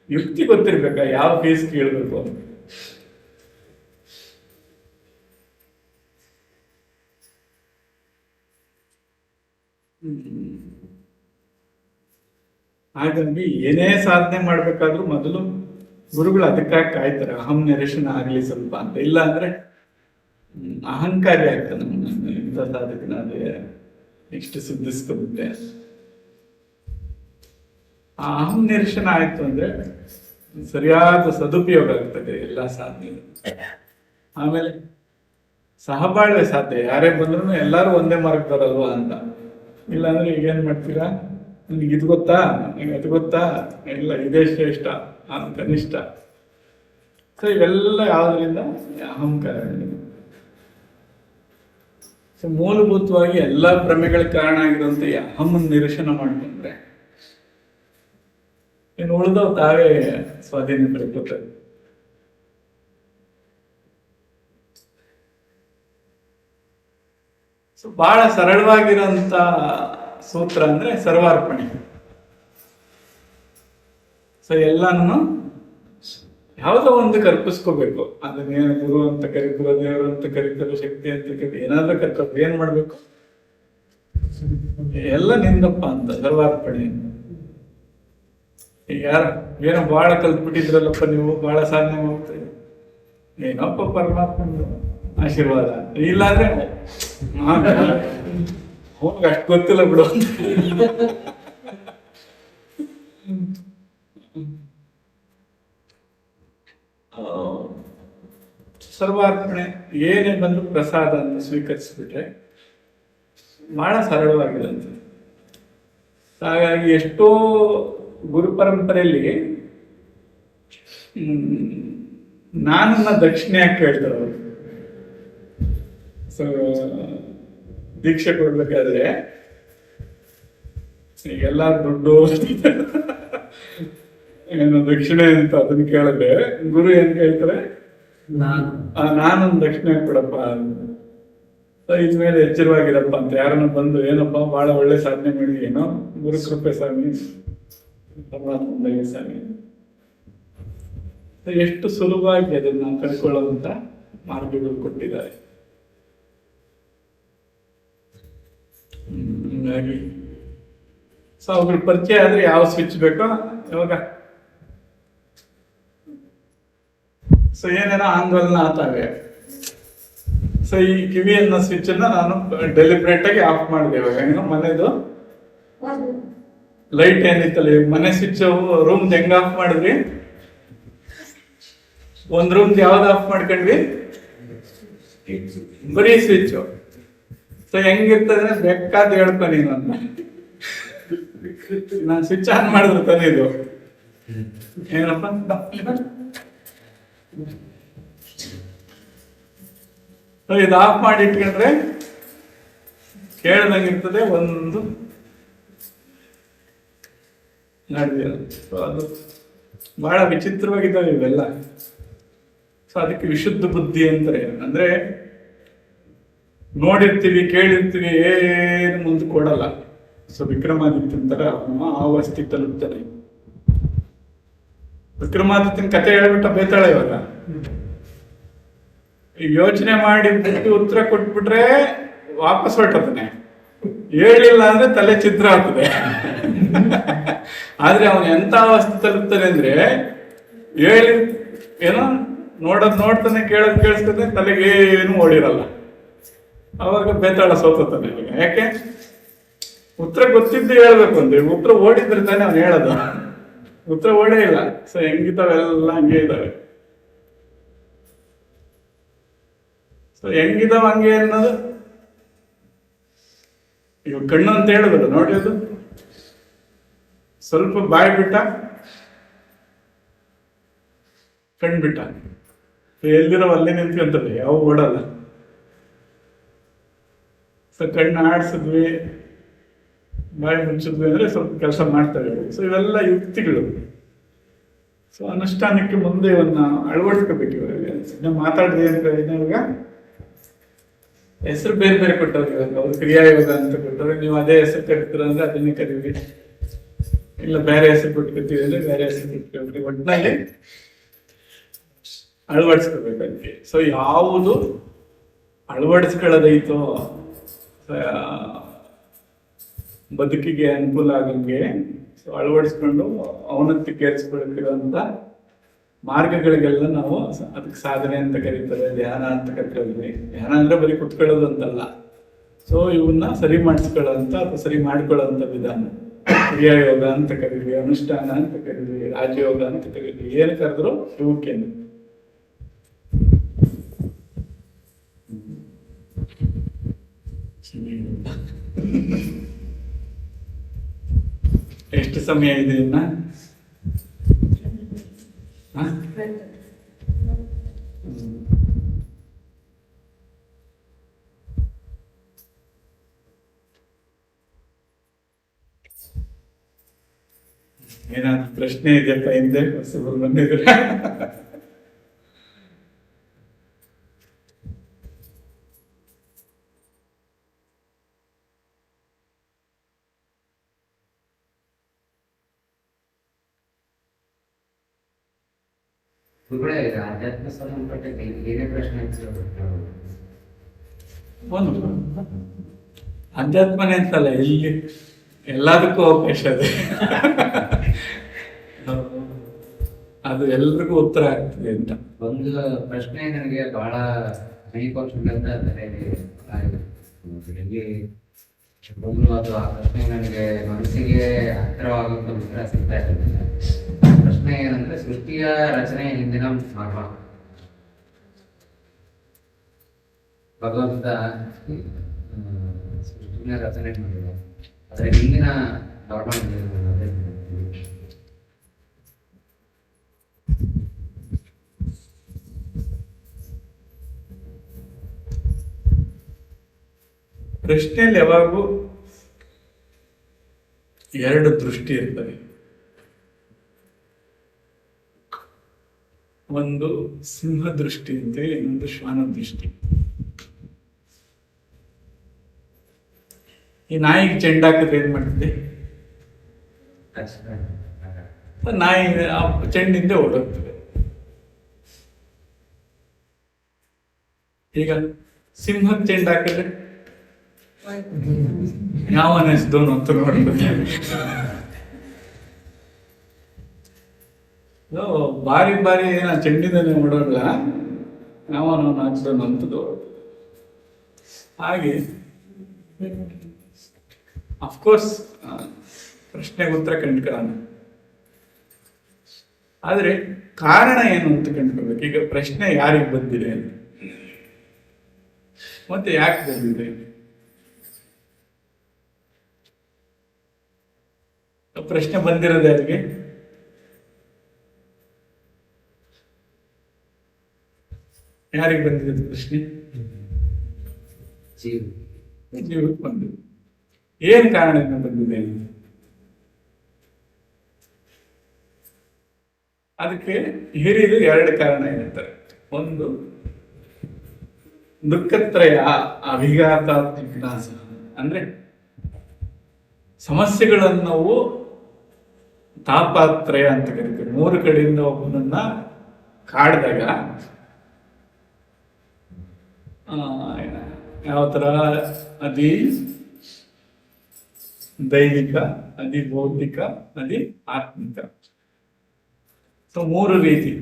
[SPEAKER 1] ಯುಕ್ತಿ ಗೊತ್ತಿರ್ಬೇಕ ಯಾವ ಫೀಸ್ ಕೇಳಬೇಕು ಅಂತ. ಹಾಗಾಗಿ ಏನೇ ಸಾಧನೆ ಮಾಡ್ಬೇಕಾದ್ರೂ ಮೊದಲು ಗುರುಗಳು ಅದಕ್ಕಾಗಿ ಕಾಯ್ತಾರೆ, ಅಹಂ ನಿರಶನ ಆಗ್ಲಿ ಸ್ವಲ್ಪ ಅಂತ. ಇಲ್ಲ ಅಂದ್ರೆ ಅಹಂಕಾರಿ ಆಗ್ತಾನೆ. ಇಂಥ ಸಾಧಕನ ಅದೇ ಇಷ್ಟು ಸಿದ್ಧಿಸ್ಕೊಂಡ್ಬಿಟ್ಟೆ. ಆ ಅಹಂ ನಿರಶನ ಆಯ್ತು ಅಂದ್ರೆ ಸರಿಯಾದ ಸದುಪಯೋಗ ಆಗ್ತದೆ ಎಲ್ಲ ಸಾಧನೆ. ಆಮೇಲೆ ಸಹಬಾಳ್ವೆ ಸಾಧ್ಯ. ಯಾರೇ ಬಂದ್ರು ಎಲ್ಲಾರು ಒಂದೇ ಮಾರ್ಗ ಬರಲ್ವಾ ಅಂತ. ಇಲ್ಲಾಂದ್ರೆ ಈಗೇನ್ ಮಾಡ್ತೀರಾ, ನಿನ್ಗೆ ಇದು ಗೊತ್ತಾ, ನಿನ್ಗೆ ಅದು ಗೊತ್ತಾ, ಇಲ್ಲ ಇದೇ ಶ್ರೇಷ್ಠ, ನಾನು ಕನಿಷ್ಠ. ಸೊ ಇವೆಲ್ಲ ಯಾವ್ದ್ರಿಂದ? ಅಹಂಕಾರ. ಸೊ ಮೂಲಭೂತವಾಗಿ ಎಲ್ಲಾ ಭ್ರಮೆಗಳ ಕಾರಣ ಆಗಿರುವಂತ ಅಹಮ್ಮನ್ ನಿರಶನ ಮಾಡ್ಕೊಂಡ್ರೆ ಇನ್ನು ಉಳಿದವ್ ತಾವೇ ಸ್ವಾಧೀನ ಪಡ್ಕೋತಾರೆ. ಸೊ ಬಹಳ ಸರಳವಾಗಿರೋಂತ ಸೂತ್ರ ಅಂದ್ರೆ ಸರ್ವಾರ್ಪಣೆ. ಸೊ ಎಲ್ಲಾನು ಯಾವುದೋ ಒಂದು ಕಲ್ಪಿಸ್ಕೋಬೇಕು. ಅದನ್ನೇನು ಗುರು ಅಂತ ಕರೀತಾರೋ, ದೇವರು ಅಂತ ಕರೀತಾರೋ, ಶಕ್ತಿ ಅಂತ ಕರೀತಾರೆ, ಏನಾದ್ರೂ ಕರ್ಕೊಂಡು ಏನ್ ಮಾಡ್ಬೇಕು? ಎಲ್ಲ ನಿಂದಪ್ಪ ಅಂತ ಸರ್ವಾರ್ಪಣೆ. ಈಗ ಯಾರು ಏನೋ ಬಹಳ ಕಲ್ತ್ಬಿಟ್ಟಿದ್ರಲ್ಲಪ್ಪ, ನೀವು ಬಹಳ ಸಾಧನೆ ಮಾಡ್ತೀರಿ, ಏನಪ್ಪ ಪರಮಾತ್ಮ ಆಶೀರ್ವಾದ. ಇಲ್ಲಾಂದ್ರೆ ಹೋಗ ಅಷ್ಟು ಗೊತ್ತಿಲ್ಲ ಬಿಡು. ಸರ್ವಾರ್ಪಣೆ ಏನೇ ಬಂದು ಪ್ರಸಾದ ಅಂತ ಸ್ವೀಕರಿಸ್ಬಿಟ್ರೆ ಬಹಳ ಸರಳವಾಗಿದೆ ಅಂತ. ಹಾಗಾಗಿ ಎಷ್ಟೋ ಗುರು ಪರಂಪರೆಯಲ್ಲಿ ನಾನನ್ನ ದಕ್ಷಿಣೆ ಯಾಕೆ ಕೇಳ್ತಾರೆ ಅವರು. ಸೊ ದೀಕ್ಷೆ ಕೊಡ್ಬೇಕಾದ್ರೆ ಈಗೆಲ್ಲ ದುಡ್ಡು ಏನು ದಕ್ಷಿಣೆ ಅಂತ ಅದನ್ನ ಕೇಳಿದ್ರೆ ಗುರು ಏನ್ ಕೇಳ್ತಾರೆ, ನಾನೊಂದು ದಕ್ಷಿಣೆ ಕೊಡಪ್ಪ, ಇದ್ಮೇಲೆ ಎಚ್ಚರವಾಗಿರಪ್ಪ ಅಂತ. ಯಾರನ್ನ ಬಂದು ಏನಪ್ಪ ಬಹಳ ಒಳ್ಳೆ ಸಾಧನೆ ಮಾಡಿ, ಏನೋ ಗುರು ಕೃಪೆ ಸ್ವಾಮಿ, ಪರಮಾತ್ಮ ಸ್ವಾಮಿ, ಎಷ್ಟು ಸುಲಭವಾಗಿ ಅದನ್ನ ಕಳ್ಕೊಳ್ಳುವಂತ ಮಾರ್ಗಗಳು ಕೊಟ್ಟಿದ್ದಾರೆ. ಹೀಗಾಗಿ ಸೊ ಅವ್ರ ಪರಿಚಯ ಆದ್ರೆ ಯಾವ ಸ್ವಿಚ್ ಬೇಕೋ ಇವಾಗ ಸೊ ಏನೇನೋ ಆಂದೋಲನ ಆತಾವೆ. ಸೊ ಈ ಕಿವಿ ಅನ್ನೋ ಸ್ವಿಚ್ ಅನ್ನ ನಾನು ಡೆಲಿಬ್ರೇಟ್ ಆಗಿ ಆಫ್ ಮಾಡಿದೆ. ಇವಾಗ ಏನೋ ಮನೆದು ಲೈಟ್ ಏನಿತ್ತಲ್ಲ, ಈಗ ಮನೆ ಸ್ವಿಚ್ ರೂಮ್ ಹೆಂಗ್ ಆಫ್ ಮಾಡಿದ್ವಿ, ಒಂದ್ ರೂಮ್ ಯಾವ್ದು ಆಫ್ ಮಾಡ್ಕೊಂಡ್ವಿ, ಬರೀ ಸ್ವಿಚ್. ಸೊ ಹೆಂಗಿರ್ತದೆ ಬೇಕಾದ ಹೇಳ್ಕೊ ನೀನು ಅಂತ. ನಾನು ಸ್ವಿಚ್ ಆನ್ ಮಾಡಿದ್ರು ತಾನೇ ಇದು ಏನಪ್ಪ, ಇದು ಆಫ್ ಮಾಡಿ ಇಟ್ಕೊಂಡ್ರೆ ಕೇಳ್ದಂಗಿರ್ತದೆ ಒಂದು ನಡೆದಿಲ್ಲ. ಸೊ ಅದು ಬಹಳ ವಿಚಿತ್ರವಾಗಿದ್ದಾವೆ ಇವೆಲ್ಲ. ಸೊ ಅದಕ್ಕೆ ವಿಶುದ್ಧ ಬುದ್ಧಿ ಅಂತಾರೆ. ಅಂದ್ರೆ ನೋಡಿರ್ತೀವಿ, ಕೇಳಿರ್ತೀವಿ, ಏನು ಮುಂದೆ ಕೊಡಲ್ಲ. ಸೊ ವಿಕ್ರಮಾದಿತ್ಯನ ತರ ಆ ಅವಸ್ಥೆ ತಲುಪ್ತಾನೆ. ವಿಕ್ರಮಾದಿತ್ಯನ ಕತೆ ಹೇಳ್ಬಿಟ್ಟ ಬೇತಾಳ ಇವಾಗ. ಯೋಚನೆ ಮಾಡಿ ಉತ್ತರ ಕೊಟ್ಬಿಟ್ರೆ ವಾಪಸ್ ಹೊರಟತಾನೆ, ಹೇಳಿಲ್ಲ ಅಂದ್ರೆ ತಲೆ ಚಿತ್ರ ಆಗ್ತದೆ. ಆದ್ರೆ ಅವನು ಎಂತ ಅವಸ್ಥೆ ತಲುಪ್ತಾನೆ ಅಂದ್ರೆ ಹೇಳಿ ಏನೋ ನೋಡೋದ್ ನೋಡ್ತಾನೆ, ಕೇಳೋದ್ ಕೇಳಿಸ್ತಾನೆ, ತಲೆಗೆ ಏನು ಓಡಿರಲ್ಲ. ಅವಾಗ ಬೇತಾಳ ಸೋತಾನೆ. ಇವಾಗ ಯಾಕೆ ಉತ್ತರ ಗೊತ್ತಿದ್ದು ಹೇಳ್ಬೇಕು ಅಂದ್ರೆ, ಉತ್ತರ ಓಡಿದ್ರೆ ತಾನೆ ಅವ್ನು ಹೇಳೋದು. ಉತ್ತರ ಓಡೇ ಇಲ್ಲ. ಸೊ ಹೆಂಗಿದ್ದಾವೆಲ್ಲ ಹಂಗೆ ಇದ್ದಾವೆ. ಸೊ ಹೆಂಗಿದಾವ ಹಂಗೆ ಅನ್ನೋದು ಇವಾಗ ಕಣ್ಣು ಅಂತ ಹೇಳಿದ್ರು ನೋಡಿ, ಅದು ಸ್ವಲ್ಪ ಬಾಯಿ ಬಿಟ್ಟ, ಕಣ್ ಬಿಟ್ಟ, ಎಲ್ಲಿರೋ ಅಲ್ಲೇ ನಿಂತ್ಕೊಂತದೆ, ಯಾವ ಓಡಲ್ಲ. ಸೊ ಕಣ್ಣು ಆಡಿಸಿದ್ವಿ, ಬಾಯಿ ಮುಚ್ಚಿದ್ವಿ ಅಂದ್ರೆ ಸ್ವಲ್ಪ ಕೆಲಸ ಮಾಡ್ತವೆ. ಸೊ ಇವೆಲ್ಲ ಯುಕ್ತಿಗಳು. ಸೊ ಅನುಷ್ಠಾನಕ್ಕೆ ಮುಂದೆ ಇವನ್ನ ಅಳವಡಿಸ್ಕೋಬೇಕು. ಇವಾಗ ಮಾತಾಡಿದೆ ಅಂತ ಇವಾಗ ಹೆಸರು ಬೇರೆ ಬೇರೆ ಕೊಟ್ಟವ್ರು. ಇವಾಗ ಅವ್ರು ಕ್ರಿಯಾಯೋಗ ಅಂತ ಕೊಟ್ಟವ್ರೆ, ನೀವು ಅದೇ ಹೆಸರು ಕರಿತೀರ ಅಂದ್ರೆ ಅದನ್ನೇ ಕರೀವಿ, ಇಲ್ಲ ಬೇರೆ ಹೆಸರು ಕೊಟ್ಕೊತೀವಿ ಅಂದ್ರೆ ಬೇರೆ ಹೆಸರು ಕೊಟ್ಕೊಳ್ರಿ. ಒಟ್ಟಿನಲ್ಲಿ ಅಳವಡಿಸ್ಕೋಬೇಕು ಅದಕ್ಕೆ. ಸೊ ಯಾವುದು ಅಳವಡಿಸ್ಕೊಳ್ಳೋದೈತೋ ಬದುಕಿಗೆ ಅನುಕೂಲ ಆಗಂಗೆ, ಸೊ ಅಳವಡಿಸ್ಕೊಂಡು ಅವನತ್ತಿಗೆ ಏರಿಸ್ಕೊಳ್ಳಿರುವಂತ ಮಾರ್ಗಗಳಿಗೆಲ್ಲ ನಾವು ಅದಕ್ಕೆ ಸಾಧನೆ ಅಂತ ಕರೀತಾರೆ, ಧ್ಯಾನ ಅಂತ ಕರೀತೀವಿ. ಧ್ಯಾನ ಅಂದ್ರೆ ಬರೀ ಕುತ್ಕೊಳ್ಳೋದು ಅಂತಲ್ಲ. ಸೊ ಇವನ್ನ ಸರಿ ಮಾಡಿಸ್ಕೊಳ್ಳೋಂತ ಅಥವಾ ಸರಿ ಮಾಡ್ಕೊಳ್ಳೋಂಥ ವಿಧಾನ ಕ್ರಿಯಾಯೋಗ ಅಂತ ಕರೀವಿ, ಅನುಷ್ಠಾನ ಅಂತ ಕರೀವಿ, ರಾಜಯೋಗ ಅಂತ ಕರೀವಿ. ಏನು ಕರೆದ್ರು ಇವಕ್ಕೆ ಎಷ್ಟು ಸಮಯ ಇದೆ ಇನ್ನ? ಏನಾದ್ರು ಪ್ರಶ್ನೆ ಇದೆಯಪ್ಪ ಹಿಂದೆ ಹೊಸಬರು ಬಂದಿದ್ರೆ?
[SPEAKER 3] ಆಧ್ಯಾತ್ಮ ಸಂಬಂಧಪಟ್ಟ ಏನೇ ಪ್ರಶ್ನೆ
[SPEAKER 1] ಅಧ್ಯಾತ್ಮನೇ ಅಂತಲ್ಲ, ಇಲ್ಲಿ ಎಲ್ಲದಕ್ಕೂ ಅವಕಾಶ ಇದೆ. ಅದು ಎಲ್ರಿಗೂ ಉತ್ತರ ಆಗ್ತದೆ ಅಂತ.
[SPEAKER 3] ಒಂದು ಪ್ರಶ್ನೆ ನನಗೆ ಬಹಳ ಮೈಕೊಳ್ಕೊಂಡಂತ ಅದು ಆ ಪ್ರಶ್ನೆ ನನಗೆ ಮನಸ್ಸಿಗೆ ಹತ್ತಿರವಾಗುವಂತ ಉತ್ತರ ಸಿಗ್ತಾ ಇರ್ತದೆ. ಪ್ರಶ್ನೆ ಏನಂದ್ರೆ, ಸೃಷ್ಟಿಯ ರಚನೆ ಹಿಂದಿನ ಮರ್ಮ. ಭಗವಂತ ಸೃಷ್ಟಿ ಹಿಂದಿನ ರಚನೆ ಮಾಡಿದ್ರು, ಆದರೆ ಹಿಂದಿನ ನಾರ್ಮಲ್
[SPEAKER 1] ಪ್ರಶ್ನೆಯಲ್ಲಿ ಯಾವಾಗೂ ಎರಡು ದೃಷ್ಟಿ ಇರ್ತವೆ. ಒಂದು ಸಿಂಹ ದೃಷ್ಟಿ ಅಂತೆ, ಇನ್ನೊಂದು ಶ್ವಾನ ದೃಷ್ಟಿ. ಈ ನಾಯಿಗೆ ಚೆಂಡ ಹಾಕಿದ್ರೆ ಏನ್ ಮಾಡ್ತಿದೆ? ನಾಯಿ ಆ ಚೆಂಡಿಂದ ಓಡೋಗ್ತದೆ. ಈಗ ಸಿಂಹಕ್ಕೆ ಚೆಂಡ ಹಾಕಿದ್ರೆ ಯಾವ ಅನಿಸ್ದೋನು ಅಂತ ನೋಡ್ತದೆ. ಬಾರಿ ಬಾರಿ ಏನ ಚೆಂಡಿಂದನೇ ಓಡೋಲ್ಲ, ಯಾವನವನು ಹಾಕ್ದೋನು ಅಂತದ್ದು. ಹಾಗೆ ಅಫ್ಕೋರ್ಸ್ ಪ್ರಶ್ನೆಗೆ ಉತ್ತರ ಕಂಡುಕೊಳ್ಳೋಣ, ಆದ್ರೆ ಕಾರಣ ಏನು ಅಂತ ಕಂಡುಕೊಳ್ಬೇಕು. ಈಗ ಪ್ರಶ್ನೆ ಯಾರಿಗೆ ಬಂದಿದೆ ಮತ್ತೆ ಯಾಕೆ ಬಂದಿದೆ? ಪ್ರಶ್ನೆ ಬಂದಿರೋದು ಯಾರಿಗೆ? ಯಾರಿಗೆ ಬಂದಿರೋದು ಪ್ರಶ್ನೆ? ಜೀವಕ್ಕೆ ಬಂದಿದೆ. ಏನ್ ಕಾರಣದಿಂದ ಬಂದಿದೆ? ಅದಕ್ಕೆ ಹಿರಿಯರು ಎರಡು ಕಾರಣ ಹೇಳ್ತಾರೆ. ಒಂದು ದುಃಖತ್ರಯ ಅಭಿಘಾತ ಜಿಜ್ಞಾಸ, ಅಂದ್ರೆ ಸಮಸ್ಯೆಗಳನ್ನು ನಾವು ತಾಪತ್ರಯ ಅಂತ ಕರಿತೀವಿ. ಮೂರು ಕಡೆಯಿಂದ ಒಬ್ಬನನ್ನ ಕಾಡಿದಾಗ ಯಾವ ತರ ಅದಿ ದೈಹಿಕ, ಅದಿ ಬೌದ್ಧಿಕ, ಅದಿ ಆತ್ಮಿಕ. ಸೊ ಮೂರು ರೀತಿ.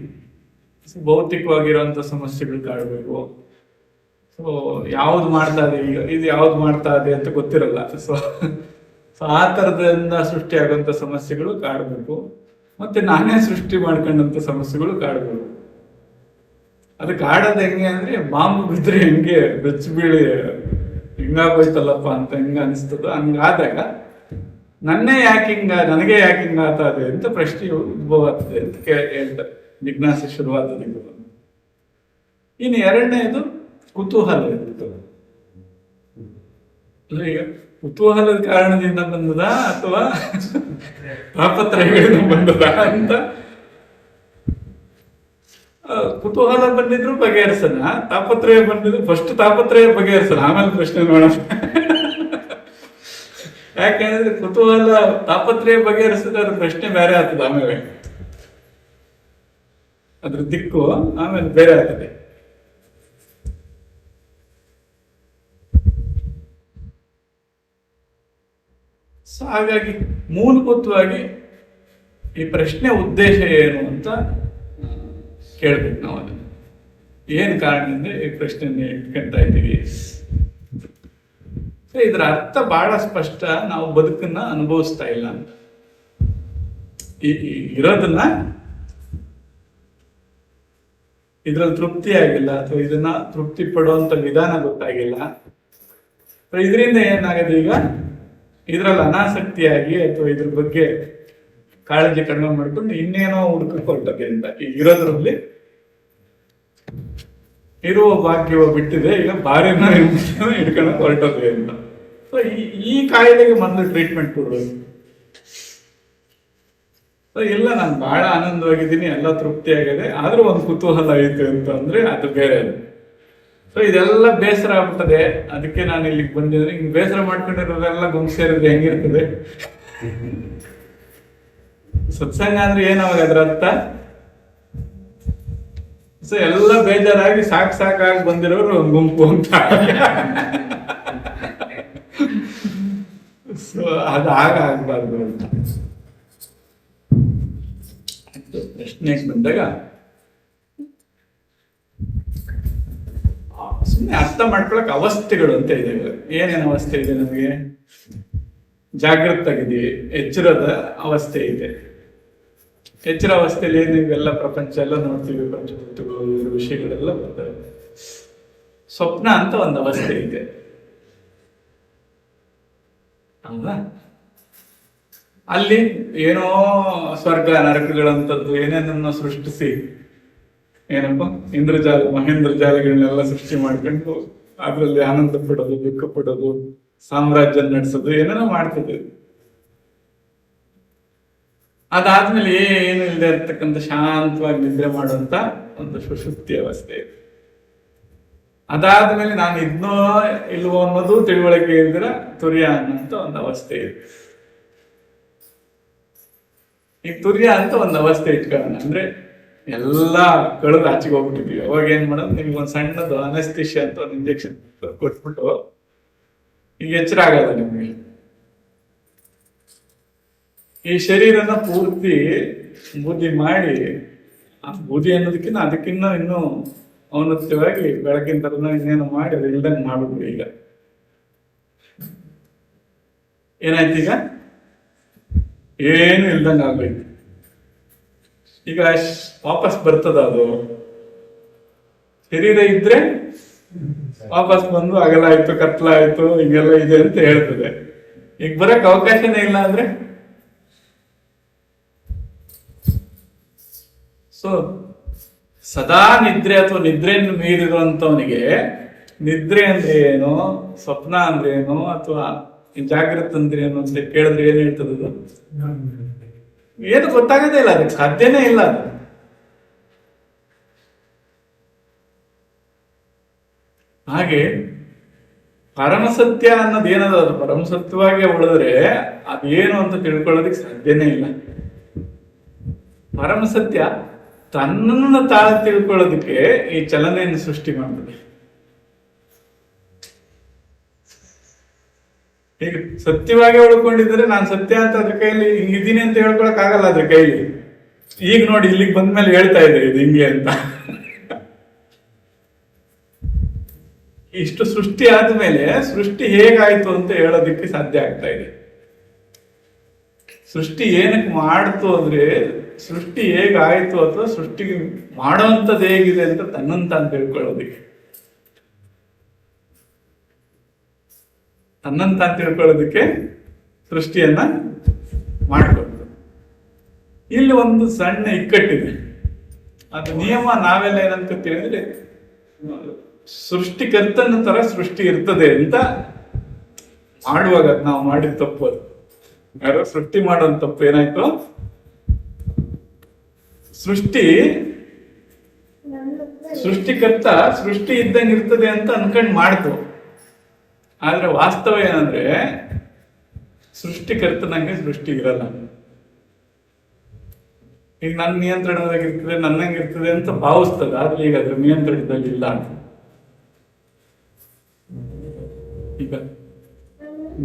[SPEAKER 1] ಭೌತಿಕವಾಗಿರುವಂತ ಸಮಸ್ಯೆಗಳು ಕಾಡಬೇಕು. ಸೊ ಯಾವ್ದು ಮಾಡ್ತಾ ಇದೆ, ಈಗ ಇದು ಯಾವ್ದು ಮಾಡ್ತಾ ಇದೆ ಅಂತ ಗೊತ್ತಿರಲ್ಲ. ಸೊ ಆ ತರದಿಂದ ಸೃಷ್ಟಿಯಾಗುವಂತ ಸಮಸ್ಯೆಗಳು ಕಾಡಬೇಕು. ಮತ್ತೆ ನಾನೇ ಸೃಷ್ಟಿ ಮಾಡ್ಕೊಂಡಂತ ಸಮಸ್ಯೆಗಳು ಕಾಡಬೇಕು. ಅದು ಕಾಡೋದು ಹೆಂಗೆ ಅಂದ್ರೆ, ಬಾಂಬು ಬಿದ್ರೆ ಹೆಂಗೆ ಬೆಚ್ಚ ಬೀಳಿ ಹಿಂಗಾಗೋಯ್ತಲ್ಲಪ್ಪ ಅಂತ ಹೆಂಗ ಅನಿಸ್ತದ, ಹಂಗಾದಾಗ ನನಗೆ ಯಾಕೆ ಹಿಂಗ ಆಗ್ತದೆ ಅಂತ ಪ್ರಶ್ನೆ ಉದ್ಭವ ಆಗ್ತದೆ ಅಂತ ಹೇಳ್ತಾರೆ. ಜಿಜ್ಞಾಸೆ ಶುರುವಾದ. ಇನ್ನು ಎರಡನೇದು ಕುತೂಹಲ ಇರ್ತದೆ. ಈಗ ಕುತೂಹಲದ ಕಾರಣದಿಂದ ಬಂದದ ಅಥವಾ ತಾಪತ್ರಯಗಳಿಂದ ಬಂದದ ಅಂತ. ಕುತೂಹಲ ಬಂದಿದ್ರು ಬಗೆಹರಿಸೋಣ, ತಾಪತ್ರಯ ಬಂದಿದ್ರು ಫಸ್ಟ್ ತಾಪತ್ರಯ ಬಗೆಹರಿಸೋಣ, ಆಮೇಲೆ ಪ್ರಶ್ನೆ ನೋಡೋಣ. ಯಾಕೆಂದ್ರೆ ಕುತೂಹಲ ತಾಪತ್ರಯ ಬಗೆಹರಿಸಿದ್ರೆ ಅದ್ರ ಪ್ರಶ್ನೆ ಬೇರೆ ಆಗ್ತದೆ, ಆಮೇಲೆ ಅದ್ರ ದಿಕ್ಕು ಆಮೇಲೆ ಬೇರೆ ಆಗ್ತದೆ. ಸೊ ಹಾಗಾಗಿ ಮೂಲಭೂತವಾಗಿ ಈ ಪ್ರಶ್ನೆ ಉದ್ದೇಶ ಏನು ಅಂತ ಕೇಳ್ಬೇಕು ನಾವು. ಅದನ್ನು ಏನ್ ಕಾರಣದಿಂದ ಈ ಪ್ರಶ್ನೆಯನ್ನ ಇಟ್ಕೊಂತ ಇದ್ದೀವಿ? ಇದರ ಅರ್ಥ ಬಹಳ ಸ್ಪಷ್ಟ. ನಾವು ಬದುಕನ್ನ ಅನುಭವಿಸ್ತಾ ಇಲ್ಲ ಅಂತ, ಇರೋದನ್ನ ಇದ್ರಲ್ಲಿ ತೃಪ್ತಿ ಆಗಿಲ್ಲ, ಅಥವಾ ಇದನ್ನ ತೃಪ್ತಿ ಪಡುವಂತ ವಿಧಾನ ಗೊತ್ತಾಗಿಲ್ಲ. ಇದರಿಂದ ಏನಾಗಿದೆ, ಈಗ ಇದ್ರಲ್ಲಿ ಅನಾಸಕ್ತಿಯಾಗಿ ಅಥವಾ ಇದ್ರ ಬಗ್ಗೆ ಕಾಳಜಿ ಕಡಿಮೆ ಮಾಡ್ಕೊಂಡು ಇನ್ನೇನೋ ಹುಡುಕಕ್ಕೆ ಹೊರಟದೆ ಅಂತ. ಈಗ ಇರೋದ್ರಲ್ಲಿ ಇರುವ ಭಾಗ್ಯವ ಬಿಟ್ಟಿದೆ, ಈಗ ಬಾರಿನ ಹಿಡ್ಕೊಳಕ್ ಹೊರಟದೆ ಅಂತ. ಸೊ ಈ ಕಾಯಿಲೆಗೆ ಮೊದಲು ಟ್ರೀಟ್ಮೆಂಟ್ ಕೊಡ್ಬೇಕು. ಸೊ ಇಲ್ಲ, ನಾನು ಬಹಳ ಆನಂದವಾಗಿದ್ದೀನಿ, ಎಲ್ಲ ತೃಪ್ತಿ ಆಗಿದೆ, ಆದ್ರೂ ಒಂದು ಕುತೂಹಲ ಐತೆ ಅಂತ ಅಂದ್ರೆ ಅದು ಬೇರೆ. ಸೊ ಇದೆಲ್ಲ ಬೇಸರ ಆಗ್ಬಿಟ್ಟದೆ, ಅದಕ್ಕೆ ನಾನು ಇಲ್ಲಿಗೆ ಬಂದಿದ್ರೆ. ಹಿಂಗ್ ಬೇಸರ ಮಾಡ್ಕೊಂಡಿರೋದೆಲ್ಲ ಗುಂಪು ಸೇರಿದ್ರೆ ಹೆಂಗಿರ್ತದೆ? ಸತ್ಸಂಗ ಅಂದ್ರೆ ಏನಾವಾಗ ಅದ್ರ ಅರ್ಥ? ಸೊ ಎಲ್ಲ ಬೇಜಾರಾಗಿ ಸಾಕಾಗಿ ಬಂದಿರೋರು ಒಂದು ಗುಂಪು ಅಂತ. ಸೊ ಅದು ಆಗ್ಬಾರ್ದು ಅಂತ ಪ್ರಶ್ನೆಗೆ ಬಂದಾಗ ಸುಮ್ಮನೆ ಅರ್ಥ ಮಾಡ್ಕೊಳಕ್ ಅವಸ್ಥೆಗಳು ಅಂತ ಇದೆ. ಏನೇನು ಅವಸ್ಥೆ ಇದೆ ನಮಗೆ? ಜಾಗೃತಾಗಿದ್ದೀವಿ, ಎಚ್ಚರದ ಅವಸ್ಥೆ ಇದೆ. ಎಚ್ಚರ ಅವಸ್ಥೆಯಲ್ಲಿ ಏನು ಇವೆಲ್ಲ ಪ್ರಪಂಚ ಎಲ್ಲ ನೋಡ್ತೀವಿ, ಪಂಚಭೂತಗಳು ವಿಷಯಗಳೆಲ್ಲ ಬರ್ತವೆ. ಸ್ವಪ್ನ ಅಂತ ಒಂದು ಅವಸ್ಥೆ ಇದೆ. ಹೌದಾ? ಅಲ್ಲಿ ಏನೋ ಸ್ವರ್ಗ ನರಕಗಳಂತದ್ದು ಏನೇನನ್ನು ಸೃಷ್ಟಿಸಿ, ಏನಪ್ಪ ಇಂದ್ರಜಾಲ ಮಹೇಂದ್ರಜಾಲಗಳನ್ನೆಲ್ಲ ಸೃಷ್ಟಿ ಮಾಡ್ಕೊಂಡು ಅದ್ರಲ್ಲಿ ಆನಂದ ಪಡೋದು, ದುಃಖ ಪಡೋದು, ಸಾಮ್ರಾಜ್ಯ ನಡೆಸೋದು, ಏನೇನೋ ಮಾಡ್ತದೆ. ಅದಾದ್ಮೇಲೆ ಏನು ಇಲ್ಲದೆ ಇರ್ತಕ್ಕಂಥ ಶಾಂತವಾಗಿ ನಿದ್ರೆ ಮಾಡುವಂತ ಒಂದು ಸುಷುಪ್ತಿ ಅವಸ್ಥೆ ಇದೆ. ಅದಾದ್ಮೇಲೆ ನಾನು ಇದ್ನೋ ಇಲ್ವೋ ಅನ್ನೋದು ತಿಳುವಳಿಕೆ ಇಲ್ದಿರ ತುರ್ಯ ಅನ್ನೋಂಥ ಒಂದು ಅವಸ್ಥೆ ಇದೆ. ಈಗ ತುರ್ಯ ಅಂತ ಒಂದು ಅವಸ್ಥೆ ಇಟ್ಕೊಳ್ಳೋಣ, ಅಂದ್ರೆ ಎಲ್ಲ ಕಳೆದು ಆಚೆಗೆ ಹೋಗ್ಬಿಟ್ಟಿದ್ವಿ. ಅವಾಗ ಏನ್ ಮಾಡೋದು, ನಿಮ್ಗೆ ಒಂದು ಸಣ್ಣದು ಅನಸ್ತಿಷ್ಯ ಅಂತ ಒಂದು ಇಂಜೆಕ್ಷನ್ ಕೊಟ್ಬಿಟ್ಟು ಈಗ ಎಚ್ಚರ ಆಗಲ್ಲ ನಿಮ್ಗೆ. ಈ ಶರೀರನ ಪೂರ್ತಿ ಬೂದಿ ಮಾಡಿ, ಆ ಬೂದಿ ಅನ್ನೋದಕ್ಕಿಂತ ಅದಕ್ಕಿಂತ ಇನ್ನೂ ಔನ್ನತ್ಯವಾಗಿ ಬೆಳಕಿನ ತರನ ಇನ್ನೇನು ಮಾಡಿ ಅದು ಇಲ್ದಂಗೆ ಮಾಡ್ಬಿಡ್ರಿ. ಈಗ ಏನಾಯ್ತು, ಈಗ ಏನು ಇಲ್ದಂಗೆ ಆಗ್ಬೇಕು. ಈಗ ವಾಪಸ್ ಬರ್ತದ ಅದು? ಶರೀರ ಇದ್ರೆ ವಾಪಸ್ ಬಂದು ಅಗಲಾಯ್ತು, ಕತ್ಲಾಯ್ತು, ಹಿಂಗೆಲ್ಲ ಇದೆ ಅಂತ ಹೇಳ್ತದೆ. ಈಗ ಬರಕ್ ಅವಕಾಶನೇ ಇಲ್ಲ ಅಂದ್ರೆ, ಸೊ ಸದಾ ನಿದ್ರೆ ಅಥವಾ ನಿದ್ರೆಯನ್ನು ಮೀರಿರುವಂತವನಿಗೆ ನಿದ್ರೆ ಅಂದ್ರೆ ಏನು, ಸ್ವಪ್ನ ಅಂದ್ರೆ ಏನು, ಅಥವಾ ಜಾಗೃತ ಅಂದ್ರೆ ಏನು ಅಂತ ಕೇಳಿದ್ರೆ ಏನ್ ಹೇಳ್ತದದು? ಏನು ಗೊತ್ತಾಗದೇ ಇಲ್ಲ, ಅದಕ್ಕೆ ಸಾಧ್ಯನೇ ಇಲ್ಲ ಅದು. ಹಾಗೆ ಪರಮಸತ್ಯ ಅನ್ನೋದು ಏನದ, ಅದು ಪರಮಸತ್ಯವಾಗಿ ಉಳಿದ್ರೆ ಅದೇನು ಅಂತ ತಿಳ್ಕೊಳ್ಳೋದಕ್ಕೆ ಸಾಧ್ಯನೇ ಇಲ್ಲ. ಪರಮಸತ್ಯ ತನ್ನನ್ನು ತಾಳು ತಿಳ್ಕೊಳ್ಳೋದಕ್ಕೆ ಈ ಚಲನೆಯನ್ನು ಸೃಷ್ಟಿ ಮಾಡ್ತದೆ. ಈಗ ಸತ್ಯವಾಗಿ ಉಳ್ಕೊಂಡಿದ್ರೆ ನಾನು ಸತ್ಯ ಅಂತ ಅದ್ರ ಕೈಲಿ ಹಿಂಗಿದ್ದೀನಿ ಅಂತ ಹೇಳ್ಕೊಳಕ್ ಆಗಲ್ಲ ಅದ್ರ ಕೈಲಿ. ಈಗ ನೋಡಿ ಇಲ್ಲಿಗೆ ಬಂದ್ಮೇಲೆ ಹೇಳ್ತಾ ಇದೆ ಇದು ಹಿಂಗೆ ಅಂತ. ಇಷ್ಟು ಸೃಷ್ಟಿ ಆದ್ಮೇಲೆ ಸೃಷ್ಟಿ ಹೇಗಾಯ್ತು ಅಂತ ಹೇಳೋದಕ್ಕೆ ಸಾಧ್ಯ ಆಗ್ತಾ ಇದೆ. ಸೃಷ್ಟಿ ಏನಕ್ಕೆ ಮಾಡ್ತು ಅಂದ್ರೆ, ಸೃಷ್ಟಿ ಹೇಗಾಯ್ತು ಅಥವಾ ಸೃಷ್ಟಿ ಮಾಡೋವಂಥದ್ದು ಹೇಗಿದೆ ಅಂತ ತನ್ನಂತ ಅಂತ ತಿಳ್ಕೊಳ್ಳೋದಕ್ಕೆ, ತನ್ನಂತ ಅಂತ ತಿಳ್ಕೊಳ್ಳೋದಕ್ಕೆ ಸೃಷ್ಟಿಯನ್ನ ಮಾಡಿಕೊಡ್ತು. ಇಲ್ಲಿ ಒಂದು ಸಣ್ಣ ಇಕ್ಕಟ್ಟಿದೆ. ಅದು ನಿಯಮ ನಾವೆಲ್ಲ ಏನಂತೀವಿ ಅಂದ್ರೆ, ಸೃಷ್ಟಿಕರ್ತನ ತರ ಸೃಷ್ಟಿ ಇರ್ತದೆ ಅಂತ ಮಾಡುವಾಗ ನಾವು ಮಾಡಿದ ತಪ್ಪು ಅದು. ಯಾರೋ ಸೃಷ್ಟಿ ಮಾಡೋನ್ ತಪ್ಪು ಏನಾಯ್ತು, ಸೃಷ್ಟಿಕರ್ತ ಸೃಷ್ಟಿ ಇದ್ದಂಗೆ ಇರ್ತದೆ ಅಂತ ಅನ್ಕೊಂಡ್ ಮಾಡ್ತು. ಆದ್ರೆ ವಾಸ್ತವ ಏನಂದ್ರೆ ಸೃಷ್ಟಿಕರ್ತನಂಗೆ ಸೃಷ್ಟಿ ಇರಲ್ಲ. ಈಗ ನನ್ನ ನಿಯಂತ್ರಣದಾಗಿರ್ತದೆ, ನನ್ನಂಗಿರ್ತದೆ ಅಂತ ಭಾವಿಸ್ತದೆ, ಆದ್ರೆ ಈಗ ಅದ್ರ ನಿಯಂತ್ರಣದಲ್ಲಿ ಇಲ್ಲ. ಈಗ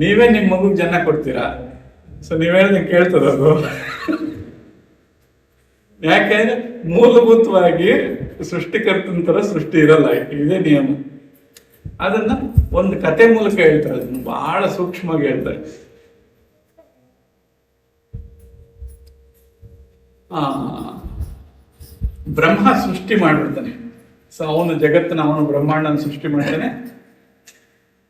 [SPEAKER 1] ನೀವೇ ನಿಮ್ ಮಗುಗ್ ಜನ ಕೊಡ್ತೀರಾ, ಸೊ ನೀವ್ ಹೇಳಿದ್ರೆ ಕೇಳ್ತದ ಅದು. ಯಾಕೆಂದ್ರೆ ಮೂಲಭೂತವಾಗಿ ಸೃಷ್ಟಿಕರ್ತನ ತರ ಸೃಷ್ಟಿ ಇರಲ್ಲ, ಇದೇ ನಿಯಮ. ಅದನ್ನ ಒಂದು ಕತೆ ಮೂಲಕ ಹೇಳ್ತಾರೆ, ಅದನ್ನ ಬಹಳ ಸೂಕ್ಷ್ಮವಾಗಿ ಹೇಳ್ತಾರೆ. ಬ್ರಹ್ಮ ಸೃಷ್ಟಿ ಮಾಡ್ಬಿಡ್ತಾನೆ. ಸೊ ಅವನು ಜಗತ್ತನ್ನ, ಅವನು ಬ್ರಹ್ಮಾಂಡನ ಸೃಷ್ಟಿ ಮಾಡ್ತಾನೆ.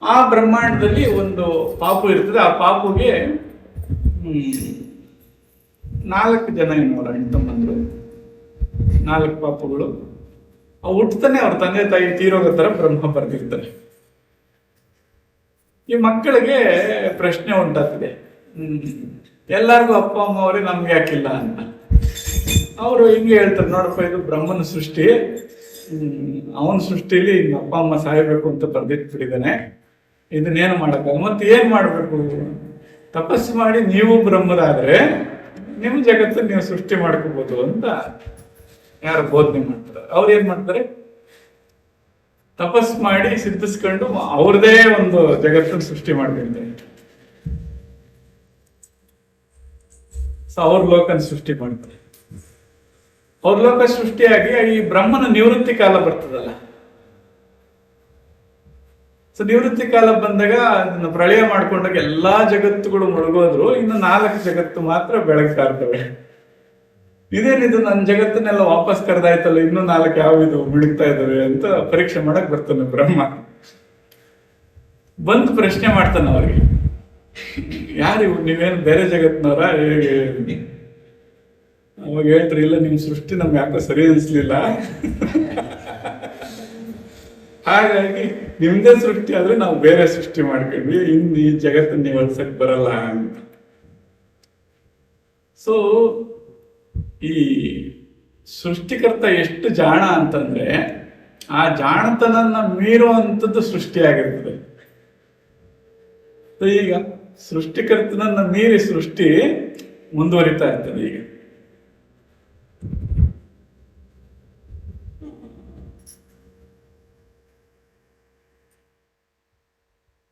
[SPEAKER 1] ಆ ಬ್ರಹ್ಮಾಂಡದಲ್ಲಿ ಒಂದು ಪಾಪು ಇರ್ತದೆ. ಆ ಪಾಪುಗೆ 4 ಜನ ಏನವರ ಹೆಣ್ತಮ್ಮಂದ್ರು, 4 ಪಾಪುಗಳು. ಅವು ಹುಟ್ಟತಾನೆ ಅವ್ರ ತಂದೆ ತಾಯಿ ತೀರೋಗೋ ತರ ಬ್ರಹ್ಮ ಬರ್ದಿರ್ತಾನೆ. ಈ ಮಕ್ಕಳಿಗೆ ಪ್ರಶ್ನೆ ಉಂಟಾಗ್ತದೆ, ಎಲ್ಲರಿಗೂ ಅಪ್ಪ ಅಮ್ಮ ಅವರೇ, ನಮ್ಗೆ ಯಾಕಿಲ್ಲ ಅಂತ. ಅವರು ಹಿಂಗೆ ಹೇಳ್ತಾರೆ, ನೋಡಪ್ಪ ಇದು ಬ್ರಹ್ಮನ ಸೃಷ್ಟಿ, ಅವನ ಸೃಷ್ಟಿಲಿ ಅಪ್ಪ ಅಮ್ಮ ಸಾಯಬೇಕು ಅಂತ ಬರ್ದಿಟ್ಬಿಟ್ಟಿದ್ದಾನೆ, ಇದನ್ನೇನು ಮಾಡಕ್ಕ, ಮತ್ತೆ ಏನ್ ಮಾಡ್ಬೇಕು, ತಪಸ್ಸು ಮಾಡಿ ನೀವು ಬ್ರಹ್ಮರಾದ್ರೆ ನಿಮ್ ಜಗತ್ತನ್ನು ನೀವು ಸೃಷ್ಟಿ ಮಾಡ್ಕೋಬಹುದು ಅಂತ ಯಾರು ಬೋಧನೆ ಮಾಡ್ತಾರೆ. ಅವ್ರು ಏನ್ ಮಾಡ್ತಾರೆ, ತಪಸ್ ಮಾಡಿ ಸಿದ್ಧಿಸ್ಕೊಂಡು ಅವ್ರದೇ ಒಂದು ಜಗತ್ತನ್ನು ಸೃಷ್ಟಿ ಮಾಡ್ಕೊಳ್ತಾರೆ. ಸೊ ಅವ್ರ ಲೋಕನ ಸೃಷ್ಟಿ ಮಾಡ್ತಾರೆ. ಅವ್ರ ಲೋಕ ಸೃಷ್ಟಿಯಾಗಿ ಈ ಬ್ರಹ್ಮನ ನಿವೃತ್ತಿ ಕಾಲ ಬರ್ತದಲ್ಲ. ಸೊ ನಿವೃತ್ತಿ ಕಾಲ ಬಂದಾಗ ಅದನ್ನ ಪ್ರಳಯ ಮಾಡ್ಕೊಂಡಾಗ ಎಲ್ಲಾ ಜಗತ್ತುಗಳು ಮುಳುಗೋದ್ರು, ಇನ್ನು 4 ಜಗತ್ತು ಮಾತ್ರ ಬೆಳಗ್ತಾ ಇರ್ತವೆ. ಇದೇನಿದು, ನನ್ನ ಜಗತ್ತನ್ನೆಲ್ಲ ವಾಪಸ್ ಕರೆದಾಯ್ತಲ್ಲ, ಇನ್ನೂ 4 ಯಾವಿದು ಮುಳುಗ್ತಾ ಇದಾವೆ ಅಂತ ಪರೀಕ್ಷೆ ಮಾಡಕ್ ಬರ್ತಾನೆ ಬ್ರಹ್ಮ. ಬಂದು ಪ್ರಶ್ನೆ ಮಾಡ್ತಾನೆ ಅವ್ರಿಗೆ, ಯಾರು ನೀವೇನು ಬೇರೆ ಜಗತ್ನವರ ಹೇಗೆ? ಅವಾಗ ಹೇಳ್ತಾರೆ, ಇಲ್ಲ ನಿಮ್ ಸೃಷ್ಟಿ ನಮ್ಗೆ ಯಾಕೋ ಸರಿ ಅನಿಸ್ಲಿಲ್ಲ, ಹಾಗಾಗಿ ನಿಮ್ದೇ ಸೃಷ್ಟಿ ಆದ್ರೆ ನಾವು ಬೇರೆ ಸೃಷ್ಟಿ ಮಾಡ್ಕೊಂಡ್ವಿ, ಇನ್ನು ಈ ಜಗತ್ತನ್ನ ನೀವು ಅಳ್ಸಕ್ ಬರಲ್ಲ ಅಂತ. ಸೊ ಈ ಸೃಷ್ಟಿಕರ್ತ ಎಷ್ಟು ಜಾಣ ಅಂತಂದ್ರೆ ಆ ಜಾಣತನನ್ನ ಮೀರುವಂಥದ್ದು ಸೃಷ್ಟಿಯಾಗಿರ್ತದೆ. ಈಗ ಸೃಷ್ಟಿಕರ್ತನನ್ನ ಮೀರಿ ಸೃಷ್ಟಿ ಮುಂದುವರಿತಾ ಇರ್ತದೆ. ಈಗ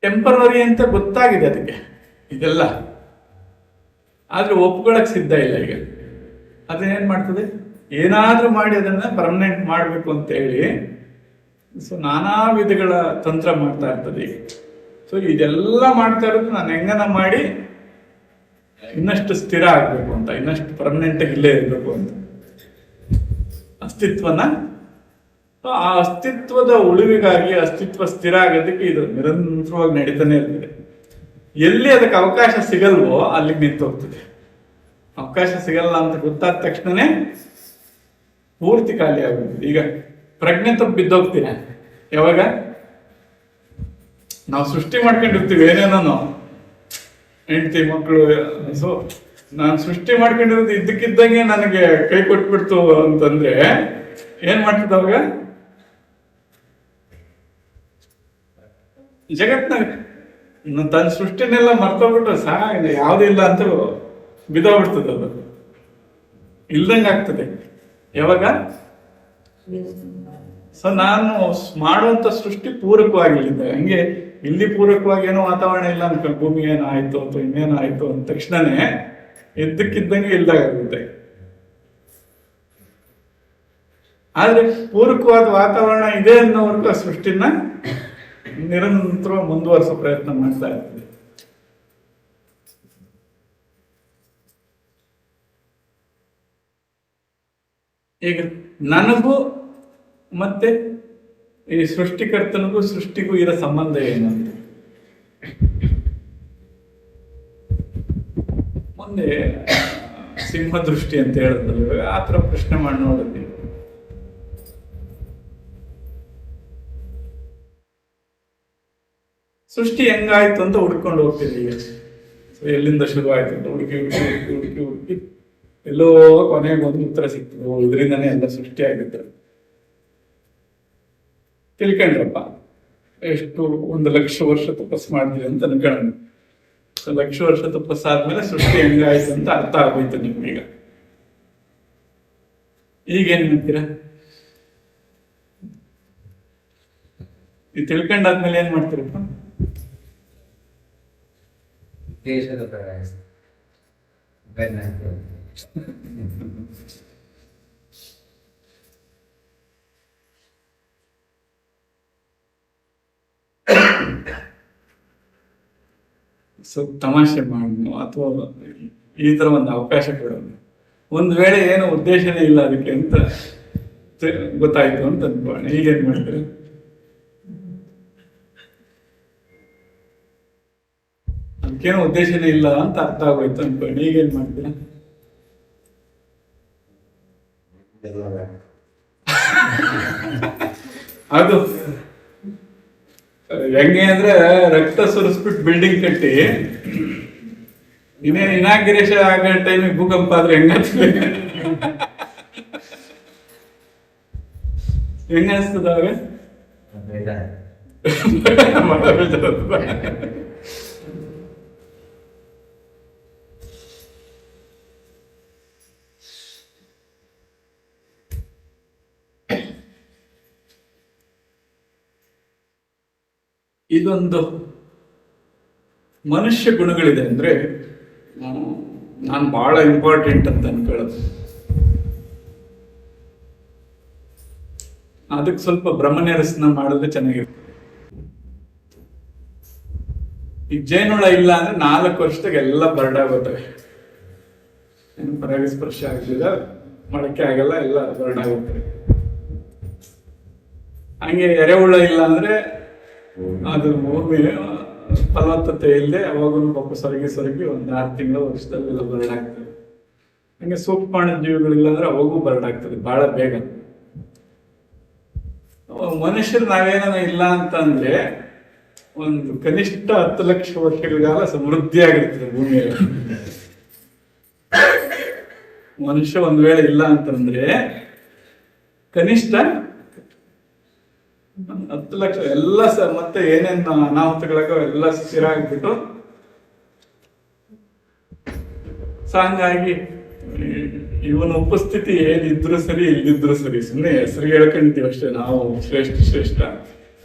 [SPEAKER 1] ಟೆಂಪರರಿ ಅಂತ ಗೊತ್ತಾಗಿದೆ ಅದಕ್ಕೆ ಇದೆಲ್ಲ, ಆದ್ರೆ ಒಪ್ಕೊಳಕ್ ಸಿದ್ಧ ಇಲ್ಲ. ಈಗ ಅದನ್ನೇನ್ ಮಾಡ್ತದೆ, ಏನಾದ್ರೂ ಮಾಡಿ ಅದನ್ನ ಪರ್ಮನೆಂಟ್ ಮಾಡ್ಬೇಕು ಅಂತ ಹೇಳಿ ಸೊ ನಾನಾ ವಿಧಗಳ ತಂತ್ರ ಮಾಡ್ತಾ ಇರ್ತದೆ ಈಗ. ಸೊ ಇದೆಲ್ಲ ಮಾಡ್ತಾ ಇರೋದು ನಾನು ಹೆಂಗನ ಮಾಡಿ ಇನ್ನಷ್ಟು ಸ್ಥಿರ ಆಗ್ಬೇಕು ಅಂತ, ಇನ್ನಷ್ಟು ಪರ್ಮನೆಂಟ್ ಇಲ್ಲೇ ಇರ್ಬೇಕು ಅಂತ ಅಸ್ತಿತ್ವನ. ಆ ಅಸ್ತಿತ್ವದ ಉಳಿವಿಗಾಗಿ, ಅಸ್ತಿತ್ವ ಸ್ಥಿರ ಆಗೋದಕ್ಕೆ ಇದು ನಿರಂತರವಾಗಿ ನಡೀತಾನೆ ಇರ್ತದೆ. ಎಲ್ಲಿ ಅದಕ್ಕೆ ಅವಕಾಶ ಸಿಗಲ್ವೋ ಅಲ್ಲಿಗೆ ನಿಂತೋಗ್ತದೆ. ಅವಕಾಶ ಸಿಗಲ್ಲ ಅಂತ ಗೊತ್ತಾದ ತಕ್ಷಣನೇ ಪೂರ್ತಿ ಖಾಲಿ ಆಗುತ್ತೆ. ಈಗ ಪ್ರಜ್ಞೆ ತಪ್ಪು ಬಿದ್ದೋಗ್ತೀರ ಯಾವಾಗ ನಾವು ಸೃಷ್ಟಿ ಮಾಡ್ಕೊಂಡಿರ್ತೀವಿ ಏನೇನೋ, ಹೆಂಡತಿ ಮಕ್ಕಳು. ಸೊ ನಾನು ಸೃಷ್ಟಿ ಮಾಡ್ಕೊಂಡಿರೋದು ಇದ್ದಕ್ಕಿದ್ದಂಗೆ ನನಗೆ ಕೈ ಕೊಟ್ಬಿಡ್ತು ಅಂತಂದ್ರೆ ಏನ್ ಮಾಡ್ತದ ಅವಾಗ? ಜಗತ್ನಾಗ ತನ್ನ ಸೃಷ್ಟಿನೆಲ್ಲ ಮರ್ತೋಗ್ಬಿಟ್ಟು ಯಾವ್ದು ಇಲ್ಲ ಅಂತ ಬಿದ್ದೋಗ್ಬಿಡ್ತದೆ, ಅದು ಇಲ್ದಂಗೆ ಆಗ್ತದೆ. ಯಾವಾಗ? ಸೊ ನಾನು ಮಾಡುವಂತ ಸೃಷ್ಟಿ ಪೂರಕವಾಗಿಲ್ಲ. ಹಂಗೆ ಇಲ್ಲಿ ಪೂರಕವಾಗಿ ಏನೋ ವಾತಾವರಣ ಇಲ್ಲ ಅನ್ಕೊಂಡು ಭೂಮಿ ಏನಾಯ್ತು ಅಥವಾ ಇನ್ನೇನೋ ಆಯ್ತು ಅಂದ ತಕ್ಷಣನೇ ಇದ್ದಕ್ಕಿದ್ದಂಗೆ ಇಲ್ದಾಗುತ್ತೆ. ಆದ್ರೆ ಪೂರಕವಾದ ವಾತಾವರಣ ಇದೆ ಅನ್ನೋವರೆಗೂ ಆ ಸೃಷ್ಟಿನ ನಿರಂತರ ಮುಂದುವರಿಸೋ ಪ್ರಯತ್ನ ಮಾಡ್ತಾ ಇರ್ತದೆ. ಈಗ ನನಗೂ ಮತ್ತೆ ಈ ಸೃಷ್ಟಿಕರ್ತನಿಗೂ ಸೃಷ್ಟಿಗೂ ಇರೋ ಸಂಬಂಧ ಏನು ಅಂತ ಮುಂದೆ ಸಿಂಹ ದೃಷ್ಟಿ ಅಂತ ಹೇಳಿದ್ರೆ ಆ ಥರ ಪ್ರಶ್ನೆ ಮಾಡಿ ನೋಡಿದ್ವಿ. ಸೃಷ್ಟಿ ಹೆಂಗಾಯ್ತು ಅಂತ ಹುಡ್ಕೊಂಡು ಹೋಗ್ತೀವಿ. ಈಗ ಸೊ ಎಲ್ಲಿಂದ ಶುರು ಆಯ್ತು ಅಂತ ಹುಡುಕಿ ಹುಡುಕಿ ಹುಡುಕಿ ಹುಡುಕಿ ಎಲ್ಲೋ ಕೊನೆಗೆ ಒಂದು ಉತ್ತರ ಸಿಗ್ತದೆ. ಇದರಿಂದನೇ ಎಲ್ಲ ಸೃಷ್ಟಿ ಆಗಿತ್ತು ತಿಳ್ಕೊಂಡ್ರಪ್ಪ. ಎಷ್ಟು 1,00,000 ವರ್ಷ ತಪಸ್ ಮಾಡಿದ್ವಿ ಅಂತ ಅನ್ಕೊಳ್ಳೋಣ. 1,00,000 ವರ್ಷ ತಪಸ್ಸಾದ್ಮೇಲೆ ಸೃಷ್ಟಿ ಹೆಂಗಾಯ್ತು ಅಂತ ಅರ್ಥ ಆಗೋಯ್ತು ನಿಮ್ಗೀಗ. ಈಗೇನ್ ಮಾಡ್ತೀರಾ? ಈ ತಿಳ್ಕೊಂಡಾದ್ಮೇಲೆ ಏನ್ ಮಾಡ್ತೀರಪ್ಪ?
[SPEAKER 3] ದೇಶದ ಪ್ರಯಾಸ
[SPEAKER 1] ಸೊ ತಮಾಷೆ ಮಾಡೋದು ಅಥವಾ ಈ ತರ ಒಂದು ಅವಕಾಶ ಕೊಡೋದು. ಒಂದ್ ವೇಳೆ ಏನೋ ಉದ್ದೇಶನೇ ಇಲ್ಲ ಅದಕ್ಕೆ ಅಂತ ಗೊತ್ತಾಯ್ತು ಅಂತ ಅನ್ಕೋಣ. ಈಗೇನ್ ಮಾಡ್ತೀರ? ಅದಕ್ಕೇನೋ ಉದ್ದೇಶನೇ ಇಲ್ಲ ಅಂತ ಅರ್ಥ ಆಗೋಯ್ತು ಅನ್ಕೋಣ. ಈಗೇನ್ ಮಾಡ್ತೀರ? ಅದು ಹೆಂಗೆ ಅಂದ್ರೆ ರಕ್ತ ಸುರಿಸ್ಬಿಟ್ಟು ಬಿಲ್ಡಿಂಗ್ ಕಟ್ಟಿ ಇನ್ನೇನು ಇನಾಗ್ರೇಷನ್ ಆಗೋ ಟೈಮಿಗೆ ಭೂಕಂಪ ಆದ್ರೆ ಹೆಂಗನ್ಸ್ತದೆ ಅವಾಗ? ಇದೊಂದು ಮನುಷ್ಯ ಗುಣಗಳಿದೆ ಅಂದ್ರೆ ನಾನು ಬಹಳ ಇಂಪಾರ್ಟೆಂಟ್ ಅಂತ ಅನ್ಕೊಳ್ಳೋದು. ಅದಕ್ಕೆ ಸ್ವಲ್ಪ ಬ್ರಹ್ಮನಿರಸನ ಮಾಡಿದ್ರೆ ಚೆನ್ನಾಗಿರುತ್ತೆ. ಈ ಜೇನುಳ ಇಲ್ಲ ಅಂದ್ರೆ 4 ವರ್ಷದಾಗ ಎಲ್ಲ ಬರಡಾಗೋತವೆ. ಏನು ಪರಾಗಸ್ಪರ್ಶ ಆಗಲಿಲ್ಲ, ಮೊಳಕೆ ಆಗಲ್ಲ, ಎಲ್ಲ ಬರಡಾಗೋತವೆ. ಹಂಗೆ ಎರೆಹುಳ ಇಲ್ಲ ಅಂದ್ರೆ ಅದು ಭೂಮಿ ಫಲವತ್ತತೆ ಇಲ್ಲದೆ ಅವಾಗಲೂ ಪಾಪ ಸೊರಗಿ ಒಂದು 6 ತಿಂಗಳು ವರ್ಷದಲ್ಲೆಲ್ಲ ಬರಡಾಗ್ತದೆ. ಹಂಗೆ ಸೂಕ್ಷ್ಮಾಣು ಜೀವಿಗಳಿಲ್ಲ ಅಂದ್ರೆ ಅವಾಗೂ ಬರಡಾಗ್ತದೆ ಬಹಳ ಬೇಗ. ಮನುಷ್ಯರು ನಾವೇನ ಇಲ್ಲ ಅಂತಂದ್ರೆ ಒಂದು ಕನಿಷ್ಠ 10 ಲಕ್ಷ ವರ್ಷಗಳ ಕಾಲ ಸಮೃದ್ಧಿಯಾಗಿರ್ತದೆ ಭೂಮಿಯಲ್ಲಿ. ಮನುಷ್ಯ ಒಂದ್ ವೇಳೆ ಇಲ್ಲ ಅಂತಂದ್ರೆ ಕನಿಷ್ಠ 10 ಲಕ್ಷ ಎಲ್ಲ ಮತ್ತೆ ಏನೇನು ಅನಾಹುತಗಳಾಗ ಎಲ್ಲ ಸ್ಥಿರ ಆಗ್ಬಿಟ್ಟು ಹಂಗಾಗಿ ಇವನ ಉಪಸ್ಥಿತಿ ಏನಿದ್ರು ಸರಿ ಇಲ್ಲಿದ್ರು ಸರಿ, ಸುಮ್ಮನೆ ಹೆಸರಿಗೆ ಹೇಳ್ಕೊಂಡಿದ್ದೀವಿ ಅಷ್ಟೇ ನಾವು ಶ್ರೇಷ್ಠ.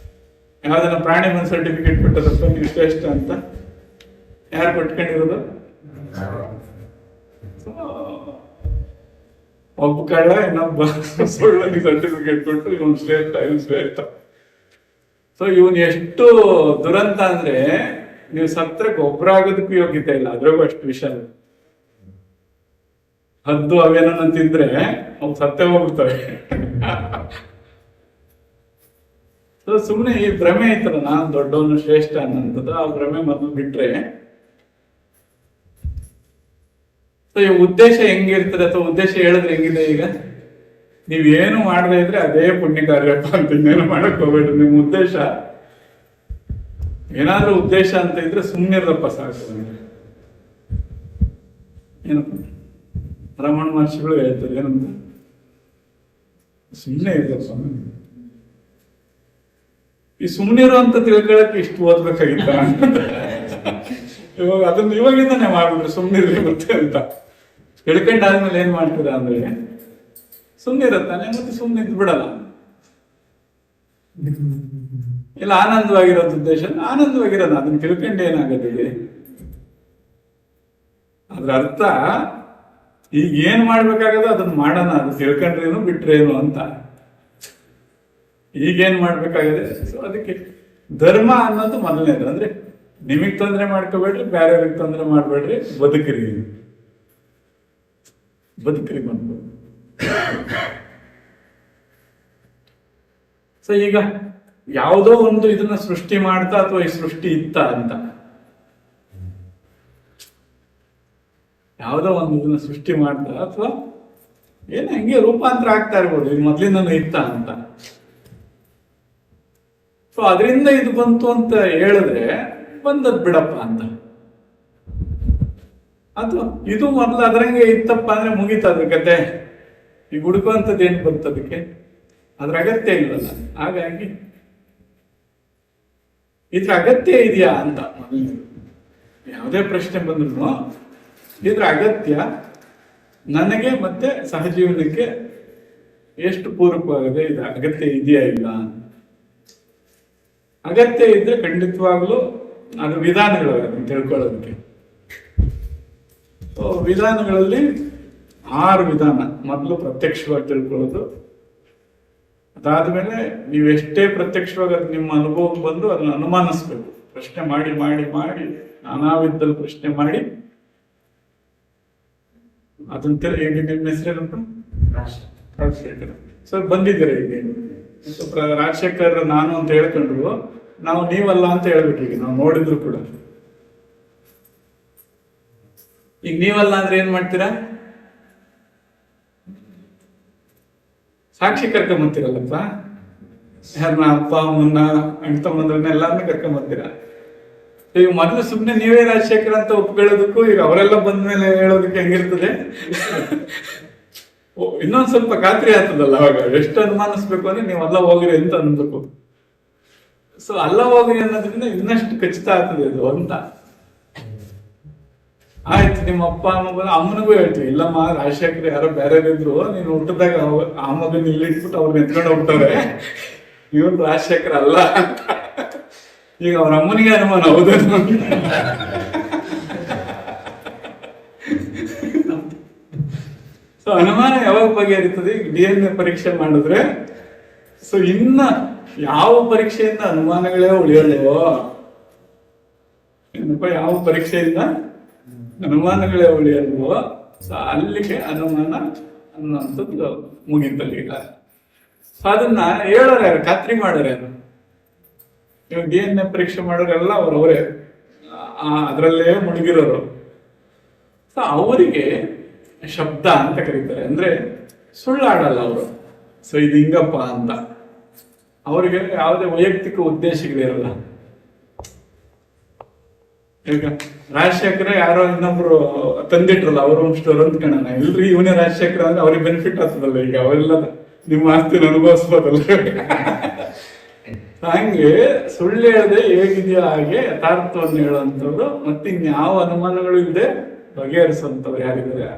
[SPEAKER 1] ಯಾವ್ದನ್ನ ಪ್ರಾಣಿ ಬಂದ್ ಸರ್ಟಿಫಿಕೇಟ್ ಕೊಟ್ಟದಪ್ಪ ನೀವು ಶ್ರೇಷ್ಠ ಅಂತ ಯಾರು ಕೊಟ್ಕೊಂಡಿರೋದು? ಒಬ್ಬ ಕಳ್ಳ ಇನ್ನೊಬ್ಬ ಸುಳ್ಳನಿಗೆ ಸರ್ಟಿಫಿಕೇಟ್ ಕೊಟ್ಟು ಇವನ್ ಶ್ರೇಷ್ಠ. ಸೊ ಇವನ್ ಎಷ್ಟು ದುರಂತ ಅಂದ್ರೆ ನೀವು ಸತ್ರಕ್ಕೆ ಒಬ್ಬರಾಗೋದಕ್ಕೂ ಯೋಗ್ಯತೆ ಇಲ್ಲ, ಅದ್ರಾಗೂ ಅಷ್ಟು ವಿಷ. ಹದ್ದು ಅವೇನ ತಿಂದ್ರೆ ಅವು ಸತ್ತೇ ಹೋಗ್ತವೆ. ಸೊ ಸುಮ್ಮನೆ ಈ ಭ್ರಮೆ ಐತಲ್ಲ, ನಾನು ದೊಡ್ಡವನು ಶ್ರೇಷ್ಠ ಅನ್ನೋಂಥದ್ದು, ಆ ಭ್ರಮೆ ಮೊದಲು ಬಿಟ್ರೆ ಸೊ ಈ ಉದ್ದೇಶ ಹೆಂಗಿರ್ತದೆ ಅಥವಾ ಉದ್ದೇಶ ಹೇಳಿದ್ರೆ ಹೆಂಗಿದೆ, ಈಗ ನೀವೇನು ಮಾಡದೇ ಇದ್ರೆ ಅದೇ ಪುಣ್ಯ ಕಾರ್ಯಪ್ಪ ಅಂತ, ಇನ್ನೇನು ಮಾಡಕ್ ಹೋಗ್ಬೇಡ್ರಿ. ನಿಮ್ ಉದ್ದೇಶ ಏನಾದ್ರೂ ಉದ್ದೇಶ ಅಂತ ಇದ್ರೆ ಸುಮ್ಮನಿರಪ್ಪ ಸಾಕು. ಏನಪ್ಪ ರಮಣ ಮಹರ್ಷಿಗಳು ಹೇಳ್ತಾರೆ ಏನಂತ, ಸುಮ್ಮನೆ ಇರಪ್ಪ. ಈ ಸುಮ್ಮನಿರೋ ಅಂತ ತಿಳ್ಕೊಳಕ್ಕೆ ಇಷ್ಟು ಓದ್ಬೇಕಾಗಿತ್ತ? ಇವಾಗ ಅದನ್ನ ಇವಾಗಿಂದಾನೆ ಮಾಡ್ಬಿಟ್ರೆ ಸುಮ್ಮನಿರ್ಲಿ ಮತ್ತೆ ಅಂತ ತಿಳ್ಕೊಂಡಾದ್ಮೇಲೆ ಏನ್ ಮಾಡ್ತೀರ ಅಂದ್ರೆ ಸುಮ್ಮನಿರತ್ತಾನೆ, ಮತ್ತೆ ಸುಮ್ಮನೆ ಇದ್ ಬಿಡಲ್ಲ. ಇಲ್ಲ ಆನಂದವಾಗಿರೋದು ಉದ್ದೇಶ, ಆನಂದವಾಗಿರೋದು ಅದನ್ನ ತಿಳ್ಕೊಂಡು ಏನಾಗತ್ತೆ? ಅದ್ರ ಅರ್ಥ ಈಗ ಏನ್ ಮಾಡ್ಬೇಕಾಗದ ಅದನ್ನ ಮಾಡೋಣ, ಅದು ತಿಳ್ಕೊಂಡ್ರೇನು ಬಿಟ್ರೇನು ಅಂತ. ಈಗೇನ್ ಮಾಡ್ಬೇಕಾಗಿದೆ, ಸೊ ಅದಕ್ಕೆ ಧರ್ಮ ಅನ್ನೋದು ಮೊದಲನೇದು. ಅಂದ್ರೆ ನಿಮಗ್ ತೊಂದರೆ ಮಾಡ್ಕೋಬೇಡ್ರಿ, ಬೇರೆಯವ್ರಿಗೆ ತೊಂದರೆ ಮಾಡ್ಬೇಡ್ರಿ, ಬದುಕ್ರಿ ಬಂದ್ಬೋದು. ಸೊ ಈಗ ಯಾವುದೋ ಒಂದು ಇದನ್ನ ಸೃಷ್ಟಿ ಮಾಡ್ತಾ ಅಥವಾ ಈ ಸೃಷ್ಟಿ ಇತ್ತ ಅಂತ, ಯಾವುದೋ ಒಂದು ಇದನ್ನ ಸೃಷ್ಟಿ ಮಾಡ್ತಾ ಅಥವಾ ಏನ ಹಂಗೆ ರೂಪಾಂತರ ಆಗ್ತಾ ಇರ್ಬೋದು, ಇದು ಮೊದ್ಲಿಂದನೂ ಇತ್ತ ಅಂತ. ಸೊ ಅದರಿಂದ ಇದು ಬಂತು ಅಂತ ಹೇಳಿದ್ರೆ ಬಂದದ್ ಬಿಡಪ್ಪ ಅಂತ. ಅಥವಾ ಇದು ಮೊದ್ಲು ಅದರಂಗೆ ಇತ್ತಪ್ಪ ಅಂದ್ರೆ ಮುಗೀತ ಅದ್ರ ಕತೆ. ಈಗ ಹುಡುಕುವಂಥದ್ದು ಏನ್ ಬರ್ತದಕ್ಕೆ, ಅದ್ರ ಅಗತ್ಯ ಇಲ್ವಲ್ಲ. ಹಾಗಾಗಿ ಇದ್ರ ಅಗತ್ಯ ಇದೆಯಾ ಅಂತ ಯಾವುದೇ ಪ್ರಶ್ನೆ ಬಂದ್ರು ಇದ್ರ ಅಗತ್ಯ ನನಗೆ ಮತ್ತೆ ಸಹಜೀವನಕ್ಕೆ ಎಷ್ಟು ಪೂರಕವಾಗಿದೆ, ಇದು ಅಗತ್ಯ ಇದೆಯಾ ಇಲ್ಲ. ಅಗತ್ಯ ಇದ್ರೆ ಖಂಡಿತವಾಗ್ಲೂ ಅದು ವಿಧಾನಗಳು ಅದನ್ನು ತಿಳ್ಕೊಳ್ಳೋದಕ್ಕೆ. ವಿಧಾನಗಳಲ್ಲಿ 6 ವಿಧಾನ. ಮೊದಲು ಪ್ರತ್ಯಕ್ಷವಾಗಿ ತಿಳ್ಕೊಳ್ಳೋದು, ಅದಾದ್ಮೇಲೆ ನೀವೆಷ್ಟೇ ಪ್ರತ್ಯಕ್ಷವಾಗಿ ಅದು ನಿಮ್ಮ ಅನುಭವಕ್ಕೆ ಬಂದು ಅದನ್ನ ಅನುಮಾನಿಸ್ಬೇಕು. ಪ್ರಶ್ನೆ ಮಾಡಿ ಮಾಡಿ ಮಾಡಿ ನಾನಾ ವಿಧದಲ್ಲಿ ಪ್ರಶ್ನೆ ಮಾಡಿ ಅದನ್ನ ಈಗ ನಿಮ್ಮ ಹೆಸರೇನಂತ ರಾಜಶೇಖರ್ ಸರ್ ಬಂದಿದ್ದೀರ. ಈಗ ರಾಜಶೇಖರ್ ನಾನು ಅಂತ ಹೇಳ್ಕೊಂಡ್ರು, ನಾವು ನೀವಲ್ಲ ಅಂತ ಹೇಳ್ಬಿಟ್ರಿ. ಈಗ ನಾವು ನೋಡಿದ್ರು ಕೂಡ ಈಗ ನೀವಲ್ಲ ಅಂದ್ರೆ ಏನ್ ಮಾಡ್ತೀರಾ? ಸಾಕ್ಷಿ ಕರ್ಕೊಂಬಂತೀರಲ್ಲಪ್ಪ, ಯಾರನ್ನ ಅಪ್ಪ ಅಮ್ಮನ್ನ ಅಣ್ಣ ತಮ್ಮಂದ್ರನ್ನ ಎಲ್ಲಾರನ್ನ ಕರ್ಕೊಂಬಂತೀರ. ಈಗ ಮೊದಲು ಸುಮ್ಮನೆ ನೀವೇ ರಾಜಶೇಖರ್ ಅಂತ ಒಪ್ಕೊಳ್ಳೋದಕ್ಕೂ ಈಗ ಅವರೆಲ್ಲ ಬಂದ್ಮೇಲೆ ಹೇಳೋದಕ್ಕೆ ಹೆಂಗಿರ್ತದೆ? ಇನ್ನೊಂದ್ ಸ್ವಲ್ಪ ಖಾತ್ರಿ ಆಗ್ತದಲ್ಲ. ಅವಾಗ ಎಷ್ಟು ಅನುಮಾನಿಸ್ಬೇಕು ಅಂದ್ರೆ ನೀವು ಅಲ್ಲ ಹೋಗ್ರಿ ಅಂತ ಅನ್ಬೇಕು. ಸೊ ಅಲ್ಲ ಹೋಗ್ರಿ ಅನ್ನೋದ್ರಿಂದ ಇನ್ನಷ್ಟು ಖಚಿತ ಆಗ್ತದೆ ಅದು ಅಂತ. ಆಯ್ತು, ನಿಮ್ಮ ಅಪ್ಪ ಅಮ್ಮನಿಗೂ ಹೇಳ್ತೀವಿ, ಇಲ್ಲಮ್ಮ ರಾಜಶೇಖರ್ ಯಾರೋ ಬೇರೆ ಇದ್ರು, ನೀನು ಹುಟ್ಟದಾಗ ಆ ಮಗನ ಇಲ್ಲಿ ಇಟ್ಬಿಟ್ಟು ಅವ್ರನ್ನ ಎತ್ಕೊಂಡು ಹೋಗ್ತಾರೆ, ಇವನ್ ರಾಜಶೇಖರ್ ಅಲ್ಲ ಅಂತ. ಈಗ ಅವ್ರ ಅಮ್ಮನಿಗೆ ಅನುಮಾನ, ಹೌದೇನು? ಸೊ ಅನುಮಾನ ಯಾವಾಗ ಬಗೆಹರಿತದೆ? ಈಗ DNA ಪರೀಕ್ಷೆ ಮಾಡಿದ್ರೆ. ಸೊ ಇನ್ನ ಯಾವ ಪರೀಕ್ಷೆಯಿಂದ ಅನುಮಾನಗಳೇ ಉಳಿಯೋಲ್ವೋ, ಏನಪ್ಪ, ಯಾವ ಪರೀಕ್ಷೆಯಿಂದ ಅನುಮಾನಗಳೇ ಉಳಿಯಲ್ವೋ, ಸೊ ಅಲ್ಲಿಗೆ ಅನುಮಾನ ಅನ್ನುವಂಥದ್ದು ಮುಗಿತಲ್ಲಿ. ಈಗ ಸೊ ಅದನ್ನ ಹೇಳೋರು ಯಾರು? ಖಾತ್ರಿ ಮಾಡೋರು ಯಾರು? ಇವಾಗ DNA ಪರೀಕ್ಷೆ ಮಾಡೋರೆಲ್ಲ ಅವರವರೇ. ಅದರಲ್ಲೇ ಮುಳುಗಿರೋರು. ಸೊ ಅವರಿಗೆ ಶಬ್ದ ಅಂತ ಕರೀತಾರೆ, ಅಂದ್ರೆ ಸುಳ್ಳಾಡಲ್ಲ ಅವರು. ಸೊ ಇದು ಹಿಂಗಪ್ಪ ಅಂತ ಅವರಿಗೆ ಯಾವುದೇ ವೈಯಕ್ತಿಕ ಉದ್ದೇಶಗಳಿರಲ್ಲ. ಈಗ ರಾಜಶೇಖರ ಯಾರೋ ಇನ್ನೊಬ್ರು ತಂದಿಟ್ರಲ್ಲ ಅವ್ರ ಸ್ಟೋರ್ ಅಂತ ಕಾಣೋಣ, ಇಲ್ರಿ ಇವನೇ ರಾಜಶೇಖರ ಅಂದ್ರೆ ಅವ್ರಿಗೆ ಬೆನಿಫಿಟ್ ಆಗ್ತದಲ್ಲ, ಈಗ ಅವೆಲ್ಲ ನಿಮ್ಮ ಆಸ್ತಿನ ಅನುಭವಿಸ್ಬೋದಲ್ಲ. ಹಂಗೆ ಸುಳ್ಳು ಹೇಳದೆ ಹೇಗಿದೆಯೋ ಹಾಗೆ ಯಥಾರ್ಥವನ್ನು ಹೇಳುವಂಥವ್ರು, ಮತ್ತೆ ಇನ್ಯಾವ ಅನುಮಾನಗಳು ಇಲ್ಲದೆ ಬಗೆಹರಿಸುವಂಥವ್ರು ಯಾರಿದ್ದಾರೆ,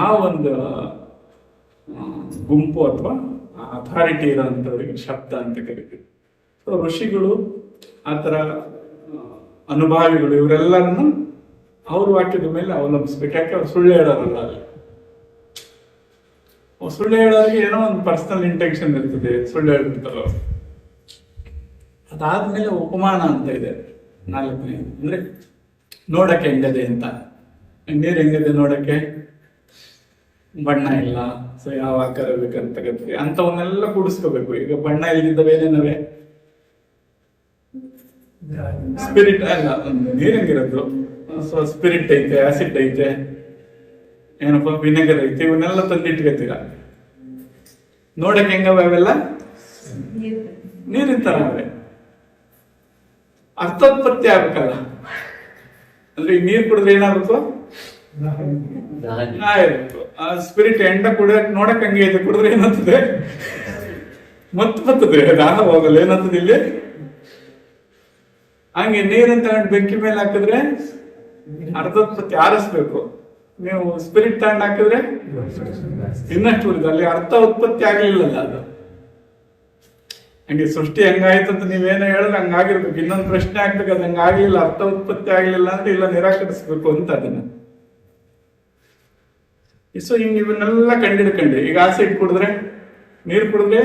[SPEAKER 1] ಆ ಒಂದು ಗುಂಪು ಅಥವಾ ಅಥಾರಿಟಿ ಇರೋಂಥವ್ರಿಗೆ ಶಬ್ದ ಅಂತ ಕರಿತೀವಿ. ಸೊ ಋಷಿಗಳು ಆ ಥರ ಅನುಭಾವಿಗಳು ಇವರೆಲ್ಲರನ್ನು ಅವ್ರ ವಾಕ್ಯದ ಮೇಲೆ ಅವಲಂಬಿಸ್ಬೇಕು. ಯಾಕೆ ಅವ್ರು ಸುಳ್ಳು ಹೇಳೋರಲ್ಲ. ಅಲ್ಲಿ ಸುಳ್ಳು ಹೇಳೋರಿಗೆ ಏನೋ ಒಂದು ಪರ್ಸನಲ್ ಇಂಟೆನ್ಷನ್ ಇರ್ತದೆ, ಸುಳ್ಳು ಹೇಳ್ಬಿಡ್ತಾರೋ. ಅದಾದ್ಮೇಲೆ ಉಪಮಾನ ಅಂತ ಇದೆ 4ನೇ, ಅಂದ್ರೆ ನೋಡಕ್ಕೆ ಹೆಂಗದೆ ಅಂತ. ನೀರು ಹೆಂಗದೆ ನೋಡಕ್ಕೆ, ಬಣ್ಣ ಇಲ್ಲ, ಸೊ ಯಾವ ಆಕಾರ ಬೇಕಂತ ಗತಿ ಅಂತವನ್ನೆಲ್ಲ ಕೂಡಿಸ್ಕೋಬೇಕು. ಈಗ ಬಣ್ಣ ಇಲ್ದಿದ್ದವೆ ಏನೇನವೆ, ಸ್ಪಿರಿಟ್ ಅಲ್ಲ, ನೀರ್ ಹೆಂಗಿರೋದು, ಸೊ ಸ್ಪಿರಿಟ್ ಐತೆ, ಆಸಿಡ್ ಐತೆ, ಏನಪ್ಪ ವಿನೆಗರ್ ಐತೆ, ಇವನ್ನೆಲ್ಲ ತಂದಿಟ್ಕೋತೀರ. ನೋಡಕ್ಕೆ ಹೆಂಗವೆ ಅವೆಲ್ಲ ನೀರಿನ ತರ ಅವೆ. ಅರ್ಥೋತ್ಪತ್ತಿ ಆಗ್ಬೇಕಲ್ಲ, ಅಂದ್ರೆ ಈ ನೀರ್ ಕುಡಿದ್ರೆ ಏನಾಗಬೇಕು, ಸ್ಪಿರಿಟ್ ಎಂಡ ಕುಡಿಯಕ್ ನೋಡಕ್ ಹಂಗೆ ಐತೆ, ಕುಡಿದ್ರೆ ಏನಾಗ್ತದೆ, ಮತ್ತು ಬರ್ತದೆ, ದಾಹ ಹೋಗಲ್ಲ. ಏನಾಗ್ತದೆ ಇಲ್ಲಿ, ಹಂಗೆ ನೀರನ್ನ ತಗೊಂಡು ಬೆಂಕಿ ಮೇಲೆ ಹಾಕಿದ್ರೆ ಅರ್ಥೋತ್ಪತ್ತಿ ಆರಿಸ್ಬೇಕು. ನೀವು ಸ್ಪಿರಿಟ್ ತಗೊಂಡು ಹಾಕಿದ್ರೆ ಇನ್ನಷ್ಟು ಉಳಿದ, ಅಲ್ಲಿ ಅರ್ಥ ಉತ್ಪತ್ತಿ ಆಗ್ಲಿಲ್ಲಲ್ಲ ಅದು. ಹಂಗೆ ಸೃಷ್ಟಿ ಹೆಂಗಾಯ್ತು ಅಂತ ನೀವೇನೋ ಹೇಳಿದ್ರೆ ಹಂಗಾಗಿರ್ಬೇಕು. ಇನ್ನೊಂದು ಪ್ರಶ್ನೆ ಆಗ್ಬೇಕು, ಅದು ಹಂಗಾಗ್ಲಿಲ್ಲ, ಅರ್ಥ ಉತ್ಪತ್ತಿ ಆಗ್ಲಿಲ್ಲ ಅಂದ್ರೆ ಇಲ್ಲ ನಿರಾಕರಿಸ್ಬೇಕು ಅಂತ ಅದನ್ನ. ಸೊ ಹಿಂಗ್ ಇವನ್ನೆಲ್ಲ ಕಂಡಿಡ್ಕೊಂಡ್ರಿ. ಈಗ ಆಸಿಡ್ ಕುಡಿದ್ರೆ, ನೀರ್ ಕುಡಿದ್ರೆ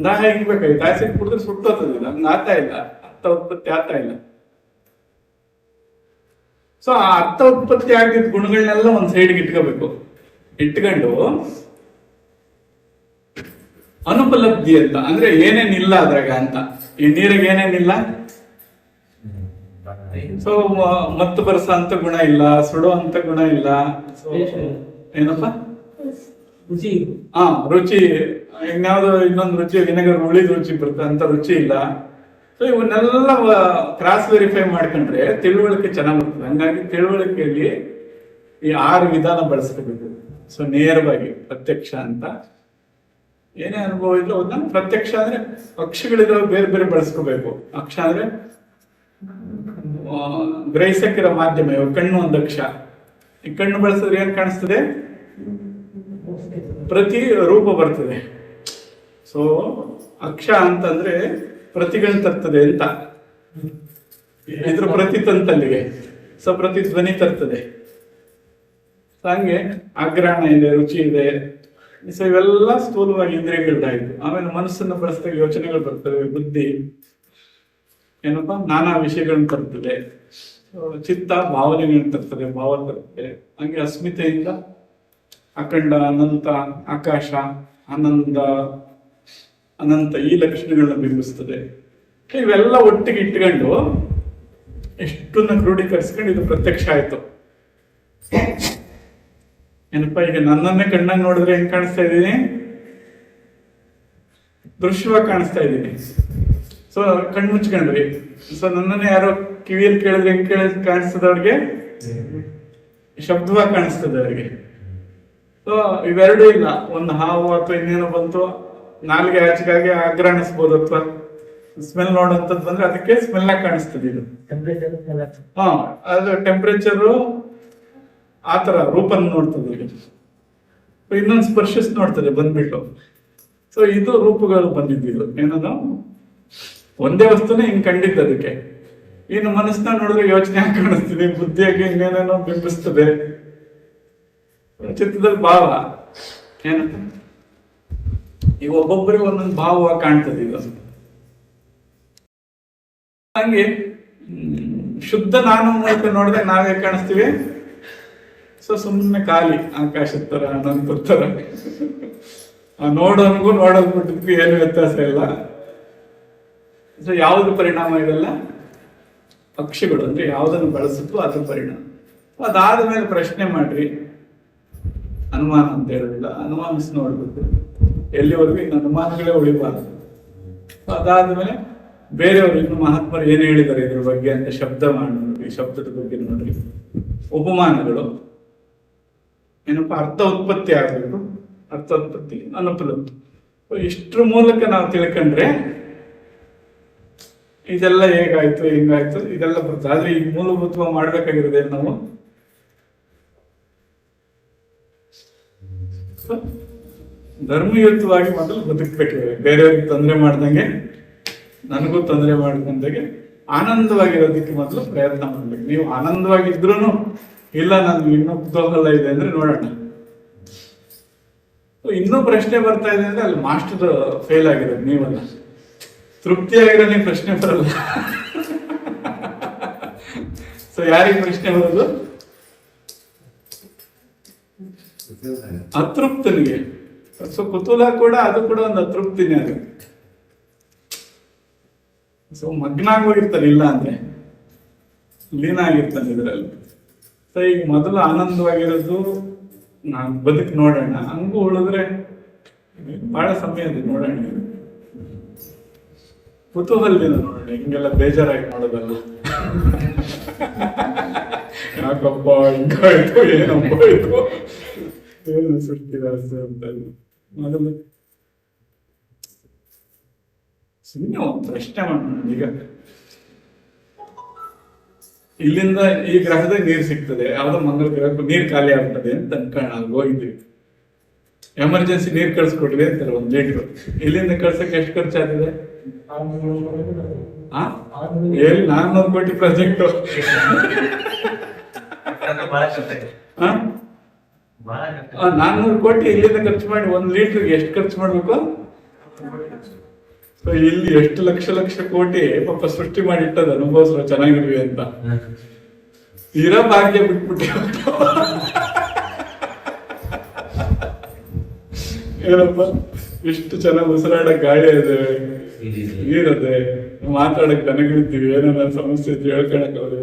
[SPEAKER 1] ದಾಹ ಹಿಂಗ್ಬೇಕಾಯ್ತು, ಆಸಿಡ್ ಕುಡಿದ್ರೆ ಸುಟ್ಟೋತದ, ಹಂಗ ಆಗ್ತಾ ಇಲ್ಲ, ಅರ್ಥ ಉತ್ಪತ್ತಿ ಆಗ್ತಾ ಇಲ್ಲ. ಸೊ ಆ ಅರ್ಥ ಉತ್ಪತ್ತಿ ಆಗಿದ್ದ ಗುಣಗಳನ್ನೆಲ್ಲ ಒಂದ್ ಸೈಡ್ಗೆ ಇಟ್ಕೋಬೇಕು. ಇಟ್ಕೊಂಡು ಅನುಪಲಬ್ಧಿ ಅಂತ, ಅಂದ್ರೆ ಏನೇನಿಲ್ಲ ಅದ್ರಾಗ ಅಂತ. ಈ ನೀರಿಗೆ ಏನೇನಿಲ್ಲ, ಸೊ ಮತ್ತು ಬರ್ಸ ಅಂತ ಗುಣ ಇಲ್ಲ, ಸುಡೋ ಅಂತ ಗುಣ ಇಲ್ಲ. ಸೊ ಏನಪ್ಪ ರುಚಿ, ಇನ್ಯಾವ್ದು ಇನ್ನೊಂದು ರುಚಿ, ವಿನೆಗರ್ ಉಳಿದ ರುಚಿ ಬರುತ್ತೆ ಅಂತ ರುಚಿ ಇಲ್ಲ. ಸೊ ಇವನ್ನೆಲ್ಲ ಕ್ರಾಸ್ ವೆರಿಫೈ ಮಾಡ್ಕೊಂಡ್ರೆ ತಿಳುವಳಿಕೆ ಚೆನ್ನಾಗಿ ಬರ್ತದೆ. ಹಂಗಾಗಿ ತಿಳುವಳಿಕೆಯಲ್ಲಿ ಈ 6 ವಿಧಾನ ಬಳಸ್ಕೋಬೇಕು. ಸೊ ನೇರವಾಗಿ ಪ್ರತ್ಯಕ್ಷ ಅಂತ, ಏನೇ ಅನುಭವ ಇದ್ರು ಅದನ್ನ ಪ್ರತ್ಯಕ್ಷ ಅಂದ್ರೆ ಅಕ್ಷಗಳಿದಾವೆ ಬೇರೆ ಬೇರೆ ಬಳಸ್ಕೋಬೇಕು. ಅಕ್ಷ ಅಂದ್ರೆ ಗ್ರಹಿಸಕ್ಕಿರೋ ಮಾಧ್ಯಮ. ಇವಾಗ ಕಣ್ಣು ಒಂದು ಅಕ್ಷ. ಈ ಕಣ್ಣು ಬಳಸಿದ್ರೆ ಏನ್ ಕಾಣಿಸ್ತದೆ, ಪ್ರತಿ ರೂಪ ಬರ್ತದೆ. ಸೊ ಅಕ್ಷ ಅಂತಂದ್ರೆ ಪ್ರತಿಗಳು ತರ್ತದೆ ಅಂತ, ಇದ್ರ ಪ್ರತಿ ತಂತಲ್ಲಿಗೆ. ಸೊ ಪ್ರತಿ ಧ್ವನಿ ತರ್ತದೆ. ಹಂಗೆ ಅಗ್ರಹಣ ಇದೆ, ರುಚಿ ಇದೆ. ಸೊ ಇವೆಲ್ಲ ಸ್ಥೂಲವಾಗಿ ಇಂದ್ರಿಯಗಳಾಯ್ತು. ಆಮೇಲೆ ಮನಸ್ಸನ್ನು ಬಳಸಿದಾಗ ಯೋಚನೆಗಳು ಬರ್ತವೆ, ಬುದ್ಧಿ ಏನಪ್ಪಾ ನಾನಾ ವಿಷಯಗಳನ್ನ ತರ್ತದೆ. ಚಿತ್ತ ಭಾವನೆಗಳನ್ನ ತರ್ತದೆ, ಭಾವ ತರ್ತದೆ. ಹಂಗೆ ಅಸ್ಮಿತೆಯಿಂದ ಅಖಂಡ, ಅನಂತ, ಆಕಾಶ, ಆನಂದ, ಅನಂತ ಈ ಲಕ್ಷಣಗಳನ್ನ ಬಿಂಬಿಸ್ತದೆ. ಇವೆಲ್ಲ ಒಟ್ಟಿಗೆ ಇಟ್ಕೊಂಡು ಎಷ್ಟನ್ನ ಕ್ರೋಢೀಕರಿಸ್ಕೊಂಡು ಇದು ಪ್ರತ್ಯಕ್ಷ ಆಯ್ತು. ಏನಪ್ಪಾ, ಈಗ ನನ್ನನ್ನೇ ಕಣ್ಣಾಗ ನೋಡಿದ್ರೆ ಹೆಂಗ್ ಕಾಣಿಸ್ತಾ ಇದ್ದೀನಿ, ದೃಶ್ಯವಾಗಿ ಕಾಣಿಸ್ತಾ ಇದ್ದೀನಿ. ಸೊ ಕಣ್ಣು ಮುಚ್ಕೊಂಡ್ರಿ. ಸೊ ನನ್ನನ್ನೇ ಯಾರೋ ಕಿವಿಯಲ್ಲಿ ಕೇಳಿದ್ರೆ ಹೆಂಗ್ ಕಾಣಿಸ್ತದೆ ಅವ್ರಿಗೆ, ಶಬ್ದವಾಗಿ ಕಾಣಿಸ್ತದೆ ಅವ್ರಿಗೆ. ಸೊ ಇವೆರಡೂ ಇಲ್ಲ. ಒಂದು ಹಾವು ಅಥವಾ ಇನ್ನೇನೋ ಬಂತು, ನಾಲ್ಗೆ ಆಚೆಗಾಗಿ ಆಗ್ರಹಿಸ್ಬೋದು, ಅಥವಾ ಸ್ಮೆಲ್ ನೋಡುವಂಥದ್ದು ಬಂದ್ರೆ ಅದಕ್ಕೆ ಸ್ಮೆಲ್ ಆಗಿ ಕಾಣಿಸ್ತದೆ ಇದು. ಅದು ಟೆಂಪರೇಚರು ಆತರ ರೂಪನ್ ನೋಡ್ತದೆ. ಇನ್ನೊಂದು ಸ್ಪರ್ಶಿಸ್ ನೋಡ್ತದೆ ಬಂದ್ಬಿಟ್ಟು. ಸೊ ಇದು ರೂಪಗಳು ಬಂದಿದ್ದು. ಏನದು ಒಂದೇ ವಸ್ತುನೇ ಹಿಂಗ್ ಕಂಡಿದ್ದು. ಅದಕ್ಕೆ ಇನ್ನು ಮನಸ್ಸನ್ನ ನೋಡಿದ್ರೆ ಯೋಚನೆ ಕಾಣಿಸ್ತಿದೆ, ಬುದ್ಧಿಯಾಗಿ ಇನ್ನೇನೇನೋ ಬಿಂಬಿಸ್ತದೆ. ಚಿತ್ರದಲ್ಲಿ ಭಾವ ಏನು, ಈಗ ಒಬ್ಬೊಬ್ಬರಿಗೆ ಒಂದೊಂದು ಭಾವ ಕಾಣ್ತದೆ ಇದು. ಹಂಗೆ ಶುದ್ಧ ನಾನು ಮೂಲಕ ನೋಡಿದ್ರೆ ನಾವೇ ಕಾಣಿಸ್ತೀವಿ. ಸೊ ಸುಮ್ಮನೆ ಖಾಲಿ ಆಕಾಶದ ತರ, ಅನಂತರ ತರ. ನೋಡೋನ್ಗೂ ನೋಡೋದ್ ಬಿಟ್ಟಿದ್ವಿ ಏನು ವ್ಯತ್ಯಾಸ ಇಲ್ಲ. ಸೊ ಯಾವುದು ಪರಿಣಾಮ ಇದೆಲ್ಲ? ಪಕ್ಷಿಗಳು ಅಂದ್ರೆ ಯಾವುದನ್ನು ಬಳಸುತ್ತೋ ಅದ್ರ ಪರಿಣಾಮ. ಅದಾದ ಮೇಲೆ ಪ್ರಶ್ನೆ ಮಾಡ್ರಿ, ಅನುಮಾನ ಅಂತ ಹೇಳೋದಿಲ್ಲ, ಅನುಮಾನಿಸಿ ನೋಡ್ಬೇಕು ಎಲ್ಲಿವರೆಗೂ ಇನ್ನು ಅನುಮಾನಗಳೇ ಉಳಿಬಾರ್ದು. ಅದಾದ್ಮೇಲೆ ಬೇರೆಯವರು ಇನ್ನು ಮಹಾತ್ಮರು ಏನು ಹೇಳಿದ್ದಾರೆ ಇದ್ರ ಬಗ್ಗೆ ಅಂತ ಶಬ್ದ ಮಾಡಿ ನೋಡ್ರಿ, ಶಬ್ದದ ಬಗ್ಗೆ ನೋಡ್ರಿ. ಉಪಮಾನಗಳು ಏನಪ್ಪ, ಅರ್ಥ ಉತ್ಪತ್ತಿ ಆಗಬೇಕು, ಅರ್ಥ ಉತ್ಪತ್ತಿ ಅನುಪಲಬ್ಧಿ. ಇಷ್ಟ್ರ ಮೂಲಕ ನಾವು ತಿಳ್ಕೊಂಡ್ರೆ ಇದೆಲ್ಲ ಹೇಗಾಯ್ತು ಹಿಂಗಾಯ್ತು ಇದೆಲ್ಲ ಬರ್ತದೆ. ಆದ್ರೆ ಈ ಮೂಲಭೂತವಾಗಿ ಮಾಡ್ಬೇಕಾಗಿರೋದೇ ನಾವು ಧರ್ಮಯುತವಾಗಿ ಮೊದಲು ಬದುಕಬೇಕಿದೆ. ಬೇರೆಯವ್ರಿಗೆ ತೊಂದರೆ ಮಾಡ್ದಂಗೆ ನನಗೂ ತೊಂದರೆ ಮಾಡ್ದಂಗೆ ಆನಂದವಾಗಿರೋದಕ್ಕೆ ಮೊದಲು ಪ್ರಯತ್ನ ಮಾಡ್ಬೇಕು. ನೀವು ಆನಂದವಾಗಿದ್ರು ಇಲ್ಲ ನನ್ಗೆ ಇನ್ನೂ ಕುತೂಹಲ ಇದೆ ಅಂದ್ರೆ ನೋಡೋಣ. ಇನ್ನೂ ಪ್ರಶ್ನೆ ಬರ್ತಾ ಇದೆ ಅಂದ್ರೆ ಅಲ್ಲಿ ಮಾಸ್ಟರ್ ಫೇಲ್ ಆಗಿರೋದು ನೀವಲ್ಲ. ತೃಪ್ತಿಯಾಗಿರೋ ನೀವು ಪ್ರಶ್ನೆ ಬರಲ್ಲ. ಸೊ ಯಾರಿಗೆ ಪ್ರಶ್ನೆ ಬರೋದು? ಅತೃಪ್ತನಿಗೆ. ಸೊ ಕುತೂಹಲ ಕೂಡ ಅದು ಕೂಡ ಒಂದು ಅತೃಪ್ತಿನೇ ಅದು. ಸೊ ಮಗ್ನ ಆಗೋಗಿರ್ತಾನೆ, ಇಲ್ಲ ಅಂದ್ರೆ ಲೀನ ಆಗಿರ್ತಾನೆ ಇದರಲ್ಲಿ. ಸೊ ಈಗ ಮೊದಲು ಆನಂದವಾಗಿರೋದು ನಾನು ಬದುಕಿ ನೋಡೋಣ, ಹಂಗೂ ಉಳಿದ್ರೆ ಬಹಳ ಸಮಯ ಇದೆ ನೋಡೋಣ. ಕುತೂಹಲದಿಂದ ನೋಡೋಣ, ಹಿಂಗೆಲ್ಲ ಬೇಜಾರಾಗಿ ನೋಡೋದಲ್ಲ. ಯಾಕಪ್ಪ ಹಿಂಗಾಯ್ತು, ಏನಪ್ಪ ಇದು, ಏನು ಸೃಷ್ಟಿ ವ್ಯವಸ್ಥೆ ಅಂತ ಮೊದಲು ಸುಮ್ಮನೆ ಒಂದು ಪ್ರಶ್ನೆ ಮಾಡೋಣ. ಈಗ ಇಲ್ಲಿಂದ ಈ ಗ್ರಹದ ನೀರು ಸಿಗ್ತದೆ, ಯಾವ್ದೋ ಮಂಗಳ ಗ್ರಹಕ್ಕೂ ನೀರು ಖಾಲಿ ಆಗ್ತದೆ ಅಂತ ಅನ್ಕೋಣ, ಅಲ್ಲಿ ಹೋಗಿದ್ವಿ. ಎಮರ್ಜೆನ್ಸಿ ನೀರು ಕಳ್ಸಿಕೊಡ್ರಿ ಅಂತಾರೆ 1 ಲೀಟರ್. ಇಲ್ಲಿಂದ ಕಳ್ಸಕ್ಕೆ ಎಷ್ಟು ಖರ್ಚಾಗ್ತದೆ? 400 ಕೋಟಿ ಪ್ರಾಜೆಕ್ಟ್. 400 ಕೋಟಿ ಇಲ್ಲಿಂದ ಖರ್ಚು ಮಾಡಿ 1 ಲೀಟರ್ಗೆ ಎಷ್ಟು ಖರ್ಚು ಮಾಡ್ಬೇಕು? ಇಲ್ಲಿ ಎಷ್ಟು ಲಕ್ಷ ಕೋಟಿ ಪಾಪ ಸೃಷ್ಟಿ ಮಾಡಿಟ್ಟದ ಅನುಭವಿಸ್ರ ಚೆನ್ನಾಗಿರ್ವಿ ಅಂತ. ಇರೋ ಭಾಗ್ಯ ಬಿಟ್ಬಿಟ್ಟು ಏನಪ್ಪ, ಇಷ್ಟು ಚೆನ್ನಾಗಿ ಉಸಿರಾಡ ಗಾಳಿ ಇದೆ, ನೀರದೆ, ಮಾತಾಡಕ್ ದನಗಳಿದ್ದೀವಿ, ಏನೇನೋ ಸಮಸ್ಯೆ ಇದ್ದು ಹೇಳ್ಕೊಳಕ್ ಅವ್ರು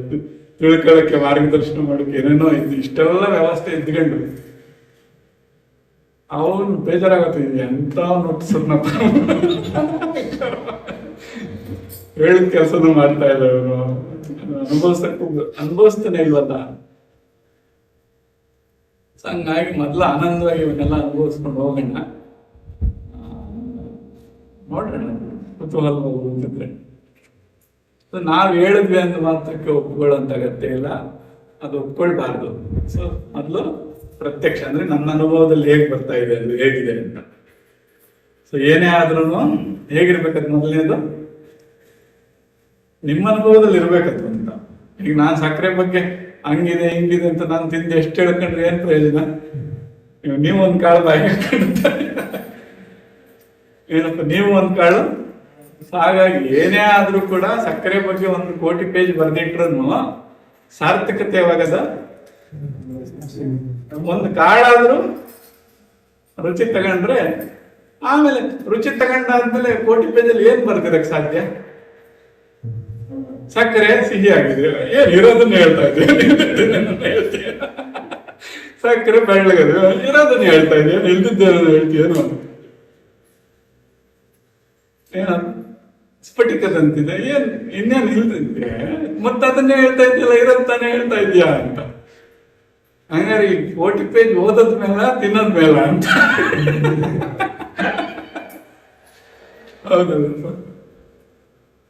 [SPEAKER 1] ತಿಳ್ಕೊಳಕ್ಕೆ ಮಾರ್ಗದರ್ಶನ ಮಾಡಕ್ಕೆ ಏನೇನೋ ಇದ್ದು, ಇಷ್ಟೆಲ್ಲ ವ್ಯವಸ್ಥೆ ಇದ್ಕೊಂಡು ಅವನು ಬೇಜಾರಾಗತ್ತಿದ್ವಿ ಅಂತ ನೋಟಿಸಪ್ಪ ಹೇಳಿದ ಕೆಲಸನೂ ಮಾಡ್ತಾ ಇಲ್ಲ ಇವನು, ಅನುಭವಿಸ್ತಾನೆ ಇಲ್ವಲ್ಲ. ಹಂಗಾಗಿ ಮೊದ್ಲು ಆನಂದವಾಗಿ ಇವನ್ನೆಲ್ಲ ಅನುಭವಿಸ್ಕೊಂಡು ಹೋಗೋಣ, ನೋಡೋಣ ಕುತೂಹಲ ಹೋಗ್ತಿದ್ರೆ. ನಾವ್ ಹೇಳಿದ್ವಿ ಅಂತ ಮಾತ್ರಕ್ಕೆ ಒಪ್ಕೊಳ್ಳೋಂತ ಅಗತ್ಯ ಇಲ್ಲ, ಅದು ಒಪ್ಕೊಳ್ಬಾರ್ದು. ಸೊ ಮೊದ್ಲು ಪ್ರತ್ಯಕ್ಷ ಅಂದ್ರೆ ನನ್ನ ಅನುಭವದಲ್ಲಿ ಹೇಗೆ ಬರ್ತಾ ಇದೆ ಅಂದ್ರೆ ಹೇಗಿದೆ ಅಂತ. ಸೊ ಏನೇ ಆದ್ರೂ ಹೇಗಿರ್ಬೇಕಂತ ಮೊದಲನೇದು ನಿಮ್ಮ ಅನುಭವದಲ್ಲಿ ಇರ್ಬೇಕಂತ ಅಂತ. ಈಗ ನಾನ್ ಸಕ್ಕರೆ ಬಗ್ಗೆ ಹಂಗಿದೆ ಹಿಂಗಿದೆ ಅಂತ ನಾನು ತಿಂದು ಎಷ್ಟು ಹೇಳ್ಕೊಂಡ್ರೆ ಏನ್ ಪ್ರಯೋಜನ? ನೀವು ಒಂದ್ ಕಾಳು ಬಾಯಿ ಏನಪ್ಪ, ನೀವು ಒಂದ್ ಕಾಳು. ಹಾಗಾಗಿ ಏನೇ ಆದ್ರೂ ಕೂಡ ಸಕ್ಕರೆ ಬಗ್ಗೆ 1 ಕೋಟಿ ಪೇಜ್ ಬರ್ದಿಟ್ರು ಸಾರ್ಥಕತೆ ಯಾವಾಗದ? ಒಂದು ಕಾಳಾದ್ರೂ ರುಚಿ ತಗೊಂಡ್ರೆ, ಆಮೇಲೆ ರುಚಿ ತಗೊಂಡಾದ್ಮೇಲೆ ಕೋಟಿ ಪೇಜಲ್ಲಿ ಏನ್ ಬರ್ದಿರಕ್ ಸಾಧ್ಯ? ಸಕ್ಕರೆ ಸಿಹಿ ಆಗಿದೆ, ಏನ್ ಇರೋದನ್ನ ಹೇಳ್ತಾ ಇದ್ದೀಯ, ಸಕ್ಕರೆ ಬೆಳ್ಳಗದು ಇರೋದನ್ನ ಹೇಳ್ತಾ ಇದೆಯಾ, ಇಲ್ದಿದ್ದೇನೋ ಹೇಳ್ತೀಯೇನು, ಏನ ಸ್ಫಟಿಕದಂತಿದೆ, ಏನ್ ಇನ್ನೇನು ಇಲ್ದಿದ್ದೆ ಮತ್ತೆ ಅದನ್ನೇ ಹೇಳ್ತಾ ಇದ್ದಿಲ್ಲ, ಇರೋದಾನೆ ಹೇಳ್ತಾ ಇದೀಯಾ ಅಂತ. ಹಂಗಾರೆ ಈ 1 ಕೋಟಿ ಪೇಜ್ ಓದೋದ್ ಮೇಲ ತಿನ್ನೋದ್ ಮೇಲ ಅಂತ. ಹೌದಲ್ಲ?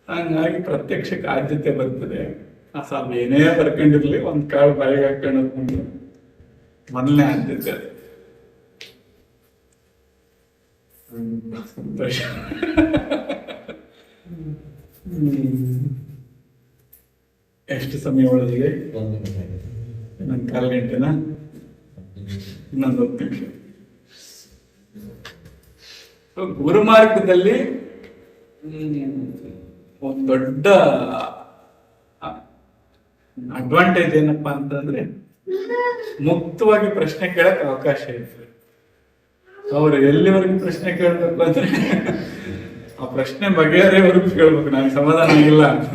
[SPEAKER 1] ಹಂಗಾಗಿ ಪ್ರತ್ಯಕ್ಷಕ್ಕೆ ಆದ್ಯತೆ ಬರ್ತದೆ. ಆ ಸಾಬ್ ಏನೇ ಬರ್ಕೊಂಡಿರ್ಲಿ 1 ಕಾಳು ಬಾಯಿಗೆ ಹಾಕೊಳ್ಳೋದು ಮೊದಲನೇ ಆದ್ಯತೆ. ಸಂತೋಷ. ಎಷ್ಟು ಸಮಯ ಒಳಗೆ? ಇನ್ನೊಂದು 1/4 ಗಂಟೆನಾ? ಇನ್ನೊಂದು 10 ನಿಮಿಷ. ಗುರುಮಾರ್ಗದಲ್ಲಿ ಒಂದು ದೊಡ್ಡ ಅಡ್ವಾಂಟೇಜ್ ಏನಪ್ಪಾ ಅಂತಂದ್ರೆ ಮುಕ್ತವಾಗಿ ಪ್ರಶ್ನೆ ಕೇಳಕ್ ಅವಕಾಶ ಇರ್ತದೆ. ಅವ್ರು ಎಲ್ಲಿವರೆಗೂ ಪ್ರಶ್ನೆ ಕೇಳಬೇಕು ಅಂದ್ರೆ ಆ ಪ್ರಶ್ನೆ ಬಗೆಹರಿಯವರೆಗೂ ಕೇಳ್ಬೇಕು, ನಾನು ಸಮಾಧಾನ ಆಗಿಲ್ಲ ಅಂತ.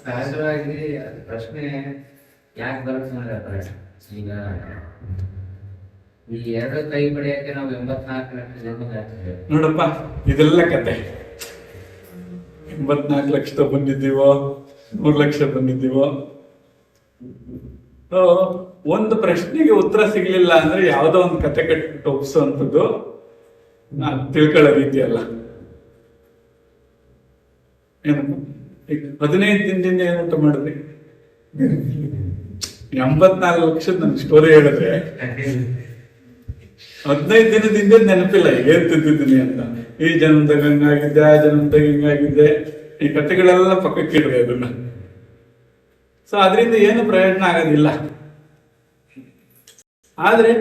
[SPEAKER 3] ಸಹಜವಾಗಿ ಅದು ಪ್ರಶ್ನೆ ಯಾಕೆ ಬರುತ್ತೆ ಅಂದ್ರೆ ಈಗ ಈ ಎರಡು ಕೈ ಪಡೆಯಕ್ಕೆ ನಾವು 84 ಲಕ್ಷ ಜನ್ಮ ಹಾಕ್ತೇವೆ.
[SPEAKER 1] ನೋಡಪ್ಪ, ಇದೆಲ್ಲ ಕತೆ. 84 ಲಕ್ಷ ಬಂದಿದ್ದೀವೋ 100 ಲಕ್ಷ ಬಂದಿದ್ದೀವೋ, ಒಂದು ಪ್ರಶ್ನೆಗೆ ಉತ್ತರ ಸಿಗ್ಲಿಲ್ಲ ಅಂದ್ರೆ ಯಾವ್ದೋ ಒಂದು ಕತೆ ಕಟ್ಬಿಟ್ಟು ಒಪ್ಸುವಂಥದ್ದು ನಾನು ತಿಳ್ಕೊಳ್ಳೋ ರೀತಿ ಅಲ್ಲ. ಏನಪ್ಪ, ಈಗ 15 ದಿನದಿಂದ ಏನಂತ ಮಾಡಿದ್ರಿ? 84 ಲಕ್ಷದ ನನ್ ಸ್ಟೋರಿ ಹೇಳಿದ್ರೆ 15 ದಿನದಿಂದ ನೆನಪಿಲ್ಲ ಏನ್ ತಿಂತಿದ್ದೀನಿ ಅಂತ. ಈ ಜನ್ಮದಾಗ ಹಂಗಾಗಿದ್ದೆ, ಆ ಜನ್ಮದಾಗ ಹಿಂಗಾಗಿದ್ದೆ, ಈ ಕಥೆಗಳೆಲ್ಲ ಪಕ್ಕಕ್ಕೆ ಇಡ್ರಿ ಅದನ್ನ. ಸೊ ಅದರಿಂದ ಏನು ಪ್ರಯೋಜನ ಆಗೋದಿಲ್ಲ. ಆದ್ರೆ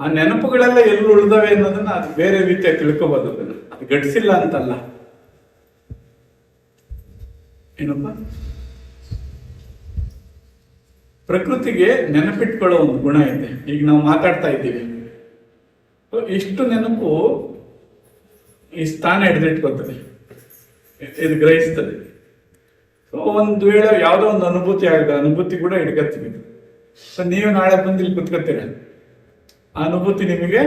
[SPEAKER 1] ಆ ನೆನಪುಗಳೆಲ್ಲ ಎಲ್ಲಿ ಉಳಿದವೆ ಅನ್ನೋದನ್ನ ಅದು ಬೇರೆ ರೀತಿಯಾಗಿ ತಿಳ್ಕೋಬಹುದು. ಅದನ್ನ ಅದು ಗಡಿಸಿಲ್ಲ ಅಂತಲ್ಲ. ಏನಪ್ಪ, ಪ್ರಕೃತಿಗೆ ನೆನಪಿಟ್ಕೊಳ್ಳೋ ಒಂದು ಗುಣ ಇದೆ. ಈಗ ನಾವು ಮಾತಾಡ್ತಾ ಇದ್ದೀವಿ, ಇಷ್ಟು ನೆನಪು ಈ ಸ್ಥಾನ ಹಿಡಿದಿಟ್ಕೊಳ್ತದೆ, ಇದು ಗ್ರಹಿಸ್ತದೆ. ಒಂದು ವೇಳೆ ಯಾವುದೋ ಒಂದು ಅನುಭೂತಿ ಆಗದ ಅನುಭೂತಿ ಕೂಡ ಹಿಡ್ಕತ್ತೀವಿ. ಸೊ ನೀವು ನಾಳೆ ಬಂದು ಇಲ್ಲಿ ಕುತ್ಕೊತೀರ, ಆ ಅನುಭೂತಿ ನಿಮಗೆ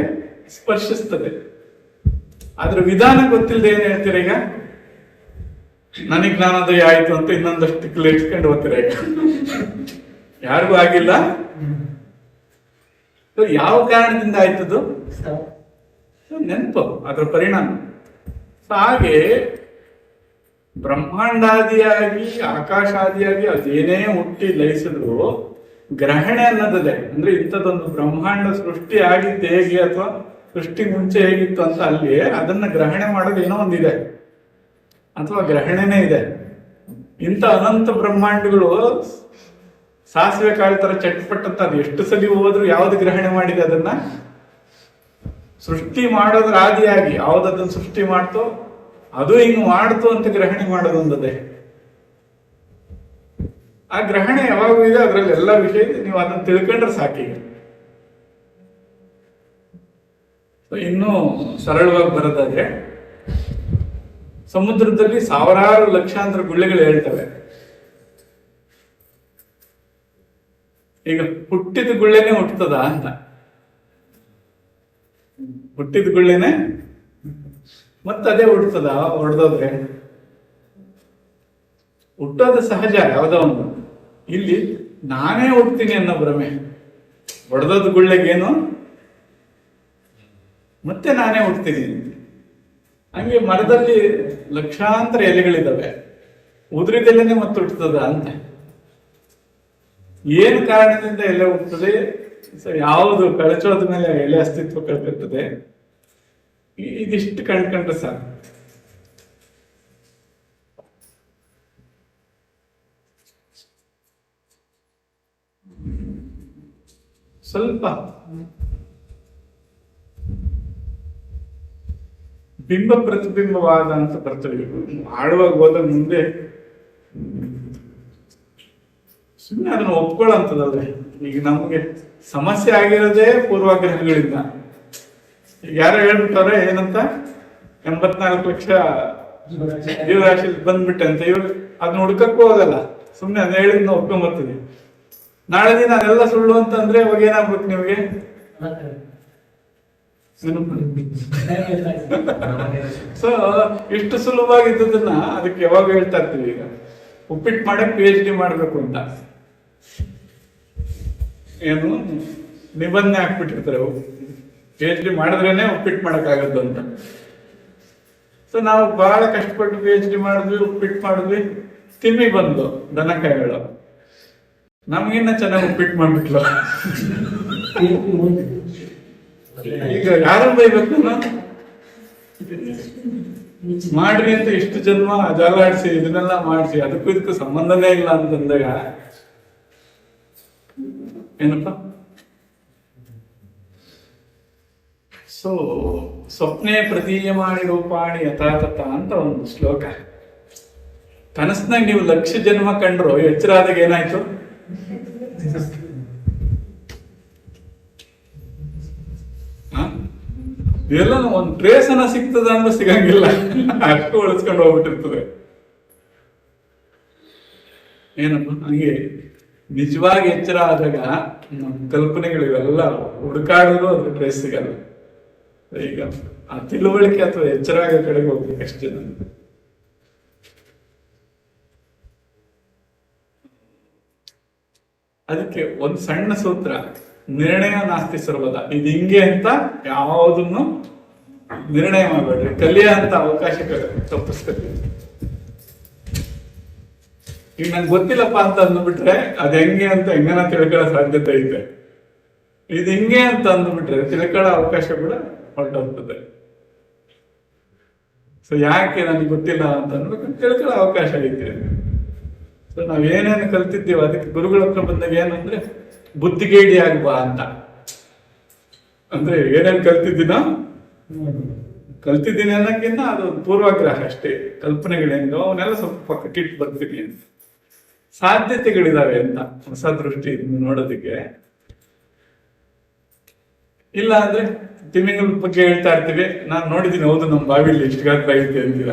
[SPEAKER 1] ಸ್ಪರ್ಶಿಸ್ತದೆ. ಅದ್ರ ವಿಧಾನ ಗೊತ್ತಿಲ್ಲದೆ ಏನ್ ಹೇಳ್ತೀರ? ಈಗ ನನಗ್ ಜ್ಞಾನೋದಯ ಆಯ್ತು ಅಂತ ಇನ್ನೊಂದಷ್ಟು ತಿಕ್ಕಲು ಇಟ್ಕೊಂಡು ಹೋಗ್ತೀರ. ಈಗ ಯಾರಿಗೂ ಆಗಿಲ್ಲ. ಯಾವ ಕಾರಣದಿಂದ ಆಯ್ತದು? ನೆನಪು, ಅದರ ಪರಿಣಾಮ. ಹಾಗೆ ಬ್ರಹ್ಮಾಂಡಾದಿಯಾಗಿ ಆಕಾಶಾದಿಯಾಗಿ ಅದೇನೇ ಹುಟ್ಟಿ ಲಯಿಸಿದ್ರು ಗ್ರಹಣೆ ಅನ್ನೋದಿದೆ. ಅಂದ್ರೆ ಇಂಥದ್ದೊಂದು ಬ್ರಹ್ಮಾಂಡ ಸೃಷ್ಟಿ ಆಗಿದ್ದು ಹೇಗೆ ಅಥವಾ ಸೃಷ್ಟಿ ಮುಂಚೆ ಹೇಗಿತ್ತು ಅಂತ ಅಲ್ಲಿ ಅದನ್ನ ಗ್ರಹಣೆ ಮಾಡೋದು ಏನೋ ಒಂದಿದೆ, ಅಥವಾ ಗ್ರಹಣೆನೇ ಇದೆ. ಇಂಥ ಅನಂತ ಬ್ರಹ್ಮಾಂಡಗಳು ಸಾಸಿವೆ ಕಾಳು ತರ ಚಟ್ಪಟ್ಟಂತ ಅದು ಎಷ್ಟು ಸಲ ಹೋದ್ರು ಯಾವ್ದು ಗ್ರಹಣೆ ಮಾಡಿದೆ? ಅದನ್ನ ಸೃಷ್ಟಿ ಮಾಡೋದ್ರ ಆದಿಯಾಗಿ ಯಾವ್ದದನ್ನ ಸೃಷ್ಟಿ ಮಾಡ್ತೋ ಅದು ಹಿಂಗ್ ಮಾಡ್ತು ಅಂತ ಗ್ರಹಣೆ ಮಾಡೋದೊಂದದೆ. ಆ ಗ್ರಹಣೆ ಯಾವಾಗೂ ಇದೆ, ಅದ್ರಲ್ಲಿ ಎಲ್ಲ ವಿಷಯ ಇದೆ. ನೀವು ಅದನ್ನ ತಿಳ್ಕೊಂಡ್ರೆ ಸಾಕೀಗ. ಇನ್ನೂ ಸರಳವಾಗಿ ಬರೋದಾದ್ರೆ, ಸಮುದ್ರದಲ್ಲಿ ಸಾವಿರಾರು ಲಕ್ಷಾಂತರ ಗುಳ್ಳೆಗಳು ಹೇಳ್ತವೆ. ಈಗ ಹುಟ್ಟಿದ ಗುಳ್ಳೆನೆ ಹುಟ್ಟುತ್ತದ ಅಂತ? ಹುಟ್ಟಿದ ಗುಳ್ಳೆನೆ ಮತ್ತದೇ ಹುಟ್ಟುತ್ತದ? ಹೊಡೆದೋದ್ರೆ ಹುಟ್ಟೋದು ಸಹಜ, ಯಾವ್ದೋ ಒಂದು. ಇಲ್ಲಿ ನಾನೇ ಹುಡ್ತೀನಿ ಅನ್ನೋ ಭ್ರಮೆ. ಹೊಡೆದೋದು ಗುಳ್ಳೆಗೇನು ಮತ್ತೆ ನಾನೇ ಹುಡ್ತೀನಿ. ಹಂಗೆ ಮರದಲ್ಲಿ ಲಕ್ಷಾಂತರ ಎಲೆಗಳಿದಾವೆ, ಉದುರಿದೆಲೆನೆ ಮತ್ತೆ ಹುಟ್ಟುತ್ತದ ಅಂತ? ಏನು ಕಾರಣದಿಂದ ಎಲೆ ಹುಟ್ಟುತ್ತದೆ? ಯಾವುದು ಕಳಚೋದ ಮೇಲೆ ಎಲೆ ಅಸ್ತಿತ್ವ ಕಳ್ತಿರ್ತದೆ. ಇದಿಷ್ಟು ಕಂಡ್ಕೊಂಡ್ರೆ ಸಾಕು. ಸ್ವಲ್ಪ ಬಿಂಬ ಪ್ರತಿಬಿಂಬವಾದ ಅಂತ ಬರ್ತದೆ. ಆಡುವಾಗ ಹೋದ ಮುಂದೆ ಸುಮ್ಮನೆ ಅದನ್ನು ಒಪ್ಕೊಳ್ಳೋಂಥದ್ದಲ್ವೇ. ಈಗ ನಮ್ಗೆ ಸಮಸ್ಯೆ ಆಗಿರೋದೇ ಪೂರ್ವಾಗ್ರಹಗಳಿಂದ. ಈಗ ಯಾರೋ ಹೇಳ್ಬಿಟ್ಟವ್ರೆ ಏನಂತ, 84 ಲಕ್ಷ ಜೀವರಾಶಿ ಬಂದ್ಬಿಟ್ಟೆ ಅಂತ. ಇವ್ರು ಅದನ್ನ ಹುಡ್ಕಕ್ಕೂ ಹೋಗಲ್ಲ, ಸುಮ್ಮನೆ ಅದ್ ಹೇಳಿದ್ ಒಪ್ಕೊಂಬರ್ತೀವಿ. ನಾಳೆ ದಿನ ಅದೆಲ್ಲ ಸುಳ್ಳು ಅಂತಂದ್ರೆ ಅವಾಗ ಏನಾಗ್ಬೇಕು ನಿಮ್ಗೆ? ಸೊ ಇಷ್ಟು ಸುಲಭವಾಗಿದ್ದದನ್ನ ಅದಕ್ಕೆ ಯಾವಾಗ ಹೇಳ್ತಾ ಇರ್ತೀವಿ. ಈಗ ಉಪ್ಪಿಟ್ಟು ಮಾಡಕ್ PhD ಮಾಡ್ಬೇಕು ಅಂತ ಏನು ನಿಬಂಧನೆ ಹಾಕ್ಬಿಟ್ಟಿರ್ತಾರೆ. PhD ಮಾಡಿದ್ರೇನೆ ಉಪ್ಪಿಟ್ಟು ಮಾಡಕ್ಕಾಗದ್ದು ಅಂತ. ಸೊ ನಾವು ಬಹಳ ಕಷ್ಟಪಟ್ಟು PhD ಮಾಡಿದ್ವಿ, ಉಪ್ಪಿಟ್ಟು ಮಾಡಿದ್ವಿ, ತಿಮ್ಮಿ ಬಂದು ದನಕಾಯಿಗಳು ನಮ್ಗಿನ್ನ ಚೆನ್ನಾಗಿ ಉಪ್ಪಿಟ್ಟು ಮಾಡ್ಬಿಟ್ಲು. ಈಗ ಯಾರು ಬೈಬೇಕು? ಮಾಡ್ರಿ ಅಂತ ಇಷ್ಟು ಜನ್ಮ ಜಾಲಾಡ್ಸಿ ಇದನ್ನೆಲ್ಲ ಮಾಡಿಸಿ ಅದಕ್ಕೂ ಇದಕ್ಕೂ ಸಂಬಂಧನೇ ಇಲ್ಲ ಅಂತಂದಾಗ ಏನಪ್ಪ? ಸೊ ಸ್ವಪ್ನೇ ಪ್ರತೀಯಮಾನಿ ರೂಪಾಣಿ ಯಥಾತಥ ಅಂತ ಒಂದು ಶ್ಲೋಕ. ಕನಸ್ನಾಗ ನೀವು 1,00,000 ಜನ್ಮ ಕಂಡ್ರು ಎಚ್ಚರ ಆದಾಗ ಏನಾಯ್ತು? ಇದೆಲ್ಲ ಒಂದು ಟ್ರೇಸ್ ಅನ್ನ ಸಿಗ್ತದ ಅಂದ್ರೆ ಸಿಗಂಗಿಲ್ಲ, ಅಷ್ಟು ಉಳಿಸ್ಕೊಂಡು ಹೋಗ್ಬಿಟ್ಟಿರ್ತದೆ. ಏನಪ್ಪ ಹಂಗೆ ನಿಜವಾಗಿ ಎಚ್ಚರ ಆದಾಗ ನಮ್ಮ ಕಲ್ಪನೆಗಳು ಇವೆಲ್ಲ ಹುಡುಕಾಡೋದು ಅದ್ರ ಟ್ರೇಸ್ ಸಿಗಲ್ಲ. ಈಗ ಆ ತಿಳುವಳಿಕೆ ಅಥವಾ ಎಚ್ಚರ ಆಗೋ ಕಡೆಗೆ ಹೋಗ್ಬೇಕು ಅಷ್ಟೇ. ನಾನು ಅದಕ್ಕೆ ಒಂದು ಸಣ್ಣ ಸೂತ್ರ, ನಿರ್ಣಯ ನಾಸ್ತಿ ಸರ್ವದ. ಇದು ಹಿಂಗೆ ಅಂತ ಯಾವುದನ್ನು ನಿರ್ಣಯ ಮಾಡಬೇಡ್ರಿ, ಕಲಿಯ ಅಂತ ಅವಕಾಶ ತಪ್ಪಿಸ್ಕೊತೀವಿ. ಈಗ ನಂಗೆ ಗೊತ್ತಿಲ್ಲಪ್ಪ ಅಂತ ಅಂದ್ಬಿಟ್ರೆ ಅದ್ ಹೆಂಗೆ ಅಂತ ಹೆಂಗನ ತಿಳ್ಕೊಳ್ಳೋ ಸಾಧ್ಯತೆ ಇದೆ. ಇದು ಹಿಂಗೆ ಅಂತ ಅಂದ್ಬಿಟ್ರೆ ತಿಳ್ಕೊಳ್ಳೋ ಅವಕಾಶ ಕೂಡ ಹೊರಟೋಗ್ತದೆ. ಸೊ ಯಾಕೆ ನನಗೆ ಗೊತ್ತಿಲ್ಲ ಅಂತ ಅಂದ್ಬಿಟ್ಟು ತಿಳ್ಕೊಳ್ಳೋ ಅವಕಾಶ ಐತೆ. ಸೊ ನಾವ್ ಏನೇನು ಕಲ್ತಿದ್ದೀವಿ ಅದಕ್ಕೆ ಗುರುಗಳ ಹತ್ರ ಬಂದಾಗ ಏನಂದ್ರೆ ಬುದ್ಧಿಗೇಡಿ ಆಗ್ಬಾ ಅಂತ. ಅಂದ್ರೆ ಏನೇನು ಕಲ್ತಿದ್ದೀನಿ ಅನ್ನೋಕ್ಕಿಂತ ಅದು ಪೂರ್ವಾಗ್ರಹ ಅಷ್ಟೇ. ಕಲ್ಪನೆಗಳೇನು ಅವನ್ನೆಲ್ಲ ಸ್ವಲ್ಪ ಪಕ್ಕಕ್ಕಿಟ್ಟು ಬರ್ತೀನಿ ಅಂತ. ಸಾಧ್ಯತೆಗಳಿದಾವೆ ಅಂತ ಹೊಸ ದೃಷ್ಟಿ ನೋಡೋದಕ್ಕೆ. ಇಲ್ಲ ಅಂದ್ರೆ ತಿಮಿಂಗಳ ಬಗ್ಗೆ ಹೇಳ್ತಾ ಇರ್ತೀವಿ, ನಾನ್ ನೋಡಿದೀನಿ, ಹೌದು ನಮ್ಮ ಬಾವಿಲಿ ಇಷ್ಟು ಗಾತ್ರ ಐತೆ ಅಂತೀರ.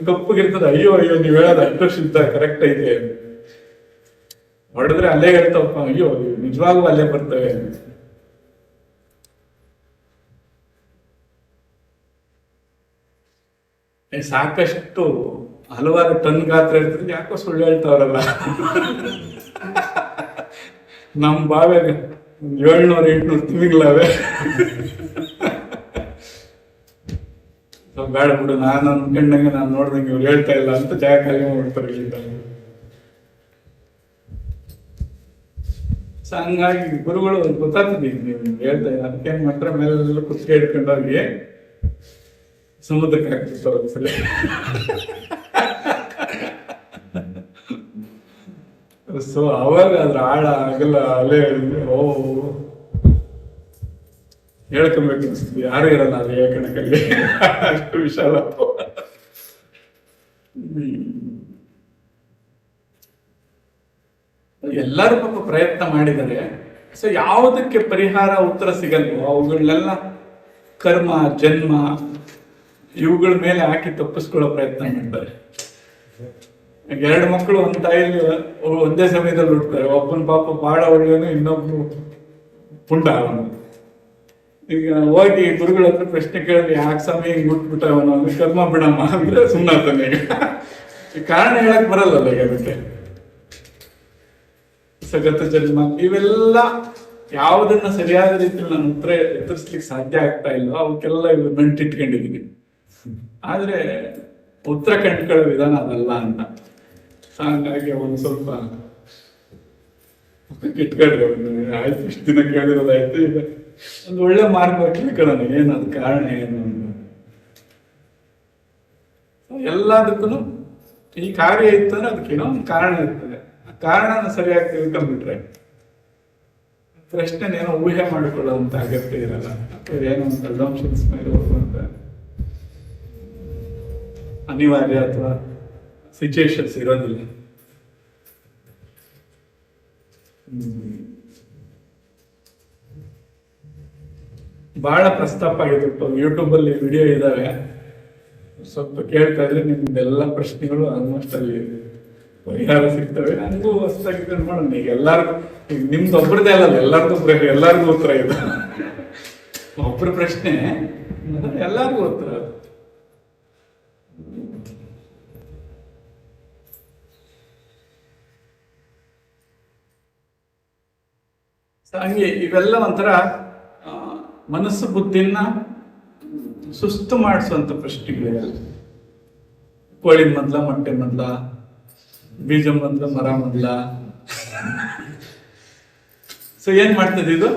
[SPEAKER 1] ಕಪ್ಪಗಿರ್ತದೆ, ಅಯ್ಯೋ ಅಯ್ಯೋ ನೀವ್ ಹೇಳೋದು ಅಷ್ಟು ಕರೆಕ್ಟ್ ಐತೆ. ಹೊಡೆದ್ರೆ ಅಲ್ಲೇ ಹೇಳ್ತಾವಪ್ಪ, ಅಯ್ಯೋ ನಿಜವಾಗೂ ಅಲ್ಲೇ ಬರ್ತವೆ. ಸಾಕಷ್ಟು ಹಲವಾರು ಟನ್ ಗಾತ್ರ ಇರ್ತದೆ, ಯಾಕೋ ಸುಳ್ಳು ಹೇಳ್ತಾವ್ರಲ್ಲ. ನಮ್ ಬಾವ್ಯಾಗ 700-800 ತಿಮಿಂಗಳವೆ. ಬೇಡ ಬಿಡು, ನಾನು ಅನ್ಕೊಂಡಂಗೆ ನಾನು ನೋಡ್ದಂಗೆ ಇವ್ರು ಹೇಳ್ತಾ ಇಲ್ಲ ಅಂತ ಜಾಗ ಖಾಲಿ ಮಾಡ್ಬಿಡ್ತಾರೆ ಇಲ್ಲಿಂದ. ಸೊ ಹಂಗಾಗಿ ಗುರುಗಳು ಗೊತ್ತಾಗ್ತದೆ, ನೀವು ಹೇಳ್ತಾ ಇಲ್ಲ ಅದಕ್ಕೆ ಏನ್ ಮಾಡ್ತಾರೆ, ಮೇಲೆಲ್ಲ ಕುತ್ತಿಗೆ ಹಿಡ್ಕೊಂಡೋಗಿ ಸಮುದ್ರಕ್ಕೆ ಹಾಕ್ತಿರ್ತಾರೆ ಒಂದ್ಸಲ. ಸೊ ಅವಾಗ ಅದ್ರ ಆಳ ಆಗಲ್ಲ, ಅಲ್ಲೇ ಓ ಹೇಳ್ಕೊಬೇಕು ಅನ್ಸ್ತೀವಿ. ಯಾರು ಇರಲ್ಲ ಅದೇ ಕಣಕಲ್ಲಿ, ಅಷ್ಟು ವಿಶಾಲ. ಎಲ್ಲರೂ ಪಾಪ ಪ್ರಯತ್ನ ಮಾಡಿದ್ದಾರೆ. ಸೊ ಯಾವುದಕ್ಕೆ ಪರಿಹಾರ ಉತ್ತರ ಸಿಗಲ್ವೋ ಅವುಗಳನ್ನೆಲ್ಲ ಕರ್ಮ, ಜನ್ಮ ಇವುಗಳ ಮೇಲೆ ಹಾಕಿ ತಪ್ಪಿಸ್ಕೊಳ್ಳೋ ಪ್ರಯತ್ನ ಮಾಡ್ತಾರೆ. 2 ಮಕ್ಕಳು ಒಂದ್ ತಾಯಿಲಿ ಒಂದೇ ಸಮಯದಲ್ಲಿ ಹುಡ್ತಾರೆ. ಒಬ್ಬನ ಪಾಪ ಬಹಳ ಒಳ್ಳೆಯವನು, ಇನ್ನೊಬ್ನು ಪುಂಡ ಅವನು. ಈಗ ಹೋಗಿ ಗುರುಗಳ ಹತ್ರ ಪ್ರಶ್ನೆ ಕೇಳಿದ್ರೆ, ಯಾಕೆ ಸಮಯ ಹಿಂಗ್ ಹುಟ್ಬಿಟ್ಟ ಅವನು ಅಂದ್ರೆ, ಕರ್ಮ ಬಿಡಮ್ಮ ಅಂದ್ರೆ ಸುಮ್ಮನಾಗ್ತಾನೆ. ಈಗ ಕಾರಣ ಹೇಳಕ್ ಬರಲ್ಲಲ್ಲ ಈಗ ಅದಕ್ಕೆ. ಸಗತ ಜನ್ಮ ಇವೆಲ್ಲ ಯಾವುದನ್ನ ಸರಿಯಾದ ರೀತಿಯಲ್ಲಿ ನಾನು ಉತ್ತರ ಎತ್ತರಿಸ್ಲಿಕ್ಕೆ ಸಾಧ್ಯ ಆಗ್ತಾ ಇಲ್ಲ, ಅವಕ್ಕೆಲ್ಲ ಇವ್ರು ನಂಟಿಟ್ಕೊಂಡಿದೀನಿ. ಆದ್ರೆ ಉತ್ತರ ಕಂಡುಕೊಳ್ಳೋ ವಿಧಾನ ಅದಲ್ಲ ಅಂತ. ಹಾಗಾಗಿ ಅವನು ಸ್ವಲ್ಪ ಇಟ್ಕೊಂಡ್ರೆ, ಆಯ್ತು ಇಷ್ಟು ದಿನ ಕೇಳಿರೋದಾಯ್ತು, ಈಗ ಒಂದು ಒಳ್ಳೆ ಮಾರ್ಗ ತಿಳ್ಕೊಳ್ಳೋಣ, ಏನದು ಕಾರಣ ಏನು ಅಂತ. ಎಲ್ಲದಕ್ಕೂ ಈ ಕಾರ್ಯ ಇತ್ತು ಅಂದ್ರೆ ಅದಕ್ಕೇನೋ ಒಂದು ಕಾರಣ ಇರ್ತದೆ. ಆ ಕಾರಣನ ಸರಿಯಾಗಿ ತಿಳ್ಕೊಂಡ್ಬಿಟ್ರೆ ಪ್ರಶ್ನೆನೇನೋ ಊಹೆ ಮಾಡಿಕೊಳ್ಳುವಂತ ಅಗತ್ಯ ಇರಲ್ಲ. ಏನೋ ಒಂದು ಅಸಂಪ್ಷನ್ಸ್ ಮೇಲೆ ಹೋಗುವಂತ ಅನಿವಾರ್ಯ ಅಥವಾ ಸಿಚುಯೇಷನ್ಸ್ ಇರೋದಿಲ್ಲ. ಬಹಳ ಪ್ರಸ್ತಾಪ ಆಗಿದೆ. ಯೂಟ್ಯೂಬ್ ಅಲ್ಲಿ ವಿಡಿಯೋ ಇದಾವೆ, ಸ್ವಲ್ಪ ಕೇಳ್ತಾ ಇದ್ರೆ ನಿಮ್ದೆಲ್ಲ ಪ್ರಶ್ನೆಗಳು ಆಲ್ಮೋಸ್ಟ್ ಅಲ್ಲಿ ಪರಿಹಾರ ಸಿಗ್ತವೆ. ನನಗೂ ಹೊಸದಾಗಿ ಮಾಡೋಣ. ಈಗ ಎಲ್ಲಾರ್ಗು, ಈಗ ನಿಮ್ದು ಒಬ್ಬರದೇ ಅಲ್ಲ, ಎಲ್ಲಾರ್ಗು ಉತ್ತರ ಇದೆ. ಒಬ್ಬರ ಪ್ರಶ್ನೆ ಎಲ್ಲಾರ್ಗು ಉತ್ತರ. ಹಂಗೆ ಇವೆಲ್ಲ ಒಂಥರ ಮನಸ್ಸು ಬುದ್ಧಿನ ಸುಸ್ತು ಮಾಡಿಸುವಂತ ಪ್ರಶ್ನೆಗಳಿವೆ. ಕೋಳಿ ಮೊದ್ಲ, ಮೊಟ್ಟೆ ಮೊದ್ಲ, ಬೀಜ ಮೊದ್ಲ, ಮರ ಮೊದ್ಲ. ಸೊ ಏನ್ ಮಾಡ್ತದೆ ಇದು?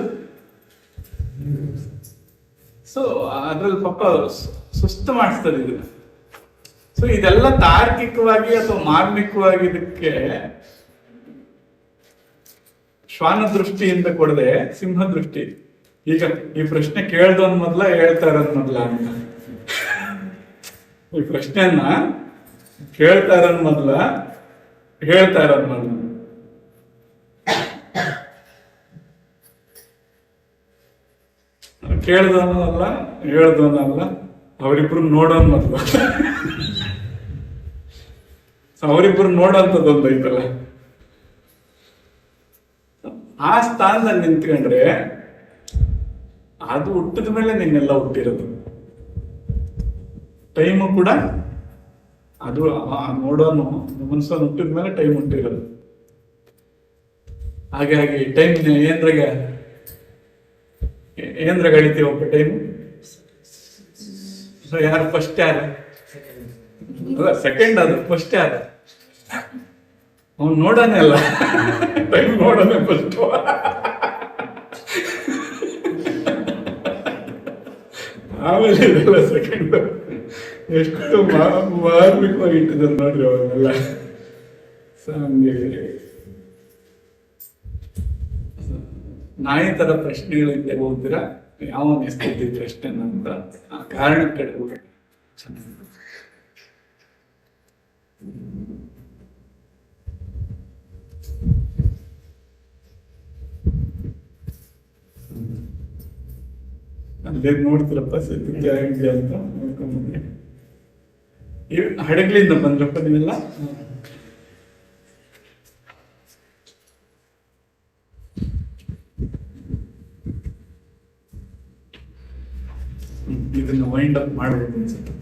[SPEAKER 1] ಸೊ ಅದ್ರಲ್ಲಿ ಪಾಪ ಸುಸ್ತು ಮಾಡಿಸ್ತದೆ ಇದು. ಸೊ ಇದೆಲ್ಲ ತಾರ್ಕಿಕವಾಗಿ ಅಥವಾ ಮಾರ್ಮಿಕವಾಗಿ ಇದಕ್ಕೆ ಶ್ವಾನ ದೃಷ್ಟಿಯಿಂದ ಕೊಡದೆ ಸಿಂಹ ದೃಷ್ಟಿ. ಈಗ ಈ ಪ್ರಶ್ನೆ ಕೇಳ್ದವನ್ ಮೊದ್ಲ, ಹೇಳ್ತಾ ಇರೋದ್ ಮೊದ್ಲ ಅಂತ. ಈ ಪ್ರಶ್ನೆಯನ್ನ ಕೇಳ್ತಾ ಇರೋದ್ ಮೊದ್ಲ, ಹೇಳ್ತಾ ಇರೋದ್ ಮೊದ್ಲ. ಕೇಳ್ದವನು ಅಲ್ಲ ಹೇಳ್ದವನು ಅಲ್ಲ, ಅವರಿಬ್ರು ನೋಡೋನ್ ಮೊದ್ಲು. ಅವರಿಬ್ರು ನೋಡೋಂಥದ್ದೊಂದು ಐತಲ್ಲ, ಆ ಸ್ಥಾನದಲ್ಲಿ ನಿಂತ್ಕೊಂಡ್ರೆ ಅದು ಹುಟ್ಟಿದ ಮೇಲೆ ನಿನ್ನೆಲ್ಲ ಹುಟ್ಟಿರೋದು. ಟೈಮು ಕೂಡ ಅದು ನೋಡೋನು ಮನ್ಸನ್ನು ಹುಟ್ಟಿದ ಮೇಲೆ ಟೈಮ್ ಹುಟ್ಟಿರೋದು. ಹಾಗಾಗಿ ಟೈಮ್ ಏನ್ರಾಗ ಅಳಿತೀವಪ್ಪ ಟೈಮ್? ಯಾರು ಫಸ್ಟ್ ಯಾರು? ಅಲ್ಲ, ಸೆಕೆಂಡ್ ಅದು, ಫಸ್ಟ್ ಯಾರು? ಅವ್ನು ನೋಡೋನೇ ಅಲ್ಲ, ಟೈಮ್ ನೋಡೋಣ ಫಸ್ಟ್. ಆಮೇಲೆ ಇದೆಲ್ಲ ಸೆಕೆಂಡ್. ಎಷ್ಟು ಮಾರ್ಮಿಕವಾಗಿ ಇಟ್ಟಿದ್ದಾರೆ ನೋಡ್ರಿ ಅವನ್ನೆಲ್ಲ. ಹಂಗೆ ನಾಯಿ ತರ ಪ್ರಶ್ನೆಗಳಿಂದ ಹೋಗ್ತೀರಾ, ಯಾವ ಎಸ್ತಿದ್ದಿ ಪ್ರಶ್ನೆ ಅಂತ ಆ ಕಾರಣ ಕಡೆ ಹೋಗಿ ಚೆನ್ನಾಗಿ. ಅಲ್ಲೇ ನೋಡ್ತಿರಪ್ಪ ಸದ್ಯಕ್ಕೆ ಆಗಿದೆ ಅಂತ ನೋಡ್ಕೊಂಡ್ಬಂದೆ. ಹಡಗ್ಲಿಂದ ಬಂದ್ರಪ್ಪ ನೀವೆಲ್ಲ? ಇದನ್ನ ವೈಂಡ್ ಅಪ್ ಮಾಡ್ಬೋದು ಅನ್ಸುತ್ತೆ.